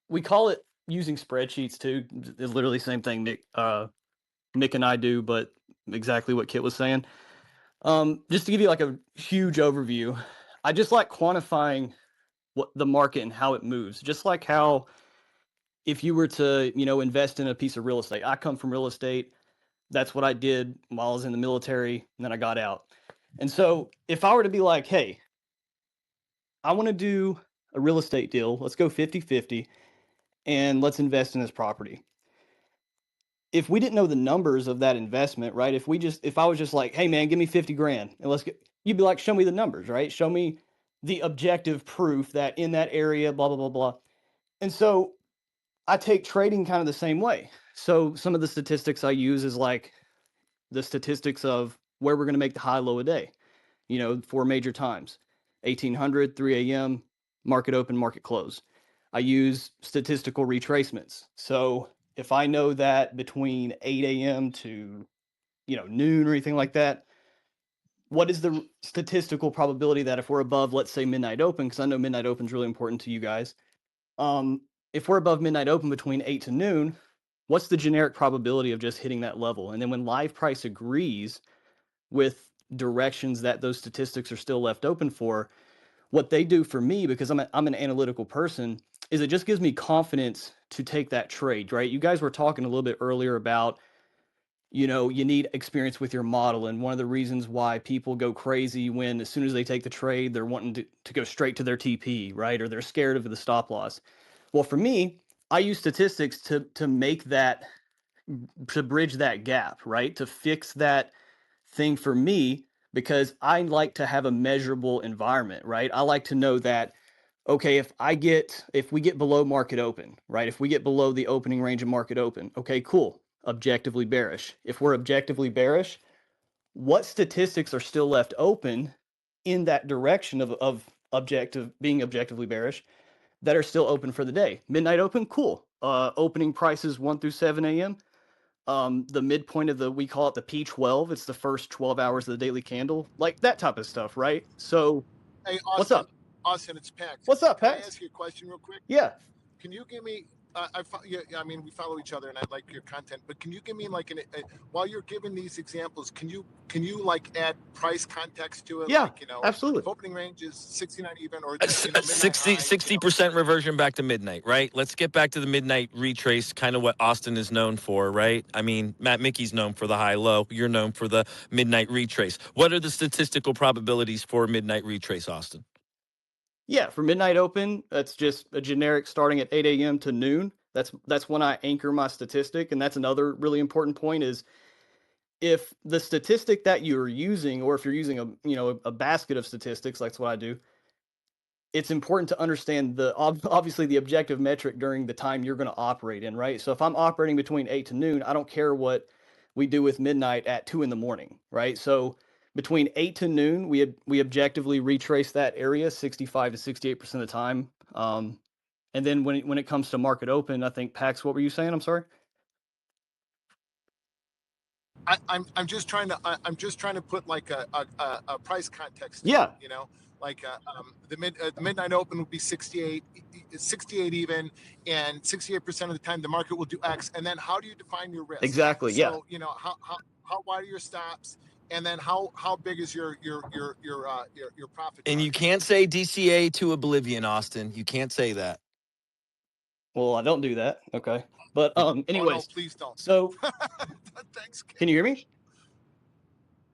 we call it using spreadsheets too. It's literally the same thing Nick and I do, but exactly what Kit was saying. Just to give you like a huge overview, I just like quantifying what the market and how it moves. Just like how if you were to, invest in a piece of real estate. I come from real estate. That's what I did while I was in the military, and then I got out. And so if I were to be like, hey, I want to do a real estate deal, let's go 50-50, and let's invest in this property. If we didn't know the numbers of that investment, right? If I was just like, hey man, give me 50 grand and you'd be like, show me the numbers, right? Show me the objective proof that in that area, blah, blah, blah, blah. And so I take trading kind of the same way. So some of the statistics I use is like the statistics of where we're going to make the high low a day, 4 major times, 1800, 3 a.m., market open, market close. I use statistical retracements. So if I know that between 8 a.m. to, noon or anything like that, what is the statistical probability that if we're above, let's say midnight open, because I know midnight open is really important to you guys. If we're above midnight open between 8 to noon, what's the generic probability of just hitting that level? And then when live price agrees with directions that those statistics are still left open for, what they do for me, because I'm an analytical person, is it just gives me confidence to take that trade, right? You guys were talking a little bit earlier about, you need experience with your model. And one of the reasons why people go crazy when as soon as they take the trade, they're wanting to go straight to their TP, right? Or they're scared of the stop loss. Well, for me, I use statistics to make that, to bridge that gap, right? To fix that thing for me, because I like to have a measurable environment, right? I like to know that, okay, if we get below market open, right? If we get below the opening range of market open, okay, cool, objectively bearish. If we're objectively bearish, what statistics are still left open in that direction of being objectively bearish that are still open for the day? Midnight open, cool. Opening prices 1 through 7 a.m. The midpoint of we call it the P12. It's the first 12 hours of the daily candle, like that type of stuff, right? So, Hey, Austin. What's up? Austin, it's Pax. What's up, Can I Pax? ask you a question real quick? Yeah. Can you give me? I mean, we follow each other, and I like your content. But can you give me like while you're giving these examples, can you like add price context to it? Yeah, like, absolutely. If opening range is 69 even, or 60% reversion back to midnight, right? Let's get back to the midnight retrace, kind of what Austin is known for, right? I mean, Matt Mickey's known for the high low. You're known for the midnight retrace. What are the statistical probabilities for midnight retrace, Austin? Yeah, for midnight open, that's just a generic starting at 8 a.m. to noon. That's when I anchor my statistic. And that's another really important point is if the statistic that you're using, or if you're using a basket of statistics, that's what I do, it's important to understand obviously the objective metric during the time you're going to operate in, right? So if I'm operating between 8 to noon, I don't care what we do with midnight at 2 in the morning, right? So between 8 to noon, we objectively retrace that area 65 to 68% of the time. And then when it comes to market open, I think Pax, what were you saying? I'm sorry. I'm just trying to put like a price context. Yeah. Like the midnight open would be 68 even, and 68% of the time the market will do X. And then how do you define your risk? Exactly. Yeah. So how wide are your stops? And then how big is your profit? And you can't say DCA to oblivion, Austin. You can't say that. Well, I don't do that. Okay. But anyways. Oh, no, please don't. So thanks. Can you hear me?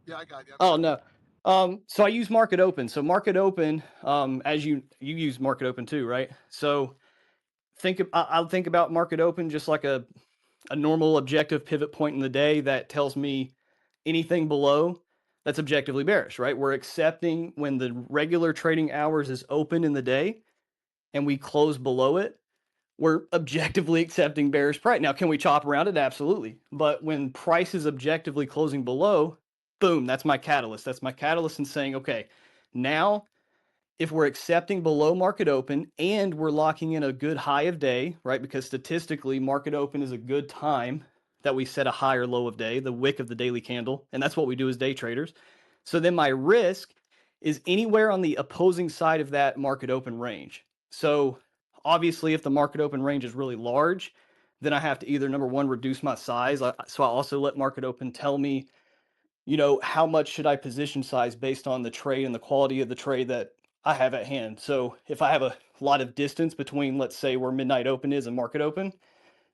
Yeah, I got you. Oh no. So I use market open. So market open, as you use market open too, right? So I'll think about market open just like a normal objective pivot point in the day that tells me anything below that's objectively bearish, right? We're accepting when the regular trading hours is open in the day and we close below it, we're objectively accepting bearish price. Now, can we chop around it? Absolutely. But when price is objectively closing below, boom, that's my catalyst. That's my catalyst in saying, okay, now if we're accepting below market open and we're locking in a good high of day, right? Because statistically, market open is a good time that we set a high or low of day, the wick of the daily candle. And that's what we do as day traders. So then my risk is anywhere on the opposing side of that market open range. So obviously, if the market open range is really large, then I have to either, number one, reduce my size. So I also let market open tell me, how much should I position size based on the trade and the quality of the trade that I have at hand. So if I have a lot of distance between, let's say, where midnight open is and market open,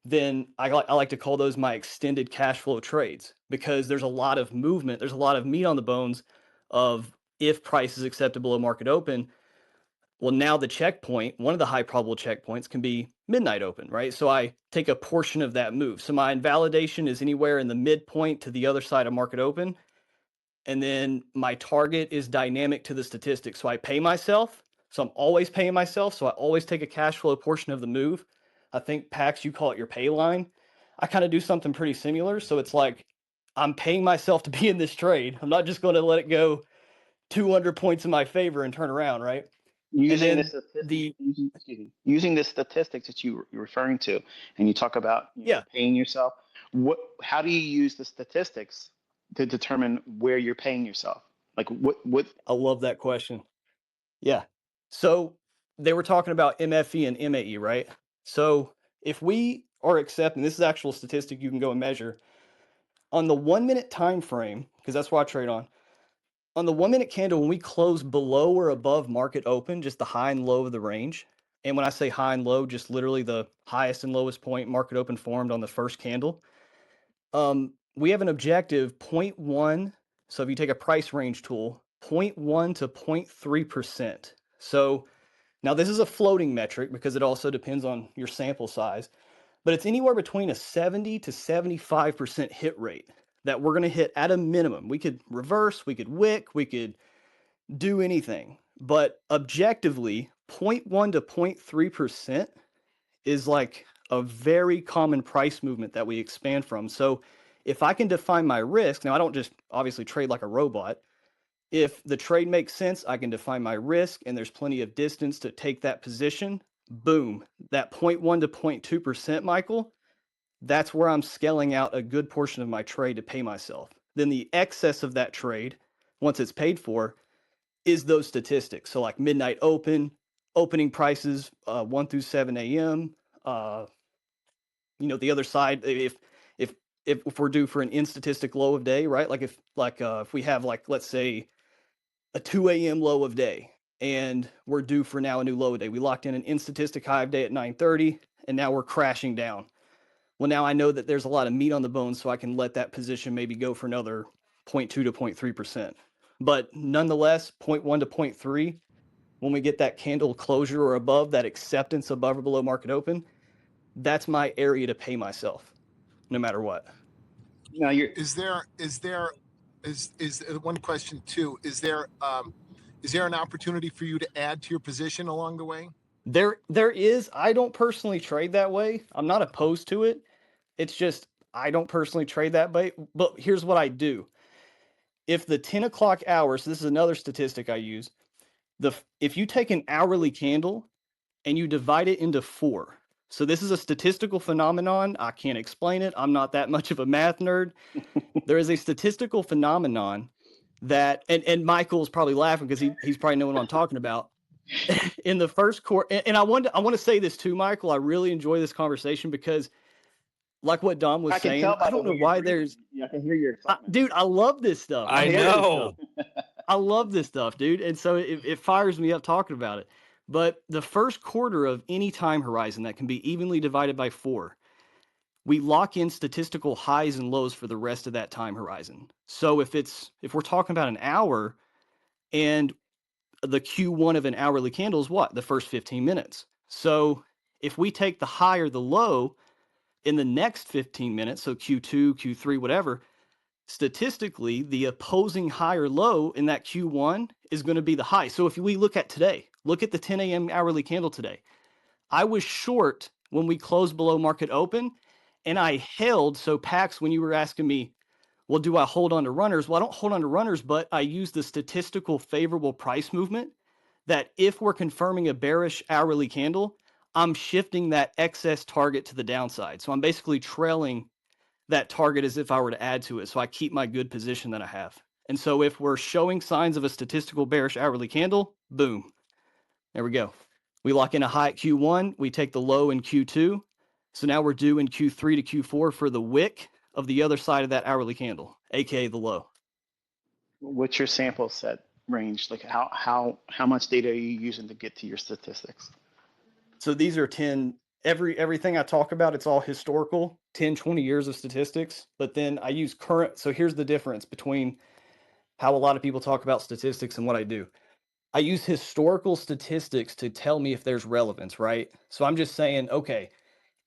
then I like to call those my extended cash flow trades, because there's a lot of movement. There's a lot of meat on the bones of if price is accepted below market open. Well, now the checkpoint, one of the high probable checkpoints can be midnight open, right? So I take a portion of that move. So my invalidation is anywhere in the midpoint to the other side of market open. And then my target is dynamic to the statistics. So I pay myself. So I'm always paying myself. So I always take a cash flow portion of the move. I think, Pax, you call it your pay line. I kind of do something pretty similar. So it's like I'm paying myself to be in this trade. I'm not just going to let it go 200 points in my favor and turn around, right? Using And the then statistics, using the statistics that you're referring to, and you talk about yeah, paying yourself. How do you use the statistics to determine where you're paying yourself? Like what? I love that question. Yeah. So they were talking about MFE and MAE, right? So if we are accepting, this is actual statistic you can go and measure on the 1 minute time frame, because that's what I trade on the 1 minute candle, when we close below or above market open, just the high and low of the range. And when I say high and low, just literally the highest and lowest point market open formed on the first candle. We have an objective 0.1. So if you take a price range tool, 0.1 to 0.3%. So now this is a floating metric because it also depends on your sample size, but it's anywhere between a 70 to 75% hit rate that we're going to hit at a minimum. We could reverse, we could wick, we could do anything, but objectively 0.1 to 0.3% is like a very common price movement that we expand from. So if I can define my risk, now I don't just obviously trade like a robot. If the trade makes sense, I can define my risk and there's plenty of distance to take that position. Boom, that 0.1 to 0.2%, Michael, that's where I'm scaling out a good portion of my trade to pay myself. Then the excess of that trade, once it's paid for, is those statistics. So like midnight open, opening prices 1 through 7 a.m. The other side, if we're due for an in statistic low of day, right? Like if we have, like, let's say a 2 a.m. low of day and we're due for now a new low of day. We locked in an in statistic high of day at 9:30 and now we're crashing down. Well, now I know that there's a lot of meat on the bone, so I can let that position maybe go for another 0.2 to 0.3%. But nonetheless, 0.1 to 0.3, when we get that candle closure or above, that acceptance above or below market open, that's my area to pay myself, no matter what. Now you're Is one question too? Is there an opportunity for you to add to your position along the way? There is. I don't personally trade that way. I'm not opposed to it. It's just I don't personally trade that way. But here's what I do. If the 10 o'clock hour, so this is another statistic I use, if you take an hourly candle and you divide it into 4. So this is a statistical phenomenon. I can't explain it. I'm not that much of a math nerd. There is a statistical phenomenon that, and Michael's probably laughing because he's probably knowing what I'm talking about. In the first quarter, and I want to say this too, Michael. I really enjoy this conversation because, like what Dom was I can saying, tell by I the don't know way you're why breathing. there's, I can hear your excitement. dude, I love this stuff. I know. I love this stuff, dude. And so it fires me up talking about it. But the first quarter of any time horizon that can be evenly divided by 4, we lock in statistical highs and lows for the rest of that time horizon. So if we're talking about an hour, And the Q1 of an hourly candle is what? The first 15 minutes. So if we take the high or the low in the next 15 minutes, so Q2, Q3, whatever, statistically, the opposing high or low in that Q1 is going to be the high. So if we look at today, look at the 10 a.m. hourly candle today. I was short when we closed below market open, and I held. So Pax, when you were asking me, well, do I hold on to runners? Well, I don't hold on to runners, but I use the statistical favorable price movement that if we're confirming a bearish hourly candle, I'm shifting that excess target to the downside. So I'm basically trailing that target as if I were to add to it. So I keep my good position that I have. And so if we're showing signs of a statistical bearish hourly candle, boom, there we go. We lock in a high at Q1, we take the low in Q2. So now we're due in Q3 to Q4 for the wick of the other side of that hourly candle, aka the low. What's your sample set range? Like how much data are you using to get to your statistics? So these are 10, everything I talk about, it's all historical, 10, 20 years of statistics, but then I use current. So here's the difference between how a lot of people talk about statistics and what I do. I use historical statistics to tell me if there's relevance, right? So I'm just saying, okay,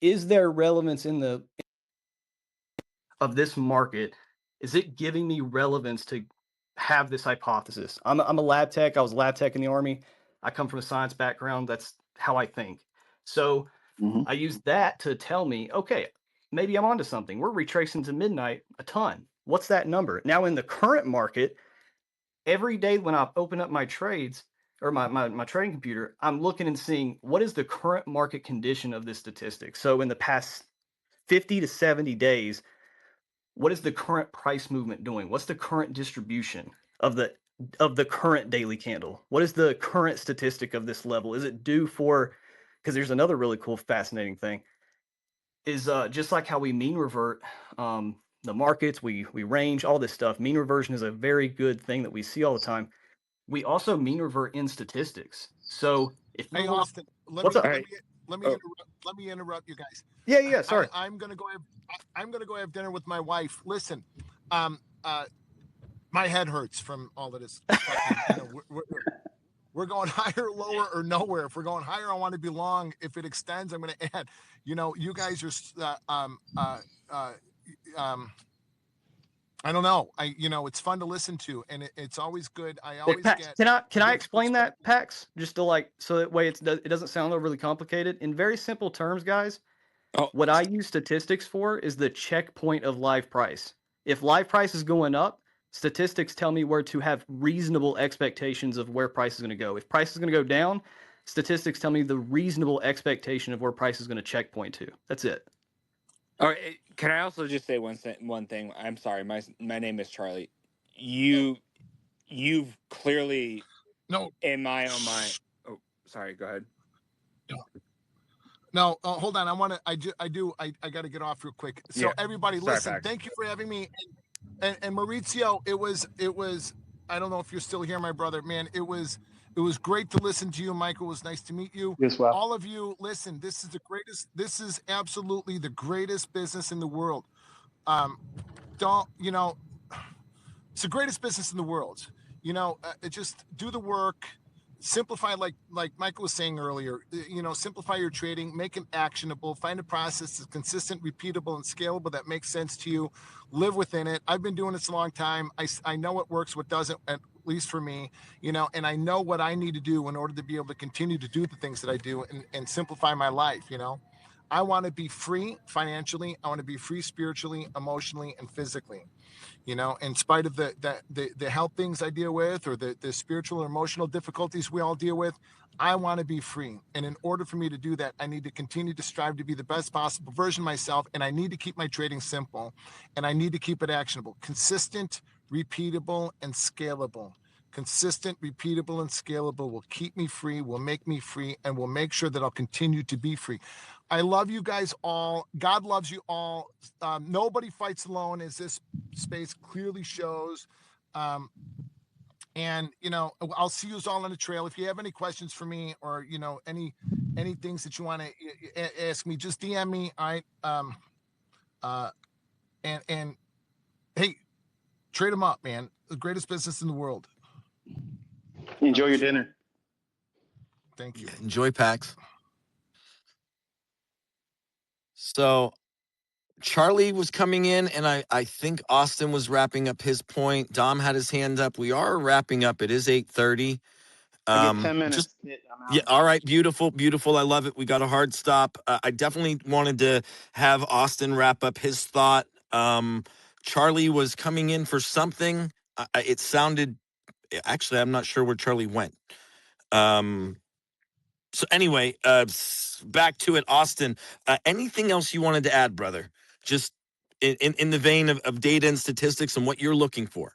is there relevance in the of this market? Is it giving me relevance to have this hypothesis? I'm a lab tech. I was a lab tech in the Army. I come from a science background. That's how I think. So I use that to tell me, okay, maybe I'm onto something. We're retracing to midnight a ton. What's that number? Now in the current market, every day when I open up my trades or my trading computer, I'm looking and seeing what is the current market condition of this statistic. So in the past 50 to 70 days, what is the current price movement doing? What's the current distribution of the current daily candle? What is the current statistic of this level? Is it due for, because there's another really cool, fascinating thing, is just like how we mean revert the markets, we range, all this stuff. Mean reversion is a very good thing that we see all the time. We also mean revert in statistics. So if Hey, you're Austin, what's up? let me interrupt you guys. Yeah, sorry. I'm gonna go have dinner with my wife. Listen, um, my head hurts from all of this. Fucking, we're going higher, lower, or nowhere. If we're going higher, I want to be long. If it extends, I'm going to add. You guys are. I don't know. It's fun to listen to, and it's always good. I always Pax, get. can I explain that, Pax? Just to so that way it doesn't sound overly complicated. In very simple terms, guys, what I use statistics for is the checkpoint of live price. If live price is going up, statistics tell me where to have reasonable expectations of where price is going to go. If price is going to go down, statistics tell me the reasonable expectation of where price is going to checkpoint to. That's it. All right. Can I also just say one thing? I'm sorry. My name is Charlie. You've clearly, No, in my own mind. Oh, sorry. Go ahead. No, hold on. I got to get off real quick. So Yeah. everybody, Sorry, listen. Pax. Thank you for having me. And Maurizio, it was. I don't know if you're still here, my brother. Man, it was great to listen to you. Michael, it was nice to meet you. As well. All of you, listen. This is the greatest. This is absolutely the greatest business in the world. It's the greatest business in the world. Just do the work. Simplify, like Michael was saying earlier, simplify your trading, make it actionable, find a process that's consistent, repeatable, and scalable that makes sense to you. Live within it. I've been doing this a long time. I know what works, what doesn't, at least for me, and I know what I need to do in order to be able to continue to do the things that I do and simplify my life. I want to be free financially. I want to be free spiritually, emotionally, and physically. In spite of the health things I deal with or the spiritual or emotional difficulties we all deal with, I want to be free. And in order for me to do that, I need to continue to strive to be the best possible version of myself. And I need to keep my trading simple, and I need to keep it actionable, consistent, repeatable, and scalable. Consistent, repeatable, and scalable will keep me free, will make me free, and will make sure that I'll continue to be free. I love you guys all. God loves you all. Nobody fights alone, as this space clearly shows. And I'll see you all on the trail. If you have any questions for me, or any things that you want to ask me, just DM me. All right. And hey, trade them up, man. The greatest business in the world. Enjoy your dinner. Thank you. Enjoy PAX. So Charlie was coming in, and I think Austin was wrapping up his point. Dom had his hand up. We are wrapping up. It is 8:30. I get 10 Just minutes. I'm out yeah, of all here. right, beautiful, beautiful. I love it. We got a hard stop. I definitely wanted to have Austin wrap up his thought. Charlie was coming in for something. It sounded, actually, I'm not sure where Charlie went. So anyway, back to it, Austin. Anything else you wanted to add, brother? Just in the vein of data and statistics and what you're looking for.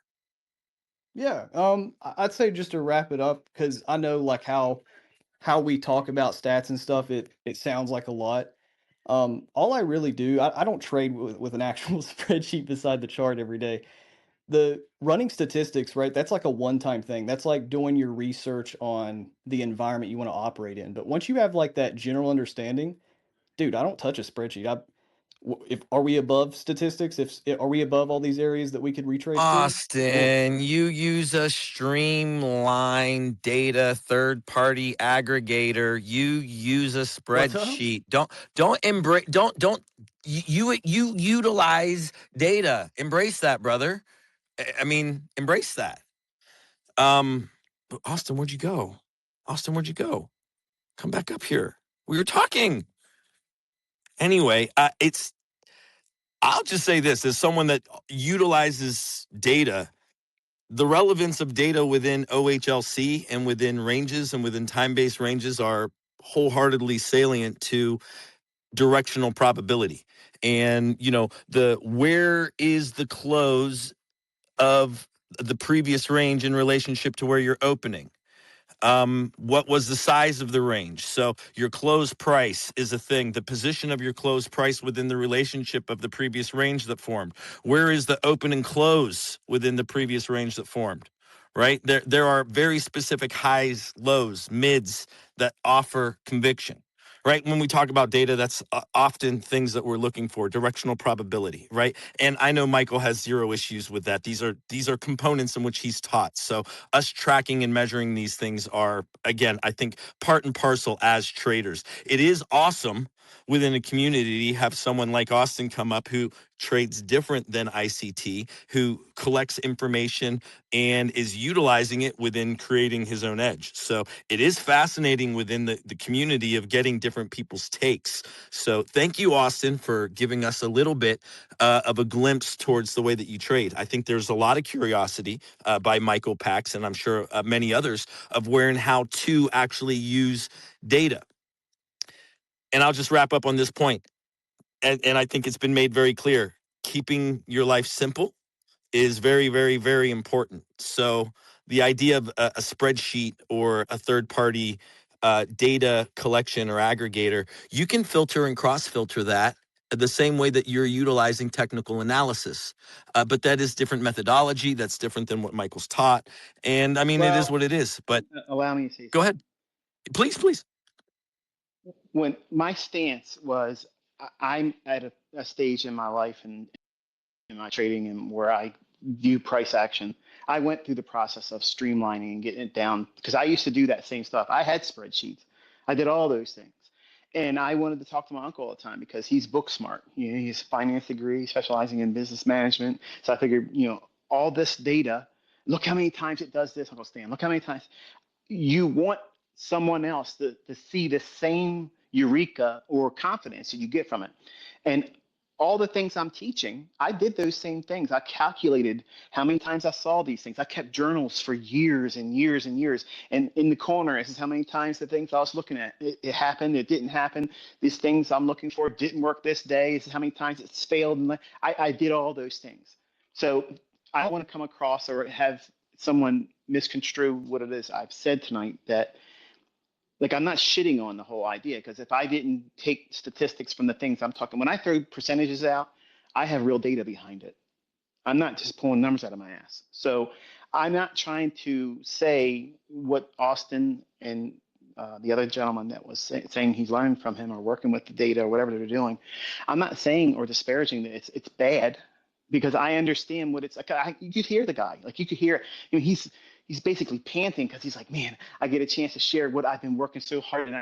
Yeah, I'd say just to wrap it up, because I know like how we talk about stats and stuff, it sounds like a lot. All I really do, I don't trade with an actual spreadsheet beside the chart every day. The running statistics, right? That's like a one-time thing. That's like doing your research on the environment you want to operate in. But once you have like that general understanding, dude, I don't touch a spreadsheet. If are we above statistics? If are we above all these areas that we could retrace to? No. Austin, you use a streamlined data third-party aggregator. You use a What's up? spreadsheet. Don't embrace. Don't you utilize data. Embrace that, brother. I mean, embrace that. But Austin, where'd you go? Austin, where'd you go? Come back up here. We were talking. Anyway, I'll just say this as someone that utilizes data, the relevance of data within OHLC and within ranges and within time-based ranges are wholeheartedly salient to directional probability. And, where is the close of the previous range in relationship to where you're opening? What was the size of the range? So your close price is a thing. The position of your close price within the relationship of the previous range that formed. Where is the open and close within the previous range that formed? Right? There are very specific highs, lows, mids that offer conviction. Right? When we talk about data, that's often things that we're looking for, directional probability, right? And I know Michael has zero issues with that. These are components in which he's taught. So us tracking and measuring these things are, again, I think part and parcel as traders. It is awesome within a community to have someone like Austin come up who trades different than ICT, who collects information and is utilizing it within creating his own edge. So it is fascinating within the community of getting different people's takes. So thank you, Austin, for giving us a little bit of a glimpse towards the way that you trade. I think there's a lot of curiosity by Michael Pax, and I'm sure many others, of where and how to actually use data. And I'll just wrap up on this point. And I think it's been made very clear. Keeping your life simple is very, very, very important. So the idea of a spreadsheet or a third-party data collection or aggregator, you can filter and cross-filter that the same way that you're utilizing technical analysis. But that is different methodology. That's different than what Michael's taught. And I mean, it is Well, what it is. But allow me to say go something. ahead. Please. When my stance was, I'm at a stage in my life and in my trading and where I view price action. I went through the process of streamlining and getting it down because I used to do that same stuff. I had spreadsheets. I did all those things. And I wanted to talk to my uncle all the time because he's book smart. He's a finance degree, specializing in business management. So I figured, all this data, look how many times it does this, Uncle Stan. Look how many times you want someone else to see the same eureka or confidence that you get from it. And all the things I'm teaching, I did those same things. I calculated how many times I saw these things. I kept journals for years and years and years. And in the corner, this is how many times the things I was looking at. It happened, it didn't happen. These things I'm looking for didn't work this day. This is how many times it's failed. And I did all those things. So I don't want to come across or have someone misconstrue what it is I've said tonight that like I'm not shitting on the whole idea because if I didn't take statistics from the things I'm talking, when I throw percentages out, I have real data behind it. I'm not just pulling numbers out of my ass. So I'm not trying to say what Austin and the other gentleman that was saying he's learning from him or working with the data or whatever they're doing. I'm not saying or disparaging that it's bad because I understand what it's like. You could hear the guy, like you could hear, he's basically panting because he's like, man, I get a chance to share what I've been working so hard and I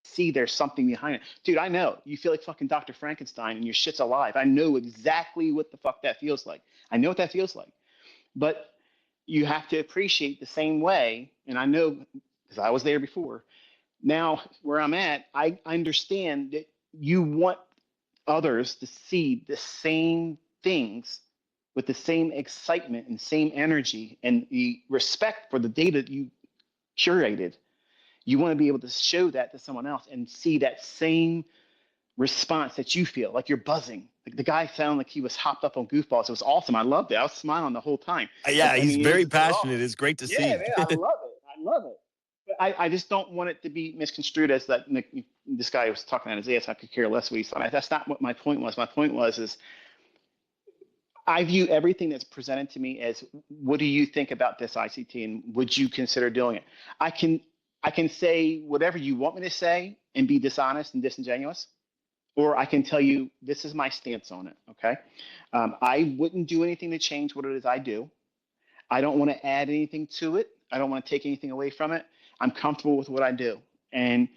see there's something behind it. Dude, I know. You feel like fucking Dr. Frankenstein and your shit's alive. I know exactly what the fuck that feels like. I know what that feels like. But you have to appreciate the same way, and I know because I was there before. Now, where I'm at, I understand that you want others to see the same things with the same excitement and same energy and the respect for the data that you curated. You want to be able to show that to someone else and see that same response that you feel like you're buzzing. Like the guy sounded like he was hopped up on goofballs. It was awesome. I loved it. I was smiling the whole time. Yeah, I he's mean, it was very just so passionate. awesome. It's great to Yeah, see. man, I love it. I love it. But I just don't want it to be misconstrued as that this guy was talking at his ass. I could care less what he's talking. That's not what my point was. My point is I view everything that's presented to me as, what do you think about this ICT and would you consider doing it? I can say whatever you want me to say and be dishonest and disingenuous, or I can tell you this is my stance on it. Okay, I wouldn't do anything to change what it is I do. I don't want to add anything to it. I don't want to take anything away from it. I'm comfortable with what I do, and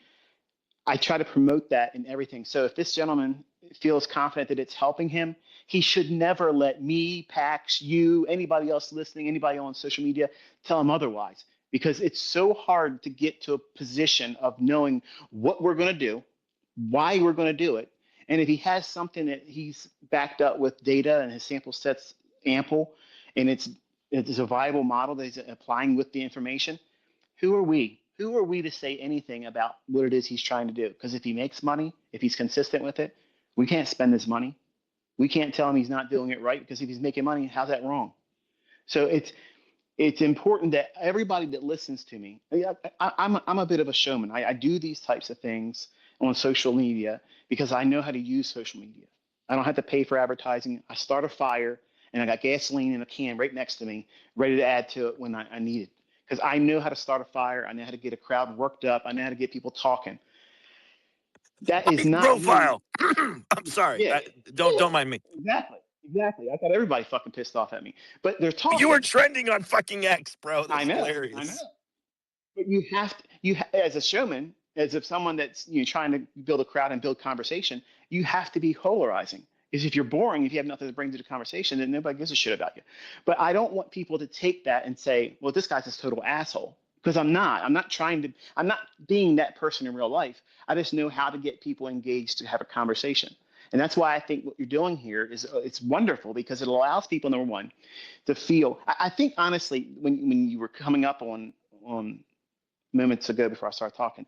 I try to promote that in everything. So if this gentleman feels confident that it's helping him, he should never let me, Pax, you, anybody else listening, anybody on social media tell him otherwise. Because it's so hard to get to a position of knowing what we're going to do, why we're going to do it. And if he has something that he's backed up with data and his sample set's ample and it's a viable model that he's applying with the information, who are we? Who are we to say anything about what it is he's trying to do? Because if he makes money, if he's consistent with it, we can't spend his money. We can't tell him he's not doing it right because if he's making money, how's that wrong? So it's important that everybody that listens to me, I'm a bit of a showman. I do these types of things on social media because I know how to use social media. I don't have to pay for advertising. I start a fire and I got gasoline in a can right next to me, ready to add to it when I need it. Because I know how to start a fire. I know how to get a crowd worked up. I know how to get people talking. That is not me. Profile. I'm sorry. Yeah, Don't mind me. exactly. I got everybody fucking pissed off at me, but they're You were talking. trending on fucking X, bro. I That's know. hilarious. But as a showman, as if someone that's trying to build a crowd and build conversation, you have to be polarizing. Because if you're boring, if you have nothing to bring to the conversation, then nobody gives a shit about you. But I don't want people to take that and say, "Well, this guy's a total asshole." Because I'm not. I'm not trying to. I'm not being that person in real life. I just know how to get people engaged to have a conversation. And that's why I think what you're doing here is it's wonderful because it allows people, number one, to feel. I think honestly, when you were coming up on moments ago before I started talking,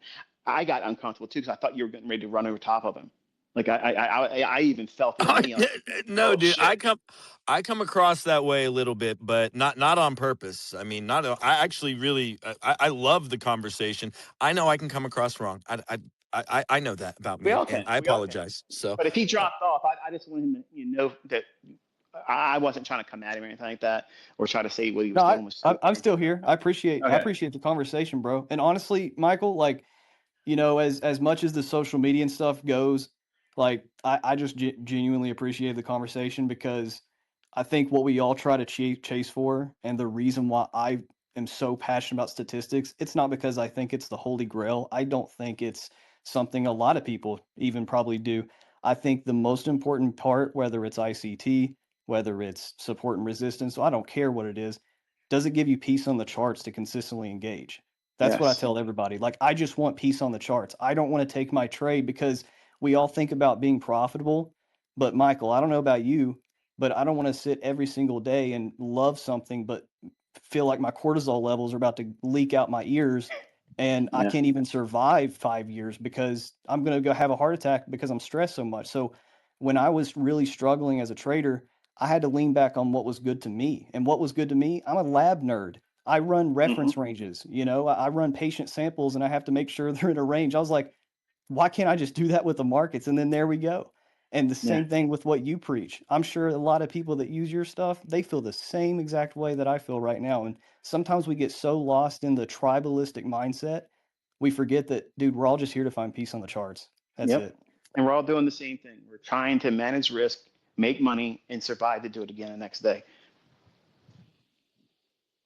I got uncomfortable too because I thought you were getting ready to run over top of him. Like I even felt it in me. Like, No, oh dude, shit. I come across that way a little bit, but not on purpose. I mean, not I actually really I love the conversation. I know I can come across wrong. I know that about We me, all and can. I We all can. apologize. So, But if he dropped off, I just want him to know that I wasn't trying to come at him or anything like that, or try to say what he No, was doing was I'm stupid. still here. I Okay. appreciate the conversation, bro. And honestly, Michael, like, as much as the social media and stuff goes, like I just genuinely appreciate the conversation because I think what we all try to chase for, and the reason why I am so passionate about statistics, it's not because I think it's the holy grail. I don't think it's something a lot of people even probably do. I think the most important part, whether it's ICT, whether it's support and resistance, so I don't care what it is, does it give you peace on the charts to consistently engage? That's what I Yes. tell everybody. Like, I just want peace on the charts. I don't want to take my trade because we all think about being profitable. But Michael, I don't know about you, but I don't want to sit every single day and love something, but feel like my cortisol levels are about to leak out my ears and I Yeah. can't even survive 5 years because I'm going to go have a heart attack because I'm stressed so much. So when I was really struggling as a trader, I had to lean back on what was good to me. And what was good to me, I'm a lab nerd. I run Hmm. reference ranges, I run patient samples and I have to make sure they're in a range. I was like, why can't I just do that with the markets? And then there we go. And the Yeah. same thing with what you preach. I'm sure a lot of people that use your stuff, they feel the same exact way that I feel right now. And sometimes we get so lost in the tribalistic mindset, we forget that, dude, we're all just here to find peace on the charts. That's Yep. it. And we're all doing the same thing. We're trying to manage risk, make money, and survive to do it again the next day.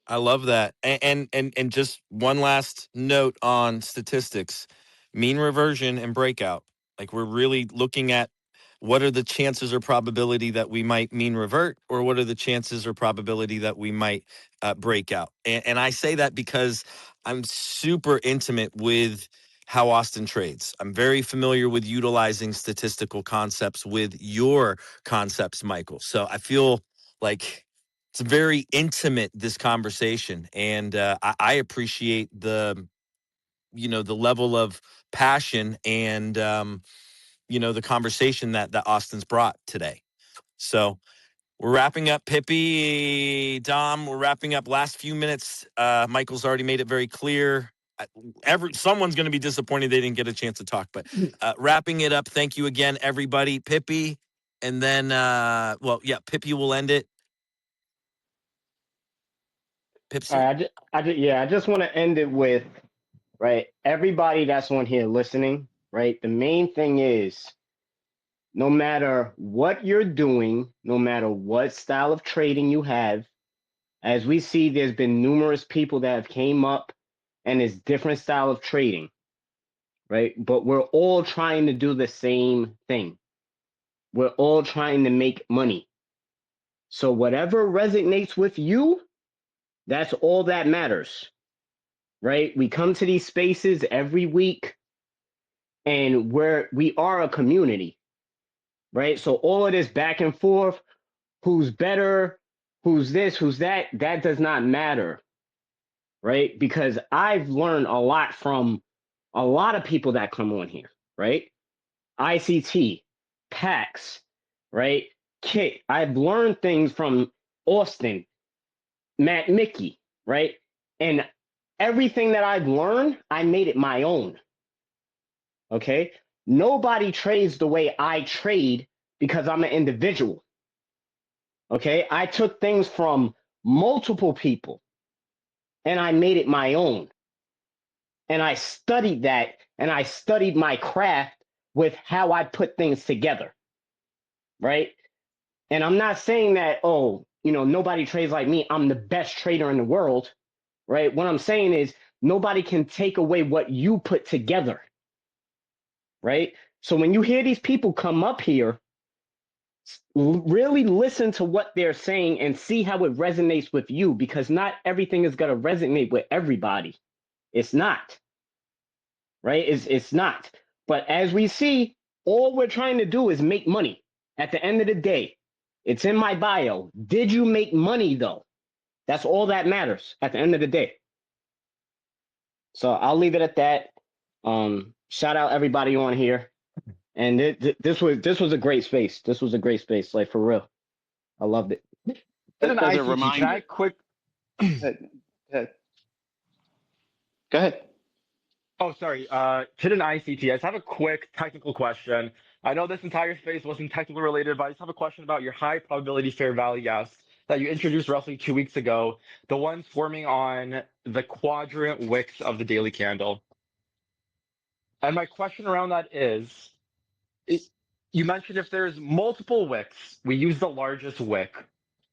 I love that. And just one last note on statistics. Mean reversion and breakout. Like we're really looking at what are the chances or probability that we might mean revert, or what are the chances or probability that we might break out. And I say that because I'm super intimate with how Austin trades. I'm very familiar with utilizing statistical concepts with your concepts, Michael. So I feel like it's very intimate, this conversation, and I appreciate the the level of passion and the conversation that Austin's brought today. So we're wrapping up. Pippi, Dom, we're wrapping up. Last few minutes. Michael's already made it very clear. Someone's going to be disappointed they didn't get a chance to talk, but wrapping it up. Thank you again, everybody. Pippi, and then Pippi will end it. Pipsy. All right, I just want to end it with, right, everybody that's on here listening, right, the main thing is no matter what you're doing, no matter what style of trading you have, as we see, there's been numerous people that have came up and it's different style of trading, right? But we're all trying to do the same thing. We're all trying to make money. So whatever resonates with you, that's all that matters, right? We come to these spaces every week and we are a community, right? So all of this back and forth, who's better, who's this, who's that, that does not matter, right? Because I've learned a lot from a lot of people that come on here, right? ICT, PAX, right? Kit, I've learned things from Austin, Matt Mickey, right? And everything that I've learned, I made it my own. Okay. Nobody trades the way I trade because I'm an individual. Okay. I took things from multiple people and I made it my own. And I studied that and I studied my craft with how I put things together. Right. And I'm not saying that, nobody trades like me. I'm the best trader in the world. Right. What I'm saying is nobody can take away what you put together. Right. So when you hear these people come up here, really listen to what they're saying and see how it resonates with you, because not everything is going to resonate with everybody. It's not. Right. It's not. But as we see, all we're trying to do is make money. At the end of the day, it's in my bio. Did you make money though? That's all that matters at the end of the day. So I'll leave it at that. Shout out everybody on here. And this was a great space. This was a great space, like for real. I loved it. As An a ICT, can I reminder, quick? go ahead. Oh, sorry. To an ICT, I just have a quick technical question. I know this entire space wasn't technically related, but I just have a question about your high probability fair value gaps that you introduced roughly 2 weeks ago, the ones forming on the quadrant wicks of the daily candle. And my question around that is, you mentioned if there's multiple wicks, we use the largest wick.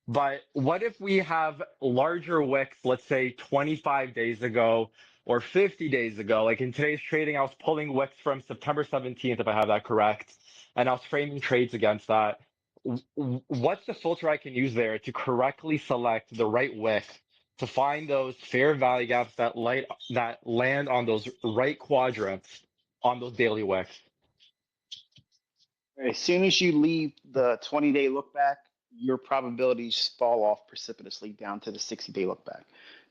But what if we have larger wicks, let's say 25 days ago or 50 days ago? Like in today's trading, I was pulling wicks from September 17th, if I have that correct, and I was framing trades against that. What's the filter I can use there to correctly select the right wick to find those fair value gaps that land on those right quadrants on those daily wicks? As soon as you leave the 20-day look back, your probabilities fall off precipitously down to the 60-day look back.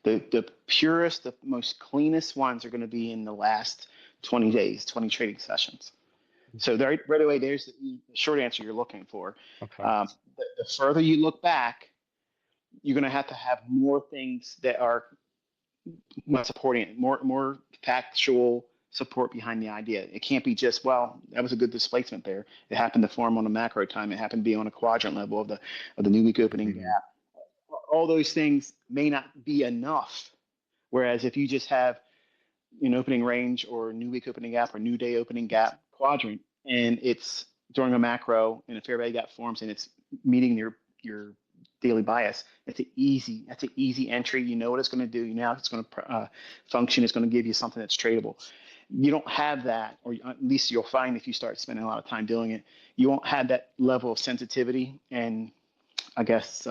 The purest, the most cleanest ones are going to be in the last 20 days, 20 trading sessions. So right away, there's the short answer you're looking for. Okay. The further you look back, you're going to have more things that are supporting it, more factual support behind the idea. It can't be just, well, that was a good displacement there. It happened to form on a macro time. It happened to be on a quadrant level of the new week opening gap. All those things may not be enough. Whereas if you just have an opening range or new week opening gap or new day opening gap quadrant, and it's during a macro and a fair value gap forms and it's meeting your daily bias. That's an easy entry. You know what it's going to do. You know how it's going to function. It's going to give you something that's tradable. You don't have that, or at least you'll find if you start spending a lot of time doing it, you won't have that level of sensitivity and I guess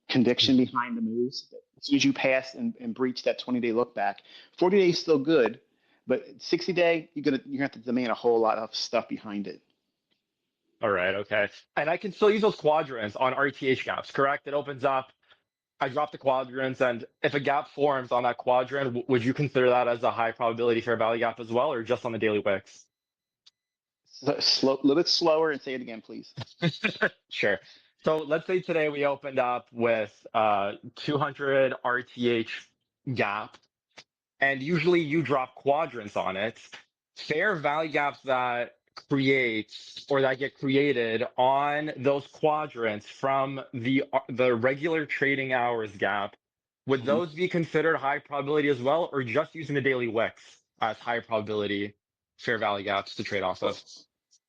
conviction behind the moves. As soon as you pass and breach that 20-day look back, 40 days still good, but 60-day, you're gonna have to demand a whole lot of stuff behind it. All right, okay. And I can still use those quadrants on RTH gaps, correct? It opens up, I drop the quadrants, and if a gap forms on that quadrant, would you consider that as a high probability fair value gap as well, or just on the daily wicks? So a little bit slower and say it again, please. Sure. So let's say today we opened up with 200 RTH gap, and usually you drop quadrants on it. Fair value gaps that creates or that get created on those quadrants from the regular trading hours gap, would Mhm. those be considered high probability as well, or just using the daily wicks as high probability fair value gaps to trade off of?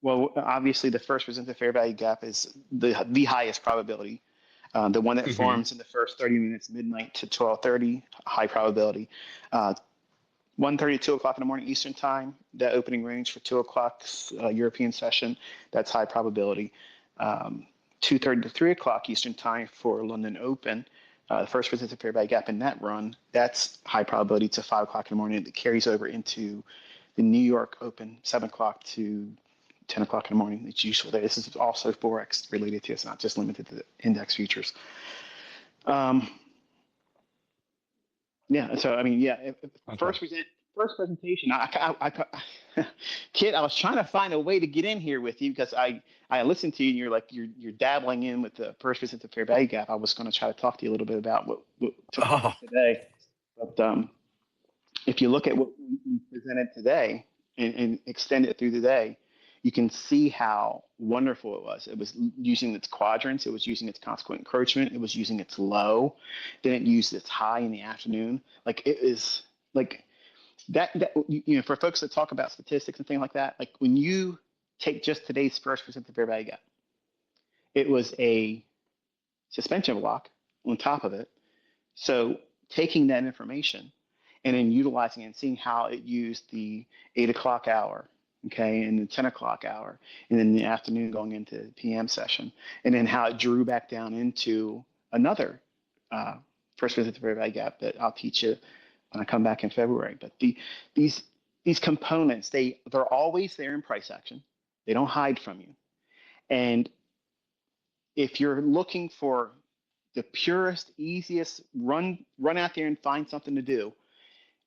Well, obviously, the first presented fair value gap is the highest probability. The one that Mm-hmm. forms in the first 30 minutes, midnight to 12:30, high probability. 1:30 to 2 o'clock in the morning Eastern time, that opening range for 2 o'clock's European session, that's high probability. 2:30 to 3 o'clock Eastern time for London Open, the first presented fair value gap in that run, that's high probability to 5 o'clock in the morning. It carries over into the New York Open, 7 o'clock to 10 o'clock in the morning. It's useful there. This is also Forex related to. It's not just limited to the index futures. Yeah. So I mean, yeah. Okay. First presentation. Kid, I was trying to find a way to get in here with you because I listened to you and you're like you're dabbling in with the first presented fair value gap. I was going to try to talk to you a little bit about what took Oh, place today, but if you look at what we presented today and extend it through the day, you can see how wonderful it was. It was using its quadrants, it was using its consequent encroachment, it was using its low, then it used its high in the afternoon. Like it is like that for folks that talk about statistics and things like that, like when you take just today's first presented fair value gap, it was a suspension block on top of it. So taking that information and then utilizing it and seeing how it used the 8 o'clock hour, okay, and the 10 o'clock hour, and then the afternoon going into the PM session, and then how it drew back down into another first visit to fair value gap that I'll teach you when I come back in February. But these components, they're always there in price action. They don't hide from you. And if you're looking for the purest, easiest, run out there and find something to do,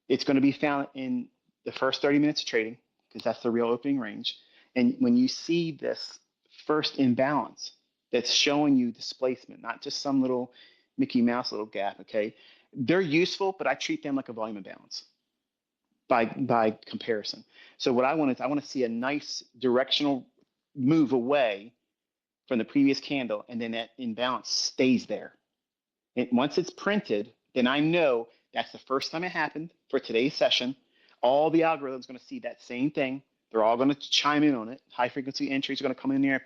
it's going to be found in the first 30 minutes of trading because that's the real opening range. And when you see this first imbalance that's showing you displacement, not just some little Mickey Mouse little gap, okay? They're useful, but I treat them like a volume imbalance by comparison. So what I want to see a nice directional move away from the previous candle, and then that imbalance stays there. And once it's printed, then I know that's the first time it happened for today's session. All the algorithms are going to see that same thing. They're all going to chime in on it. High frequency entries are going to come in there,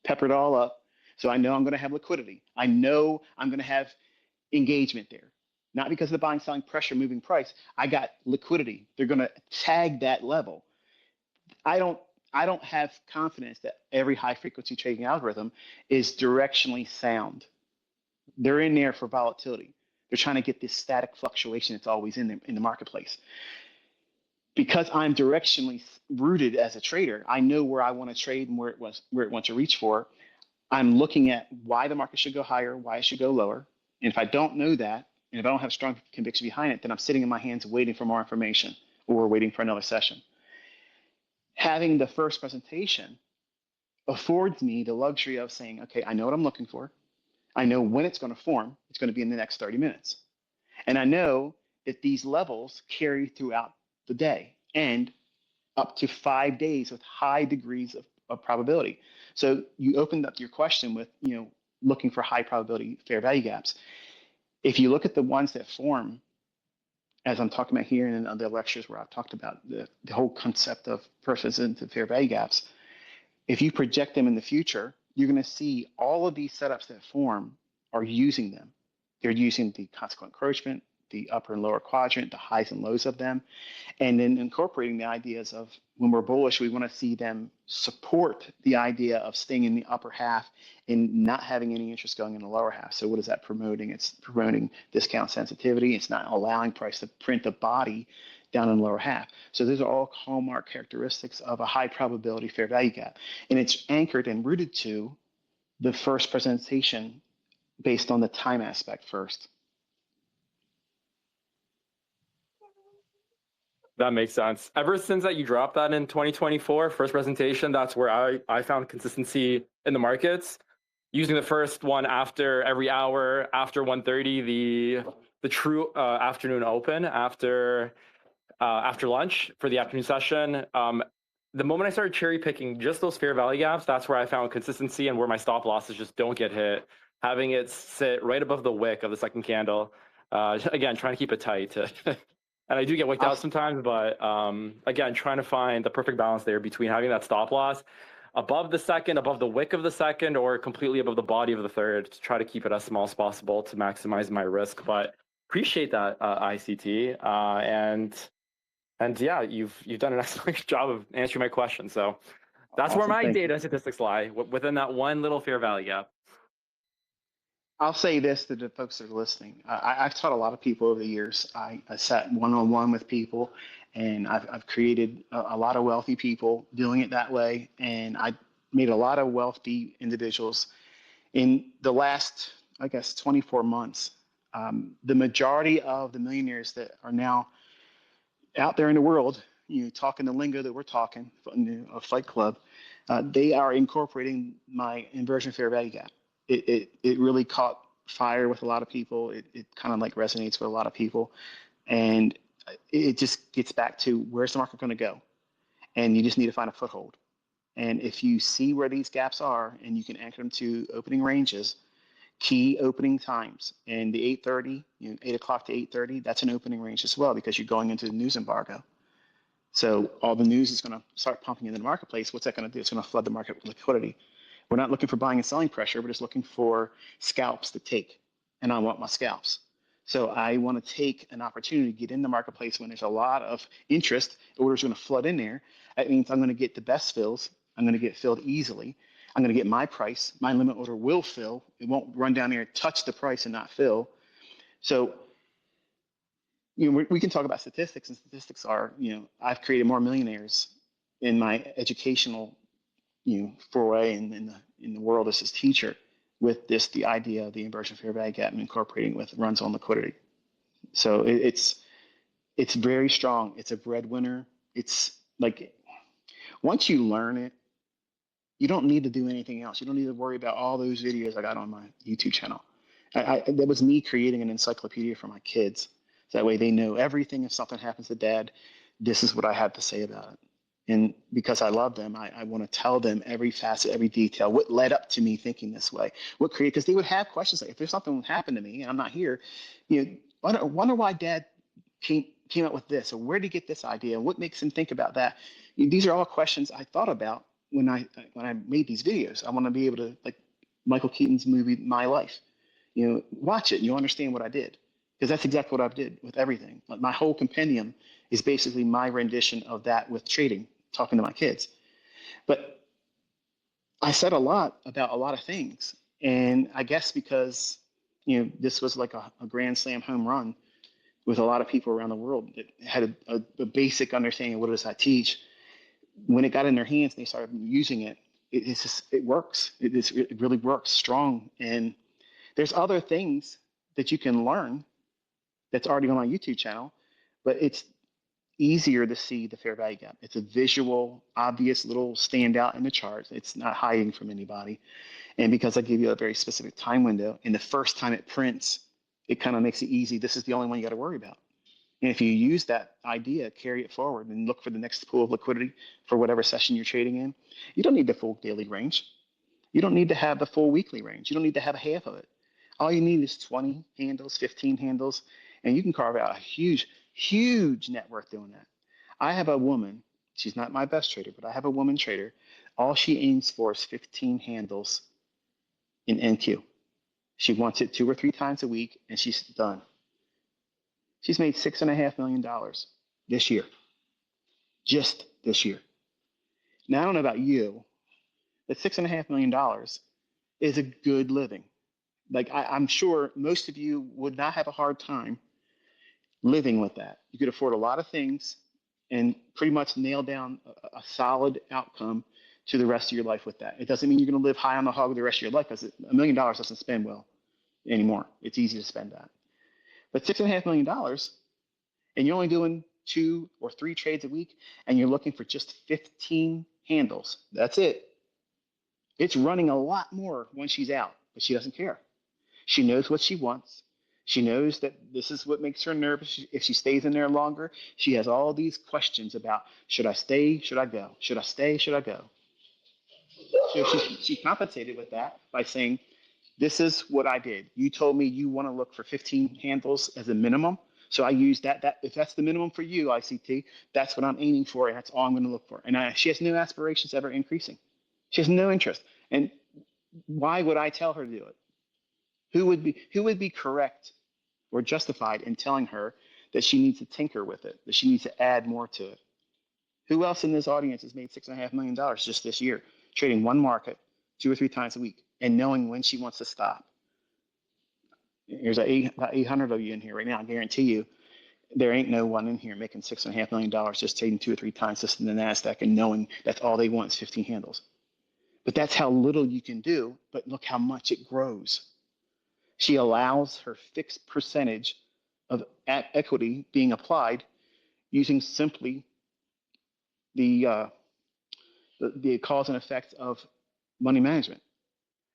pepper it all up. So I know I'm going to have liquidity. I know I'm going to have engagement there. Not because of the buying, selling pressure, moving price. I got liquidity. They're going to tag that level. I don't have confidence that every high frequency trading algorithm is directionally sound. They're in there for volatility. They're trying to get this static fluctuation that's always in the marketplace. Because I'm directionally rooted as a trader, I know where I want to trade and where it wants to reach for. I'm looking at why the market should go higher, why it should go lower. And if I don't know that, and if I don't have strong conviction behind it, then I'm sitting in my hands waiting for more information or waiting for another session. Having the first presentation affords me the luxury of saying, okay, I know what I'm looking for. I know when it's going to form. It's going to be in the next 30 minutes. And I know that these levels carry throughout the day and up to 5 days with high degrees of probability. So you opened up your question with, looking for high probability fair value gaps. If you look at the ones that form, as I'm talking about here and in other lectures where I've talked about the whole concept of persistent fair value gaps, if you project them in the future, you're going to see all of these setups that form are using them. They're using the consequent encroachment, the upper and lower quadrant, the highs and lows of them, and then incorporating the ideas of when we're bullish, we want to see them support the idea of staying in the upper half and not having any interest going in the lower half. So what is that promoting? It's promoting discount sensitivity. It's not allowing price to print the body down in the lower half. So those are all hallmark characteristics of a high probability fair value gap. And it's anchored and rooted to the first presentation based on the time aspect first. That makes sense. Ever since that you dropped that in 2024, first presentation, that's where I found consistency in the markets. Using the first one after every hour, after 1:30, the true afternoon open, after lunch for the afternoon session. The moment I started cherry picking just those fair value gaps, that's where I found consistency and where my stop losses just don't get hit. Having it sit right above the wick of the second candle. Again, trying to keep it tight. And I do get wicked out sometimes, but again, trying to find the perfect balance there between having that stop loss above the second, above the wick of the second, or completely above the body of the third to try to keep it as small as possible to maximize my risk. But appreciate that, ICT. And yeah, you've done an excellent job of answering my question. So that's Awesome, where my thank data you. statistics lie, within that one little fair value gap. I'll say this to the folks that are listening. I've taught a lot of people over the years. I sat one-on-one with people, and I've created a lot of wealthy people doing it that way. And I made a lot of wealthy individuals in the last, I guess, 24 months. The majority of the millionaires that are now out there in the world, talking the lingo that we're talking, a Fight Club, they are incorporating my inversion fair value gap. It really caught fire with a lot of people. It kind of like resonates with a lot of people. And it just gets back to where's the market going to go? And you just need to find a foothold. And if you see where these gaps are and you can anchor them to opening ranges, key opening times, and the 8:30, 8 o'clock to 8:30, that's an opening range as well because you're going into the news embargo. So all the news is going to start pumping into the marketplace. What's that going to do? It's going to flood the market with liquidity. We're not looking for buying and selling pressure. We're just looking for scalps to take. And I want my scalps. So I want to take an opportunity to get in the marketplace when there's a lot of interest. Orders are going to flood in there. That means I'm going to get the best fills. I'm going to get filled easily. I'm going to get my price. My limit order will fill. It won't run down there and touch the price and not fill. So we can talk about statistics, and statistics are, I've created more millionaires in my educational, foray in the world as a teacher with the idea of the inversion fair value gap and incorporating with runs on liquidity. So it's very strong. It's a breadwinner. It's like once you learn it, you don't need to do anything else. You don't need to worry about all those videos I got on my YouTube channel. That was me creating an encyclopedia for my kids. That way they know everything. If something happens to dad, this is what I have to say about it. And because I love them, I want to tell them every facet, every detail, what led up to me thinking this way, what created, because they would have questions like, if there's something happened to me and I'm not here, wonder why dad came up with this, or where did he get this idea, and what makes him think about that? These are all questions I thought about when I made these videos. I want to be able to, like Michael Keaton's movie, My Life, watch it and you'll understand what I did. Because that's exactly what I did with everything. Like my whole compendium is basically my rendition of that with trading, talking to my kids. But I said a lot about a lot of things. And I guess because, this was like a grand slam home run with a lot of people around the world that had a basic understanding of what it is I teach. When it got in their hands and they started using it, it works. It really works strong. And there's other things that you can learn that's already on my YouTube channel, but it's easier to see the fair value gap. It's a visual, obvious little standout in the charts. It's not hiding from anybody. And because I give you a very specific time window, and the first time it prints, it kind of makes it easy. This is the only one you got to worry about. And if you use that idea, carry it forward and look for the next pool of liquidity for whatever session you're trading in, you don't need the full daily range. You don't need to have the full weekly range. You don't need to have a half of it. All you need is 20 handles, 15 handles, and you can carve out a huge, huge net worth doing that. I have a woman, she's not my best trader, but I have a woman trader. All she aims for is 15 handles in NQ. She wants it 2 or 3 times a week, and she's done. She's made $6.5 million this year, just this year. Now, I don't know about you, but $6.5 million is a good living. Like, I'm sure most of you would not have a hard time living with that. You could afford a lot of things and pretty much nail down a solid outcome to the rest of your life with that. It doesn't mean you're going to live high on the hog the rest of your life, because $1 million doesn't spend well anymore. It's easy to spend that. But $6.5 million, and you're only doing 2 or 3 trades a week, and you're looking for just 15 handles. That's it. It's running a lot more when she's out, but she doesn't care. She knows what she wants. She knows that this is what makes her nervous. If she stays in there longer, she has all these questions about, should I stay? Should I go? Should I stay? Should I go? So she compensated with that by saying, this is what I did. You told me you want to look for 15 handles as a minimum. So I use that. If that's the minimum for you, ICT, that's what I'm aiming for, and that's all I'm going to look for. And she has no aspirations ever increasing. She has no interest. And why would I tell her to do it? Who would be correct or justified in telling her that she needs to tinker with it, that she needs to add more to it? Who else in this audience has made $6.5 million just this year, trading one market 2 or 3 times a week and knowing when she wants to stop? There's about 800 of you in here right now. I guarantee you there ain't no one in here making $6.5 million just trading 2 or 3 times just in the NASDAQ and knowing that's all they want is 15 handles. But that's how little you can do, but look how much it grows. She allows her fixed percentage of equity being applied using simply the cause and effect of money management.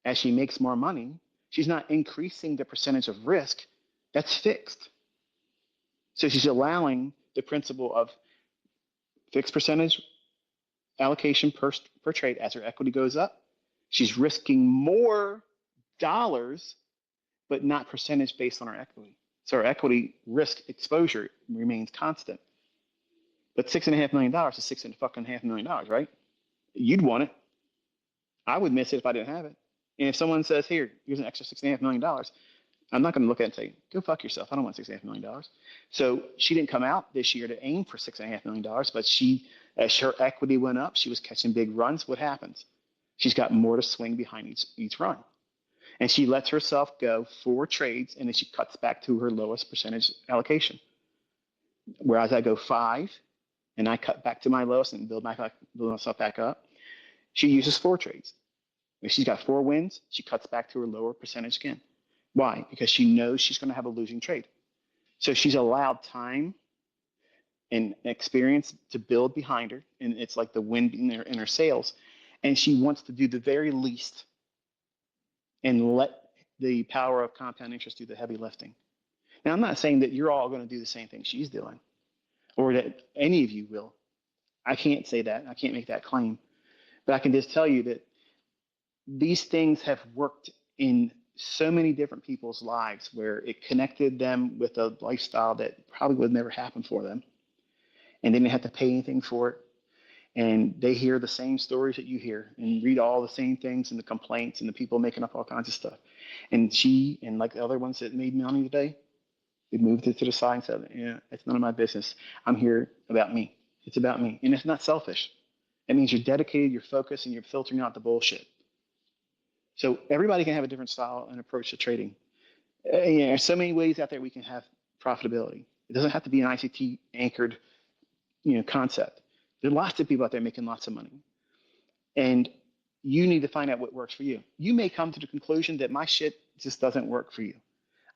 As she makes more money, she's not increasing the percentage of risk. That's fixed. So she's allowing the principle of fixed percentage allocation per trade as her equity goes up. She's risking more dollars, but not percentage based on her equity. So her equity risk exposure remains constant. But $6.5 million is $6.5 million, right? You'd want it. I would miss it if I didn't have it. And if someone says, here's an extra $6.5 million, I'm not going to look at it and say, go fuck yourself. I don't want $6.5 million. So she didn't come out this year to aim for $6.5 million, but as her equity went up, she was catching big runs. What happens? She's got more to swing behind each run. And she lets herself go 4 trades, and then she cuts back to her lowest percentage allocation. Whereas I go 5, and I cut back to my lowest and build myself back up. She uses 4 trades. If she's got 4 wins, she cuts back to her lower percentage again. Why? Because she knows she's going to have a losing trade. So she's allowed time and experience to build behind her, and it's like the wind in her sails. And she wants to do the very least and let the power of compound interest do the heavy lifting. Now, I'm not saying that you're all going to do the same thing she's doing, or that any of you will. I can't say that. I can't make that claim. But I can just tell you that these things have worked in so many different people's lives where it connected them with a lifestyle that probably would never happen for them. And they didn't have to pay anything for it. And they hear the same stories that you hear and read all the same things and the complaints and the people making up all kinds of stuff. And she and like the other ones that made money today, they moved it to the side and said, yeah, it's none of my business. I'm here about me. It's about me. And it's not selfish. It means you're dedicated, you're focused, and you're filtering out the bullshit. So everybody can have a different style and approach to trading. There's so many ways out there we can have profitability. It doesn't have to be an ICT anchored, concept. There are lots of people out there making lots of money. And you need to find out what works for you. You may come to the conclusion that my shit just doesn't work for you.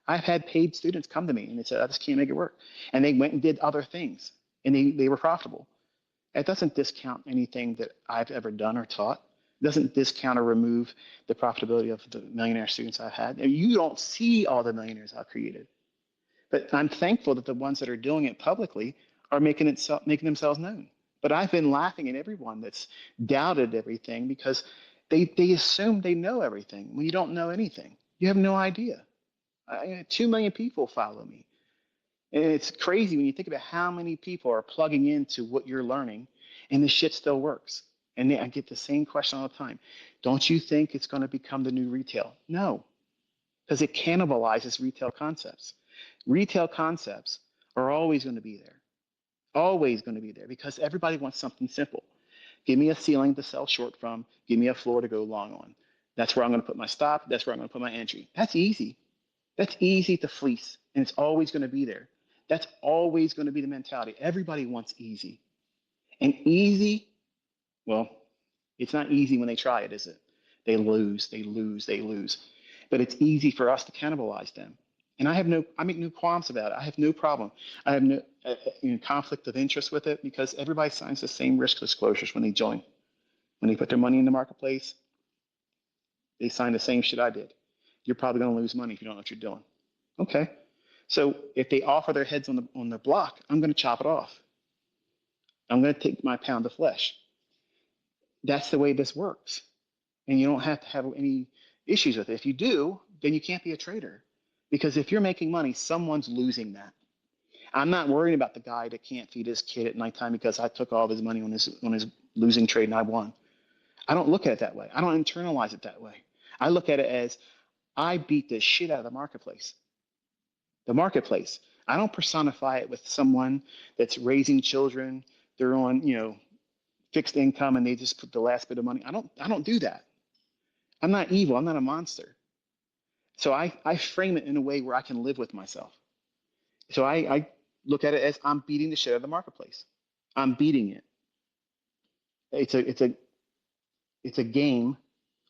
I've had paid students come to me and they said, I just can't make it work. And they went and did other things and they were profitable. It doesn't discount anything that I've ever done or taught. It doesn't discount or remove the profitability of the millionaire students I've had. And you don't see all the millionaires I've created. But I'm thankful that the ones that are doing it publicly are making themselves known. But I've been laughing at everyone that's doubted everything because they assume they know everything when you don't know anything. You have no idea. 2 million people follow me. And it's crazy when you think about how many people are plugging into what you're learning and the shit still works. And I get the same question all the time. Don't you think it's going to become the new retail? No, because it cannibalizes retail concepts. Retail concepts are always going to be there, always going to be there because everybody wants something simple. Give me a ceiling to sell short from, give me a floor to go long on. That's where I'm going to put my stop, that's where I'm going to put my entry. That's easy. That's easy to fleece, and it's always going to be there. That's always going to be the mentality. Everybody wants easy. And easy, well, it's not easy when they try it, is it? They lose, they lose, they lose. But it's easy for us to cannibalize them. And I make no qualms about it. I have no problem. I have no conflict of interest with it because everybody signs the same risk disclosures when they join. When they put their money in the marketplace, they sign the same shit I did. You're probably going to lose money if you don't know what you're doing. Okay. So if they offer their heads on the block, I'm going to chop it off. I'm going to take my pound of flesh. That's the way this works. And you don't have to have any issues with it. If you do, then you can't be a trader. Because if you're making money, someone's losing that. I'm not worrying about the guy that can't feed his kid at nighttime because I took all of his money on his losing trade and I won. I don't look at it that way. I don't internalize it that way. I look at it as I beat the shit out of the marketplace. The marketplace. I don't personify it with someone that's raising children. They're on, fixed income and they just put the last bit of money. I don't do that. I'm not evil. I'm not a monster. So I frame it in a way where I can live with myself. So I look at it as I'm beating the shit out of the marketplace. I'm beating it. It's a game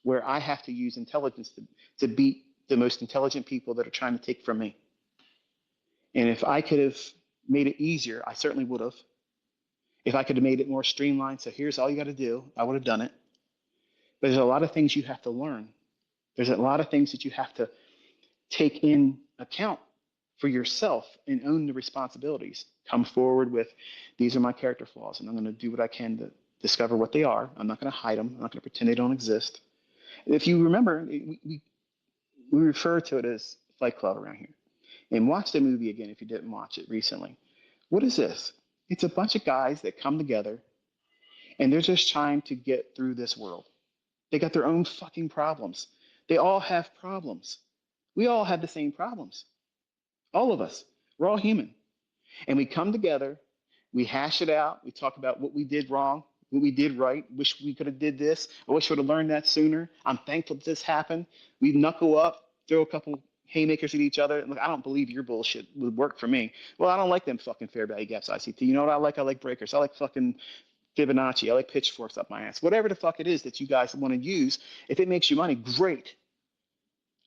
where I have to use intelligence to beat the most intelligent people that are trying to take from me. And if I could have made it easier, I certainly would have. If I could have made it more streamlined, so here's all you got to do, I would have done it. But there's a lot of things you have to learn. There's a lot of things that you have to take in account for yourself and own the responsibilities. Come forward with, these are my character flaws, and I'm going to do what I can to discover what they are. I'm not going to hide them. I'm not going to pretend they don't exist. And if you remember, we refer to it as Fight Club around here. And watch the movie again if you didn't watch it recently. What is this? It's a bunch of guys that come together and they're just trying to get through this world. They got their own fucking problems. They all have problems. We all have the same problems. All of us. We're all human. And we come together, we hash it out, we talk about what we did wrong, what we did right, wish we could have did this, I wish we would have learned that sooner. I'm thankful that this happened. We knuckle up, throw a couple haymakers at each other. Look, I don't believe your bullshit would work for me. Well, I don't like them fucking fair value gaps, ICT. You know what I like? I like breakers. I like fucking Fibonacci. I like pitchforks up my ass. Whatever the fuck it is that you guys want to use, if it makes you money, great.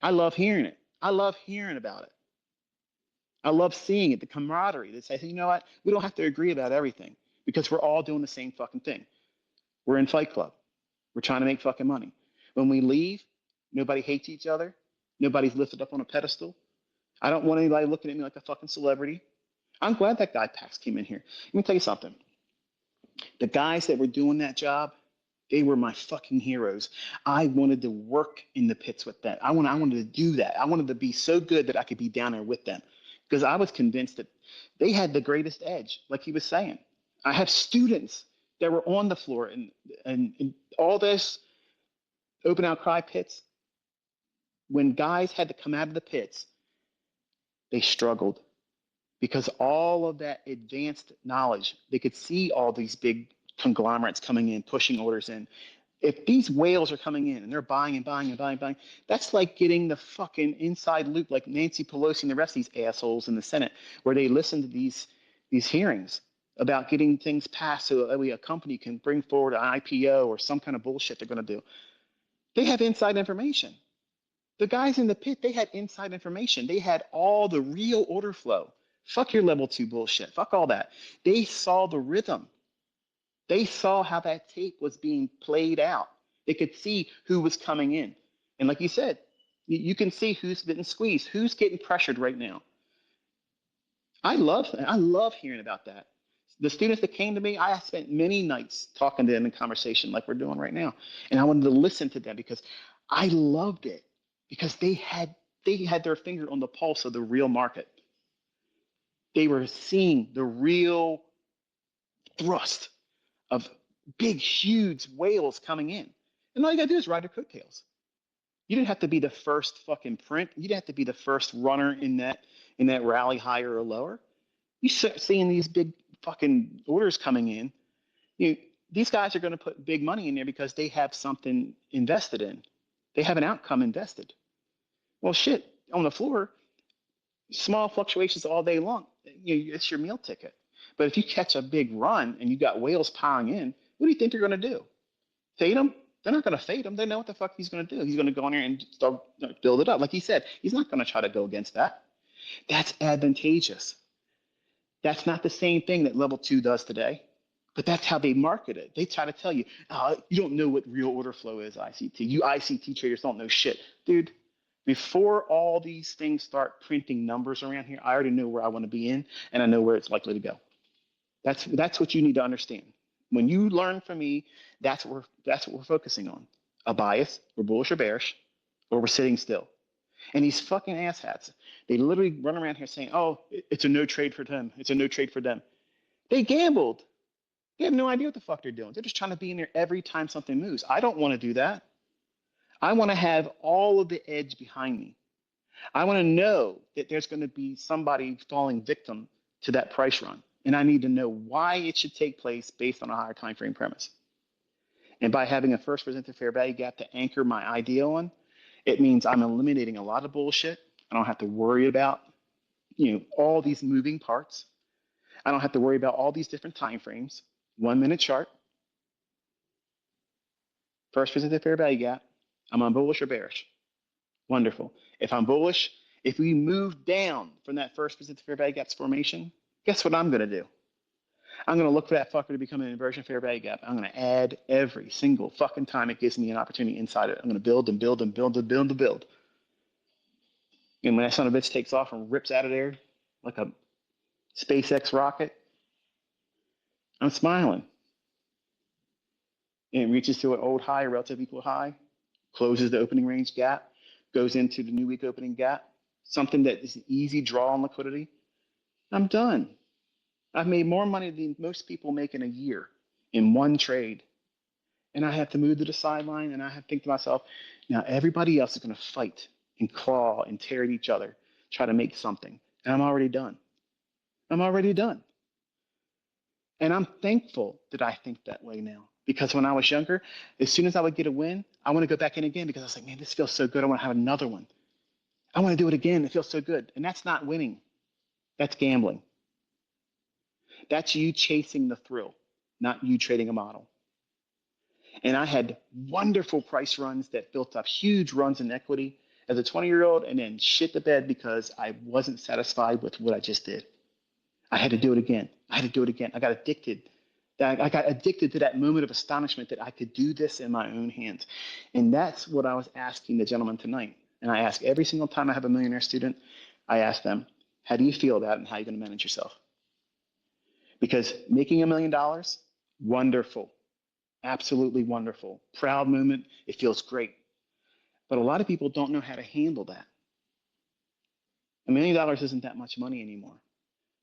I love hearing it. I love hearing about it. I love seeing it, the camaraderie. They say, hey, you know what? We don't have to agree about everything because we're all doing the same fucking thing. We're in Fight Club. We're trying to make fucking money. When we leave, nobody hates each other. Nobody's lifted up on a pedestal. I don't want anybody looking at me like a fucking celebrity. I'm glad that guy Pax came in here. Let me tell you something. The guys that were doing that job, they were my fucking heroes. I wanted to work in the pits with them. I wanted to do that. I wanted to be so good that I could be down there with them because I was convinced that they had the greatest edge, like he was saying. I have students that were on the floor and all this open outcry pits. When guys had to come out of the pits, they struggled because all of that advanced knowledge, they could see all these big conglomerates coming in, pushing orders in. If these whales are coming in and they're buying and buying and buying and buying, that's like getting the fucking inside loop like Nancy Pelosi and the rest of these assholes in the Senate, where they listen to these hearings about getting things passed so that a company can bring forward an IPO or some kind of bullshit they're going to do. They have inside information. The guys in the pit, they had inside information. They had all the real order flow. Fuck your level 2 bullshit. Fuck all that. They saw the rhythm. They saw how that tape was being played out. They could see who was coming in. And like you said, you can see who's getting squeezed, who's getting pressured right now. I love hearing about that. The students that came to me, I spent many nights talking to them in conversation like we're doing right now. And I wanted to listen to them because I loved it. Because they had their finger on the pulse of the real market. They were seeing the real thrust of big, huge whales coming in. And all you got to do is ride their coattails. You didn't have to be the first fucking print. You didn't have to be the first runner in that rally higher or lower. You start seeing these big fucking orders coming in. These guys are going to put big money in there because they have something invested in. They have an outcome invested. Well, shit, on the floor, small fluctuations all day long. It's your meal ticket. But if you catch a big run and you got whales piling in, what do you think they're going to do? Fade them? They're not going to fade him. They know what the fuck he's going to do. He's going to go in there and start build it up. Like he said, he's not going to try to go against that. That's advantageous. That's not the same thing that level 2 does today, but that's how they market it. They try to tell you, you don't know what real order flow is, ICT. You ICT traders don't know shit. Dude, before all these things start printing numbers around here, I already know where I want to be in, and I know where it's likely to go. That's what you need to understand. When you learn from me, that's what we're focusing on. A bias, we're bullish or bearish, or we're sitting still. And these fucking asshats, they literally run around here saying, oh, it's a no trade for them. It's a no trade for them. They gambled. They have no idea what the fuck they're doing. They're just trying to be in there every time something moves. I don't want to do that. I want to have all of the edge behind me. I want to know that there's going to be somebody falling victim to that price run. And I need to know why it should take place based on a higher time frame premise. And by having a first presented fair value gap to anchor my idea on, it means I'm eliminating a lot of bullshit. I don't have to worry about, all these moving parts. I don't have to worry about all these different time frames. 1 minute chart, first presented fair value gap. I'm on bullish or bearish. Wonderful. If I'm bullish, if we move down from that first presented fair value gap's formation, guess what I'm going to do? I'm going to look for that fucker to become an inversion fair value gap. I'm going to add every single fucking time it gives me an opportunity inside it. I'm going to build and build and build and build and build. And when that son of a bitch takes off and rips out of there like a SpaceX rocket, I'm smiling. And it reaches to an old high, a relative equal high, closes the opening range gap, goes into the new week opening gap, something that is an easy draw on liquidity. I'm done. I've made more money than most people make in a year in one trade. And I have to move to the sideline and I have to think to myself, now everybody else is going to fight and claw and tear at each other, try to make something. And I'm already done. I'm already done. And I'm thankful that I think that way now. Because when I was younger, as soon as I would get a win, I want to go back in again because I was like, man, this feels so good. I want to have another one. I want to do it again. It feels so good. And that's not winning. That's gambling. That's you chasing the thrill, not you trading a model. And I had wonderful price runs that built up huge runs in equity as a 20-year-old and then shit the bed because I wasn't satisfied with what I just did. I had to do it again. I had to do it again. I got addicted. I got addicted to that moment of astonishment that I could do this in my own hands. And that's what I was asking the gentleman tonight. And I ask every single time I have a millionaire student, I ask them, how do you feel about it and how are you going to manage yourself? Because making $1 million, wonderful, absolutely wonderful. Proud moment, it feels great. But a lot of people don't know how to handle that. $1 million isn't that much money anymore.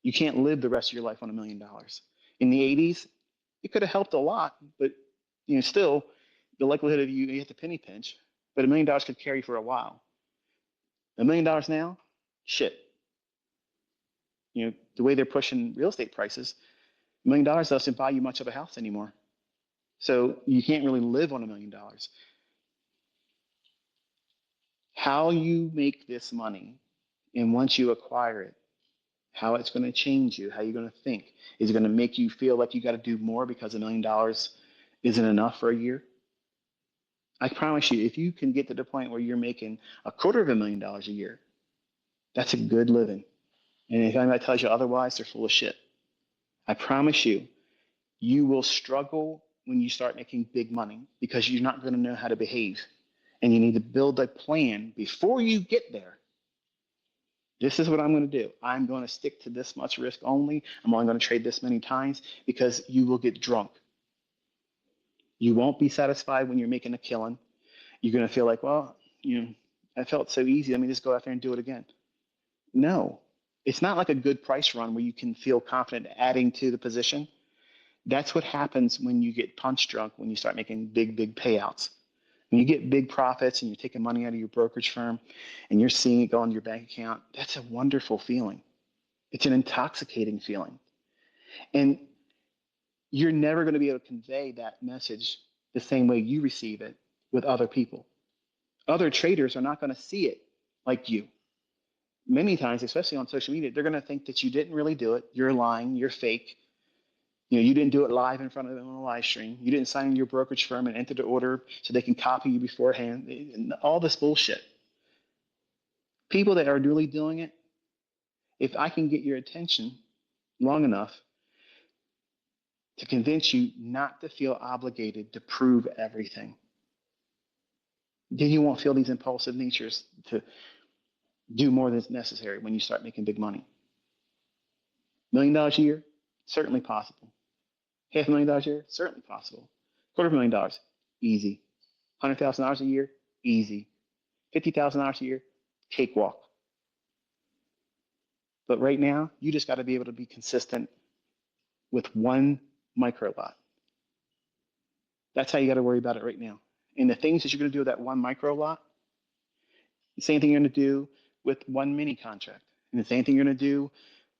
You can't live the rest of your life on $1 million. In the 80s, it could have helped a lot, but still, the likelihood of you have to penny pinch, but $1 million could carry for a while. $1 million now, shit. The way they're pushing real estate prices, $1 million doesn't buy you much of a house anymore. So you can't really live on $1 million. How you make this money, and once you acquire it, how it's going to change you, how you're going to think. Is it going to make you feel like you got to do more because $1 million isn't enough for a year? I promise you, if you can get to the point where you're making $250,000 a year, that's a good living. And if anybody tells you otherwise, they're full of shit. I promise you, you will struggle when you start making big money because you're not going to know how to behave. And you need to build a plan before you get there. This is what I'm going to do. I'm going to stick to this much risk only. I'm only going to trade this many times because you will get drunk. You won't be satisfied when you're making a killing. You're going to feel like, well, I felt so easy. Let me just go out there and do it again. No, it's not like a good price run where you can feel confident adding to the position. That's what happens when you get punch drunk, when you start making big payouts. When you get big profits and you're taking money out of your brokerage firm and you're seeing it go into your bank account, that's a wonderful feeling. It's an intoxicating feeling. And you're never going to be able to convey that message the same way you receive it with other people. Other traders are not going to see it like you. Many times, especially on social media, they're going to think that you didn't really do it. You're lying. You're fake. You didn't do it live in front of them on a live stream. You didn't sign in your brokerage firm and enter the order so they can copy you beforehand. And all this bullshit. People that are really doing it, if I can get your attention long enough to convince you not to feel obligated to prove everything, then you won't feel these impulsive natures to do more than is necessary when you start making big money. $1 million a year, certainly possible. $500,000 a year, certainly possible. $250,000, easy. $100,000 a year, easy. $50,000 a year, cakewalk. But right now, you just got to be able to be consistent with one micro lot. That's how you got to worry about it right now. And the things that you're going to do with that one micro lot, the same thing you're going to do with one mini contract. And the same thing you're going to do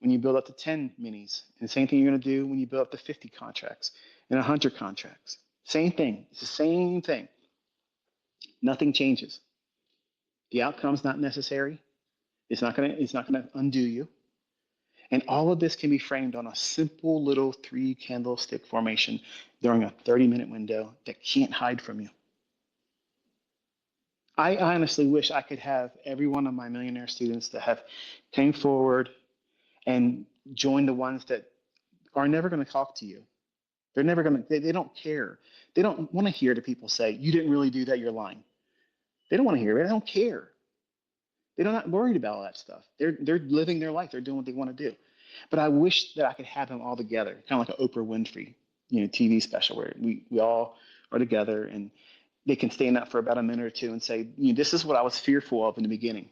when you build up to 10 minis. And the same thing you're going to do when you build up to 50 contracts and 100 contracts. Same thing. It's the same thing. Nothing changes. The outcome's not necessary. It's not going to undo you. And all of this can be framed on a simple little 3 candlestick formation during a 30-minute window that can't hide from you. I honestly wish I could have every one of my millionaire students that have came forward and joined the ones that are never going to talk to you. They're never going to, they don't care. They don't want to hear the people say, you didn't really do that, you're lying. They don't want to hear it. They don't care. They're not worried about all that stuff. They're living their life. They're doing what they want to do. But I wish that I could have them all together, kind of like an Oprah Winfrey, TV special where we all are together and they can stand up for about a minute or two and say, this is what I was fearful of in the beginning.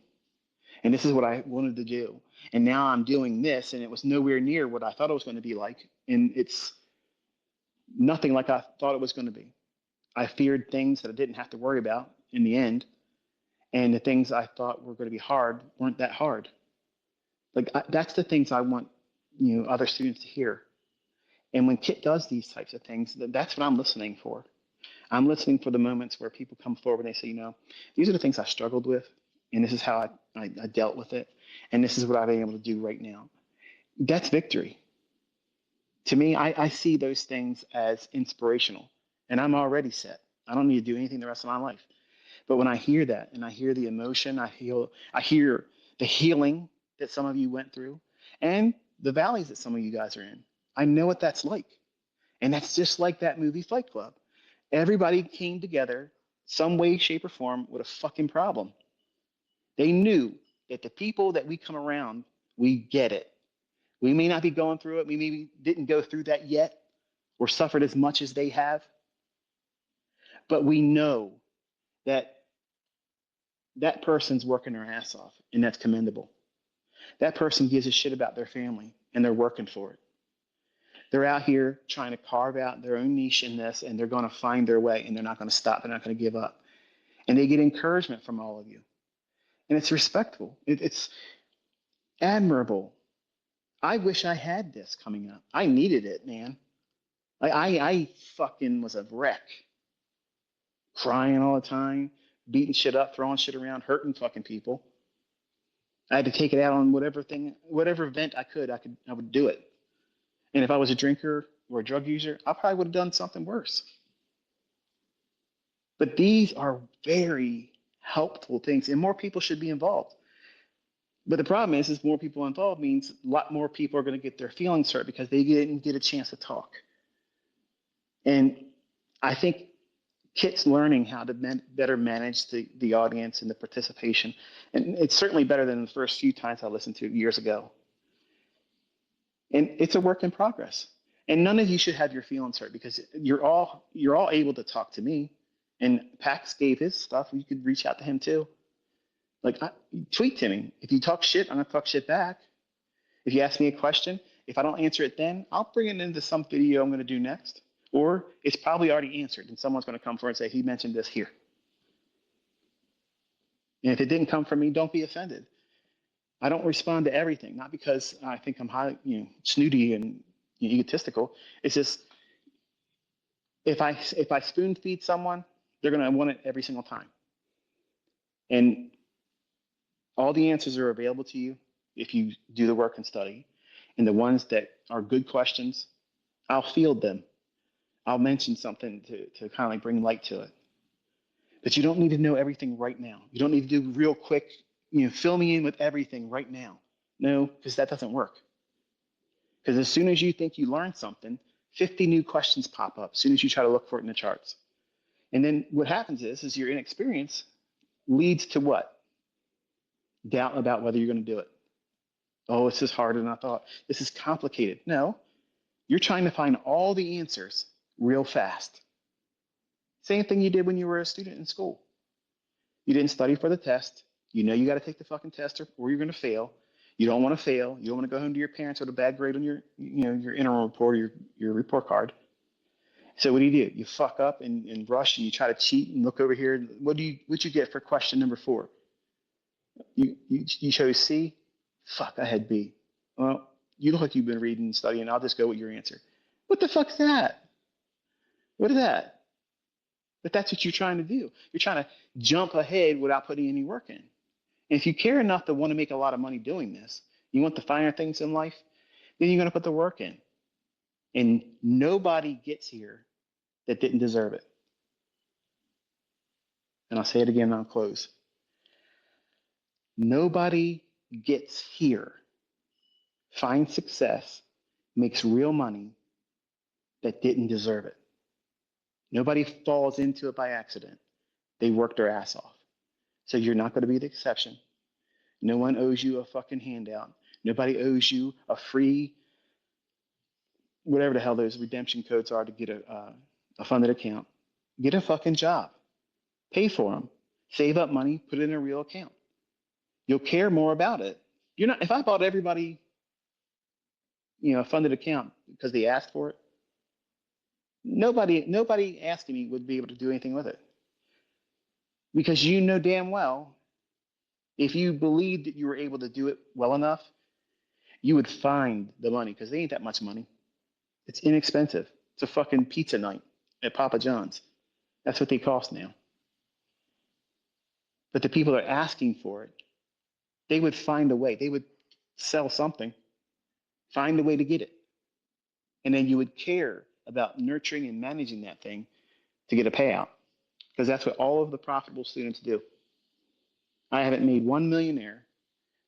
And this is what I wanted to do. And now I'm doing this, and it was nowhere near what I thought it was going to be like. And it's nothing like I thought it was going to be. I feared things that I didn't have to worry about in the end. And the things I thought were going to be hard weren't that hard. That's the things I want, other students to hear. And when Kit does these types of things, that's what I'm listening for. I'm listening for the moments where people come forward and they say, these are the things I struggled with, and this is how I dealt with it, and this is what I've been able to do right now. That's victory. To me, I see those things as inspirational, and I'm already set. I don't need to do anything the rest of my life. But when I hear that, and I hear the emotion, I hear the healing that some of you went through, and the valleys that some of you guys are in. I know what that's like. And that's just like that movie Fight Club. Everybody came together some way, shape, or form with a fucking problem. They knew that the people that we come around, we get it. We may not be going through it. We maybe didn't go through that yet or suffered as much as they have. But we know that that person's working their ass off, and that's commendable. That person gives a shit about their family, and they're working for it. They're out here trying to carve out their own niche in this, and they're going to find their way, and they're not going to stop. They're not going to give up. And they get encouragement from all of you. And it's respectful. It's admirable. I wish I had this coming up. I needed it, man. I fucking was a wreck. Crying all the time, beating shit up, throwing shit around, hurting fucking people. I had to take it out on whatever event I would do it. And if I was a drinker or a drug user, I probably would have done something worse. But these are very helpful things, and more people should be involved. But the problem is more people involved means a lot more people are going to get their feelings hurt because they didn't get a chance to talk. And I think Kit's learning how to better manage the audience and the participation. And it's certainly better than the first few times I listened to it years ago. And it's a work in progress. And none of you should have your feelings hurt because you're all able to talk to me. And Pax gave his stuff. You could reach out to him too. Tweet to me. If you talk shit, I'm going to talk shit back. If you ask me a question, If I don't answer it then, I'll bring it into some video I'm going to do next. Or it's probably already answered and someone's going to come forward and say, he mentioned this here. And if it didn't come from me, don't be offended. I don't respond to everything, not because I think I'm high, snooty and egotistical. It's just if I spoon feed someone, they're going to want it every single time. And all the answers are available to you if you do the work and study. And the ones that are good questions, I'll field them. I'll mention something to kind of like bring light to it. But you don't need to know everything right now. You don't need to do real quick, fill me in with everything right now. No, because that doesn't work. Because as soon as you think you learned something, 50 new questions pop up as soon as you try to look for it in the charts. And then what happens is your inexperience leads to what? Doubt about whether you're going to do it. Oh, this is harder than I thought. This is complicated. No, you're trying to find all the answers real fast. Same thing you did when you were a student in school. You didn't study for the test. You know you got to take the fucking test or you're going to fail. You don't want to fail. You don't want to go home to your parents with a bad grade on your interim report or your report card. So what do? You fuck up and rush and you try to cheat and look over here. What'd you get for question number 4? You chose C? Fuck, I had B. Well, you look like you've been reading and studying. I'll just go with your answer. What the fuck's that? What is that? But that's what you're trying to do. You're trying to jump ahead without putting any work in. And if you care enough to want to make a lot of money doing this, you want the finer things in life, then you're going to put the work in. And nobody gets here that didn't deserve it. And I'll say it again and I'll close. Nobody gets here, finds success, makes real money that didn't deserve it. Nobody falls into it by accident. They work their ass off. So you're not going to be the exception. No one owes you a fucking handout. Nobody owes you a free, whatever the hell those redemption codes are to get a funded account. Get a fucking job. Pay for them. Save up money, put it in a real account. You'll care more about it. You're not. If I bought everybody, a funded account because they asked for it, nobody asking me would be able to do anything with it. Because you know damn well, if you believed that you were able to do it well enough, you would find the money because they ain't that much money. It's inexpensive. It's a fucking pizza night at Papa John's. That's what they cost now. But the people that are asking for it, they would find a way. They would sell something, find a way to get it. And then you would care about nurturing and managing that thing to get a payout. Because that's what all of the profitable students do. I haven't made one millionaire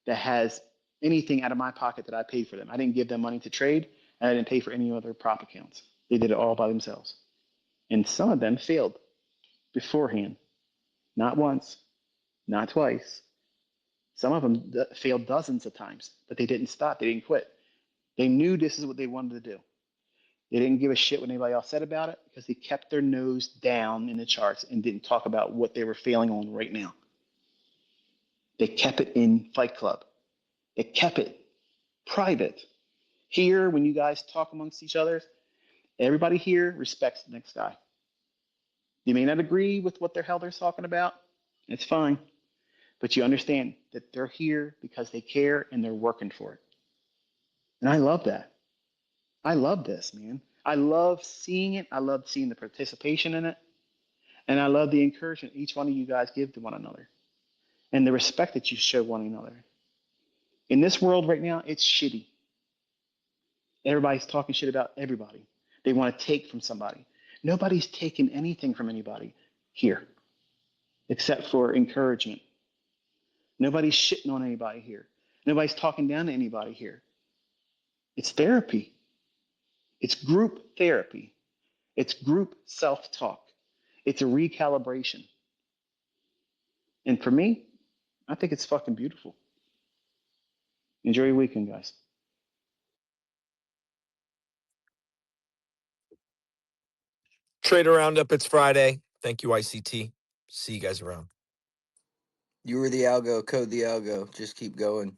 that has anything out of my pocket that I paid for them. I didn't give them money to trade, and I didn't pay for any other prop accounts. They did it all by themselves. And some of them failed beforehand. Not once, not twice. Some of them failed dozens of times, but they didn't stop. They didn't quit. They knew this is what they wanted to do. They didn't give a shit what anybody else said about it because they kept their nose down in the charts and didn't talk about what they were failing on right now. They kept it in Fight Club. They kept it private. Here, when you guys talk amongst each other, everybody here respects the next guy. You may not agree with what the hell they're talking about. It's fine. But you understand that they're here because they care and they're working for it. And I love that. I love this, man. I love seeing it. I love seeing the participation in it. And I love the encouragement each one of you guys give to one another and the respect that you show one another. In this world right now, it's shitty. Everybody's talking shit about everybody. They want to take from somebody. Nobody's taking anything from anybody here except for encouragement. Nobody's shitting on anybody here. Nobody's talking down to anybody here. It's therapy. It's group therapy. It's group self-talk. It's a recalibration. And for me, I think it's fucking beautiful. Enjoy your weekend, guys. Trader Roundup, it's Friday. Thank you, ICT. See you guys around. You were the algo, code the algo. Just keep going.